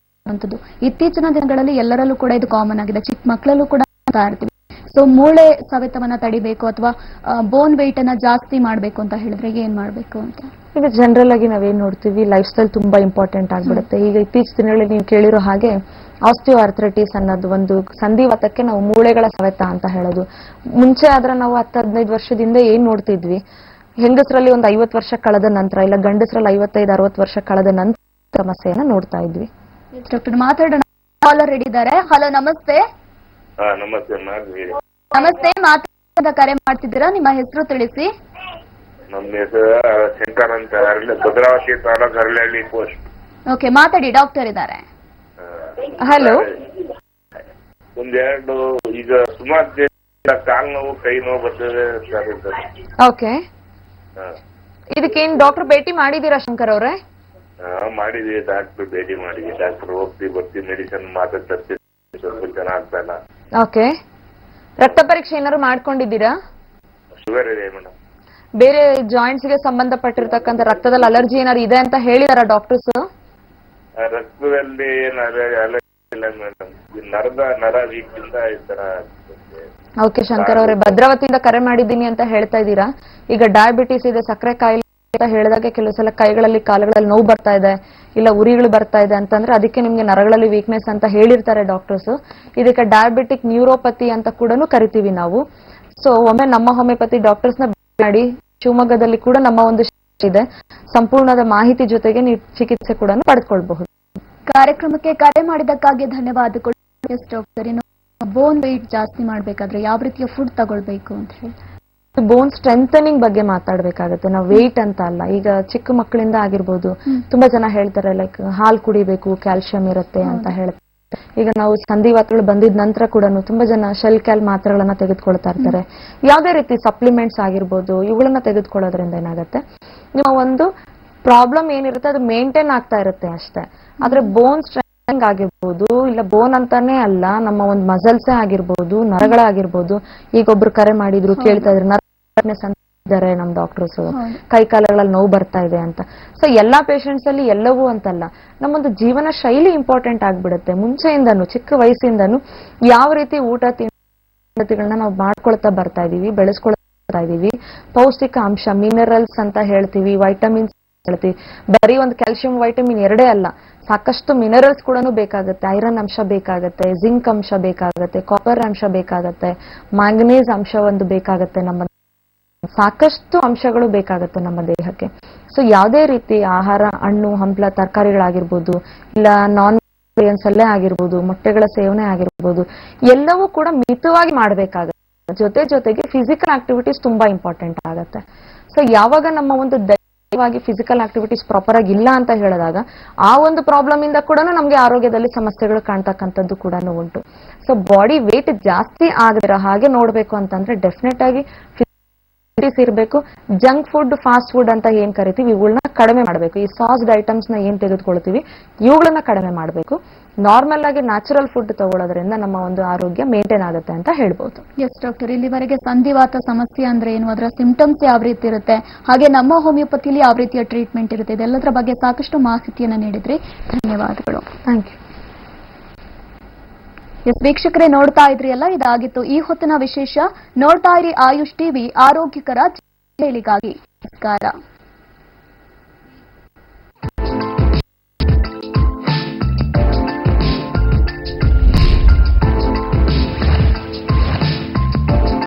S1: ಅಂತದ್ದು ಇತ್ತೀಚಿನ ದಿನಗಳಲ್ಲಿ ಎಲ್ಲರಲ್ಲೂ ಕೂಡ ಇದು ಕಾಮನ್ ಆಗಿದೆ, ಚಿಕ್ಕ ಮಕ್ಕಳಲ್ಲೂ ಕೂಡ ಮಾಡ್ತಾ ಇರ್ತೀವಿ. ಸೊ ಮೂಳೆ ಸವೆತವನ್ನ ತಡಿಬೇಕು ಅಥವಾ ಬೋನ್ ವೆಯ್ಟ್ ಅನ್ನ ಜಾಸ್ತಿ ಮಾಡಬೇಕು ಅಂತ ಹೇಳಿದ್ರೆ ಏನ್ ಮಾಡಬೇಕು ಅಂತ?
S2: ಈಗ ಜನರಲ್ ಆಗಿ ನಾವೇನ್ ನೋಡ್ತೀವಿ, ಲೈಫ್ ಸ್ಟೈಲ್ ತುಂಬಾ ಇಂಪಾರ್ಟೆಂಟ್ ಆಗ್ಬಿಡುತ್ತೆ. ಈಗ ಇತ್ತೀಚಿನ ದಿನಗಳಲ್ಲಿ ನೀವು ಕೇಳಿರೋ ಹಾಗೆ ಆಸ್ಟಿಯೋ ಆರ್ಥ್ರೈಟಿಸ್ ಅನ್ನೋದು ಒಂದು ಸಂಧಿವಾತಕ್ಕೆ ನಾವು ಮೂಳೆಗಳ ಸವೆತ ಅಂತ ಹೇಳೋದು. ಮುಂಚೆ ಆದ್ರೆ ನಾವು 10-15 ವರ್ಷದಿಂದ ಏನ್ ನೋಡ್ತಿದ್ವಿ, ಹೆಂಗಸರಲ್ಲಿ ಒಂದು 50 ವರ್ಷ ಕಳೆದ ನಂತರ, ಇಲ್ಲ ಗಂಡಸರಲ್ಲಿ 55-60 ವರ್ಷ ಕಳೆದ ನಂತರ ಸಮಸ್ಯೆಯನ್ನ ನೋಡ್ತಾ ಇದ್ವಿ.
S1: ಡಾಕ್ಟರ್ ಮಾತಾಡೋಣ. ಕಾಲರ್ ರೆಡಿ ಇದ್ದಾರೆ. ಹಲೋ, ನಮಸ್ತೆ.
S3: ನಮಸ್ತೆ.
S1: ನಮಸ್ತೆ, ಮಾತಾಡ ಕರೆ ಮಾಡ್ತಿದ್ದೀರಾ? ನಿಮ್ಮ ಹೆಸರು ತಿಳಿಸಿ.
S3: ನಮ್ಮ ಹೆಸರು ಶಂಕರ್ ಅಂತ, ಭದ್ರಾವತಿ ತಾಲೂಕು ಹರಳಹಳ್ಳಿ ಪೋಸ್ಟ್.
S1: ಓಕೆ, ಮಾತಾಡಿ, ಡಾಕ್ಟರ್ ಇದ್ದಾರೆ.
S2: ಹಲೋ.
S3: ಒಂದೆರಡು ಈಗ ಸುಮಾರು ಕಾಲು ನೋವು, ಕೈ ನೋವು ಬರ್ತದೆ ಸರ್.
S2: ಓಕೆ, ಇದಕ್ಕೇನ್ ಡಾಕ್ಟರ್ ಭೇಟಿ ಮಾಡಿದೀರಾ ಶಂಕರ್ ಅವ್ರೆ?
S3: ಮಾಡಿದೀವಿ, ಡಾಕ್ಟರ್ ಭೇಟಿ ಮಾಡಿದ್ವಿ. ಡಾಕ್ಟರ್ ಹೋಗ್ತೀವಿ ಬರ್ತೀವಿ, ಮೆಡಿಸಿನ್ ಮಾತ್ರ ತರ್ತೀವಿ, ಸ್ವಲ್ಪ ಚೆನ್ನಾಗ್ತಾ ಇಲ್ಲ.
S2: ಓಕೆ, ರಕ್ತ ಪರೀಕ್ಷೆ ಏನಾದ್ರು ಮಾಡ್ಕೊಂಡಿದ್ದೀರಾ?
S3: ಶುಗರ್ ಇದೆ ಮೇಡಮ್.
S2: ಬೇರೆ ಜಾಯಿಂಟ್ಸ್ ಗೆ ಸಂಬಂಧಪಟ್ಟಿರ್ತಕ್ಕಂಥ ರಕ್ತದಲ್ಲಿ ಅಲರ್ಜಿ ಏನಾದ್ರು ಇದೆ ಅಂತ ಹೇಳಿದಾರ ಡಾಕ್ಟರ್ಸ್?
S3: ರಕ್ತದಲ್ಲಿ ಇಲ್ಲ ಮೇಡಮ್, ನರ ವೀಕ್ದಿಂದ ಈ ತರ.
S2: ಓಕೆ ಶಂಕರ್ ಅವರೇ, ಭದ್ರಾವತಿಯಿಂದ ಕರೆ ಮಾಡಿದ್ದೀನಿ ಅಂತ ಹೇಳ್ತಾ ಇದ್ದೀರಾ. ಈಗ ಡಯಾಬಿಟಿಸ್ ಇದೆ, ಸಕ್ಕರೆ ಕಾಯಿಲೆ ಅಂತ ಹೇಳಿದಾಗ ಕೆಲವು ಸಲ ಕೈಗಳಲ್ಲಿ ಕಾಲುಗಳಲ್ಲಿ ನೋವು ಬರ್ತಾ ಇದೆ, ಇಲ್ಲ ಉರಿಗಳು ಬರ್ತಾ ಇದೆ ಅಂತಂದ್ರೆ ಅದಕ್ಕೆ ನಿಮ್ಗೆ ನರಗಳಲ್ಲಿ ವೀಕ್ನೆಸ್ ಅಂತ ಹೇಳಿರ್ತಾರೆ ಡಾಕ್ಟರ್ಸ್. ಇದಕ್ಕೆ ಡಯಾಬಿಟಿಕ್ ನ್ಯೂರೋಪತಿ ಅಂತ ಕೂಡ ಕರಿತೀವಿ ನಾವು. ಸೊ ಒಮ್ಮೆ ನಮ್ಮ ಹೋಮಿಯೋಪತಿ ಡಾಕ್ಟರ್ಸ್ ನ ಮಾಡಿ, ಶಿವಮೊಗ್ಗದಲ್ಲಿ ಕೂಡ ನಮ್ಮ ಒಂದು ಇದೆ, ಸಂಪೂರ್ಣದ ಮಾಹಿತಿ ಜೊತೆಗೆ ನೀವು ಚಿಕಿತ್ಸೆ ಕೂಡ ಪಡೆದುಕೊಳ್ಬಹುದು.
S1: ಕಾರ್ಯಕ್ರಮಕ್ಕೆ ಕರೆ ಮಾಡಿದ್ದಕ್ಕಾಗಿ ಧನ್ಯವಾದಗಳು. ಡಾಕ್ಟರ್, ಇನ್ನು ಬೋನ್ ವೆಯ್ಟ್ ಜಾಸ್ತಿ ಮಾಡ್ಬೇಕಾದ್ರೆ ಯಾವ ರೀತಿಯ ಫುಡ್ ತಗೊಳ್ಬೇಕು ಅಂತ ಹೇಳಿ?
S2: ಬೋನ್ ಸ್ಟ್ರೆಂಥನಿಂಗ್ ಬಗ್ಗೆ ಮಾತಾಡ್ಬೇಕಾಗತ್ತೆ ನಾವು, ವೆಯ್ಟ್ ಅಂತ ಅಲ್ಲ. ಈಗ ಚಿಕ್ಕ ಮಕ್ಕಳಿಂದ ಆಗಿರ್ಬೋದು, ತುಂಬಾ ಜನ ಹೇಳ್ತಾರೆ ಲೈಕ್ ಹಾಲು ಕುಡಿಬೇಕು, ಕ್ಯಾಲ್ಸಿಯಂ ಇರುತ್ತೆ ಅಂತ ಹೇಳ್ತಾರೆ. ಈಗ ನಾವು ಸಂಧಿವಾತಗಳು ಬಂದಿದ ನಂತರ ಕೂಡ ತುಂಬಾ ಜನ ಶೆಲ್ ಕ್ಯಾಲ್ ಮಾತ್ರೆಗಳನ್ನ ತೆಗೆದುಕೊಳ್ತಾ ಇರ್ತಾರೆ. ಯಾವುದೇ ರೀತಿ ಸಪ್ಲಿಮೆಂಟ್ಸ್ ಆಗಿರ್ಬೋದು, ಇವುಗಳನ್ನ ತೆಗೆದುಕೊಳ್ಳೋದ್ರಿಂದ ಏನಾಗುತ್ತೆ, ನಿಮ್ಮ ಒಂದು ಪ್ರಾಬ್ಲಮ್ ಏನಿರುತ್ತೆ ಅದು ಮೇಂಟೈನ್ ಆಗ್ತಾ ಇರುತ್ತೆ ಅಷ್ಟೇ. ಆದ್ರೆ ಬೋನ್ ಸ್ಟ್ರೆಂಥನಿಂಗ್ ಆಗಿರ್ಬೋದು, ಇಲ್ಲ ಬೋನ್ ಅಂತಾನೆ ಅಲ್ಲ, ನಮ್ಮ ಒಂದು ಮಸಲ್ಸೇ ಆಗಿರ್ಬೋದು, ನರಗಳಾಗಿರ್ಬೋದು. ಈಗ ಒಬ್ರು ಕರೆ ಮಾಡಿದ್ರು, ಕೇಳ್ತಾ ಇದ್ರು ಇದ್ದಾರೆ ನಮ್ ಡಾಕ್ಟರ್ಸ್, ಕೈ ಕಾಲುಗಳಲ್ಲಿ ನೋವು ಬರ್ತಾ ಇದೆ ಅಂತ. ಸೊ ಎಲ್ಲಾ ಪೇಷಂಟ್ಸ್ ಅಲ್ಲಿ ಎಲ್ಲವೂ ಅಂತಲ್ಲ, ನಮ್ಮೊಂದು ಜೀವನ ಶೈಲಿ ಇಂಪಾರ್ಟೆಂಟ್ ಆಗ್ಬಿಡುತ್ತೆ. ಮುಂಚೆಯಿಂದನು, ಚಿಕ್ಕ ವಯಸ್ಸಿಂದನು ಯಾವ ರೀತಿ ಊಟ ತಿಂಡಿಗಳನ್ನ ನಾವು ಮಾಡ್ಕೊಳ್ತಾ ಬರ್ತಾ ಇದೀವಿ, ಬೆಳೆಸ್ಕೊಳ್ತಾ ಇದೀವಿ, ಪೌಷ್ಟಿಕ ಅಂಶ ಮಿನರಲ್ಸ್ ಅಂತ ಹೇಳ್ತೀವಿ, ವೈಟಮಿನ್ಸ್ ಹೇಳ್ತೀವಿ. ಬರೀ ಒಂದು ಕ್ಯಾಲ್ಸಿಯಂ ವೈಟಮಿನ್ ಎರಡೇ ಅಲ್ಲ, ಸಾಕಷ್ಟು ಮಿನರಲ್ಸ್ ಕೂಡ ಬೇಕಾಗುತ್ತೆ. ಐರನ್ ಅಂಶ ಬೇಕಾಗುತ್ತೆ, ಜಿಂಕ್ ಅಂಶ ಬೇಕಾಗುತ್ತೆ, ಕಾಪರ್ ಅಂಶ ಬೇಕಾಗುತ್ತೆ, ಮ್ಯಾಂಗನೀಸ್ ಅಂಶ ಒಂದು ಬೇಕಾಗುತ್ತೆ, ನಮ್ಮ ಸಾಕಷ್ಟು ಅಂಶಗಳು ಬೇಕಾಗುತ್ತೆ ನಮ್ಮ ದೇಹಕ್ಕೆ. ಸೊ ಯಾವುದೇ ರೀತಿ ಆಹಾರ, ಹಣ್ಣು ಹಂಪಲ ತರಕಾರಿಗಳಾಗಿರ್ಬೋದು, ಇಲ್ಲ ನಾನ್ ವೆಜಿಟೇರಿಯನ್ಸ್ ಅಲ್ಲೇ ಆಗಿರ್ಬೋದು, ಮೊಟ್ಟೆಗಳ ಸೇವನೆ ಆಗಿರ್ಬೋದು, ಎಲ್ಲವೂ ಕೂಡ ಮಿತವಾಗಿ ಮಾಡಬೇಕಾಗುತ್ತೆ. ಜೊತೆಗೆ ಫಿಸಿಕಲ್ ಆಕ್ಟಿವಿಟೀಸ್ ತುಂಬಾ ಇಂಪಾರ್ಟೆಂಟ್ ಆಗುತ್ತೆ. ಸೊ ಯಾವಾಗ ನಮ್ಮ ಒಂದು ದೈಹಿಕವಾಗಿ ಫಿಸಿಕಲ್ ಆಕ್ಟಿವಿಟೀಸ್ ಪ್ರಾಪರ್ ಆಗಿ ಇಲ್ಲ ಅಂತ ಹೇಳಿದಾಗ ಆ ಒಂದು ಪ್ರಾಬ್ಲಮ್ ಇಂದ ಕೂಡ ನಮ್ಗೆ ಆರೋಗ್ಯದಲ್ಲಿ ಸಮಸ್ಯೆಗಳು ಕಾಣ್ತಕ್ಕಂಥದ್ದು ಕೂಡ ಉಂಟು. ಸೊ ಬಾಡಿ ವೇಟ್ ಜಾಸ್ತಿ ಆಗದಿರೋ ಹಾಗೆ ನೋಡ್ಬೇಕು ಅಂತಂದ್ರೆ ಡೆಫಿನೆಟ್ ಆಗಿ ಇರಬೇಕು. ಜಂಕ್ ಫುಡ್, ಫಾಸ್ಟ್ ಫುಡ್ ಅಂತ ಏನ್ ಕರಿತೀವಿ, ಇವುಗಳನ್ನ ಕಡಿಮೆ ಮಾಡಬೇಕು. ಈ ಸಾಸ್ಡ್ ಐಟಮ್ಸ್ ನ ಏನ್ ತೆಗೆದುಕೊಳ್ತೀವಿ ಇವುಗಳನ್ನ ಕಡಿಮೆ ಮಾಡಬೇಕು. ನಾರ್ಮಲ್ ಆಗಿ ನ್ಯಾಚುರಲ್ ಫುಡ್ ತಗೊಳ್ಳೋದ್ರಿಂದ ನಮ್ಮ ಒಂದು ಆರೋಗ್ಯ ಮೇಂಟೈನ್ ಆಗುತ್ತೆ ಅಂತ ಹೇಳ್ಬೋದು.
S1: ಎಸ್ ಡಾಕ್ಟರ್, ಇಲ್ಲಿವರೆಗೆ ಸಂಧಿವಾತ ಸಮಸ್ಯೆ ಅಂದ್ರೆ ಏನು, ಅದರ ಸಿಂಪ್ಟಮ್ಸ್ ಯಾವ ರೀತಿ ಇರುತ್ತೆ, ಹಾಗೆ ನಮ್ಮ ಹೋಮಿಯೋಪತಿಲಿ ಯಾವ ರೀತಿಯ ಟ್ರೀಟ್ಮೆಂಟ್ ಇರುತ್ತೆ, ಇದೆಲ್ಲದರ ಬಗ್ಗೆ ಸಾಕಷ್ಟು ಮಾಹಿತಿಯನ್ನು ನೀಡಿದ್ರಿ. ಧನ್ಯವಾದಗಳು.
S2: Thank you.
S1: ಎಸ್ ವೀಕ್ಷಕರೇ, ನೋಡ್ತಾ ಇದ್ರಿ ಅಲ್ಲ, ಇದಾಗಿತ್ತು ಈ ಹೊತ್ತಿನ ವಿಶೇಷ. ನೋಡ್ತಾ ಇರಿ ಆಯುಷ್ ಟಿವಿ, ಆರೋಗ್ಯಕರ ಜೀವನಶೈಲಿಗಾಗಿ. ನಮಸ್ಕಾರ.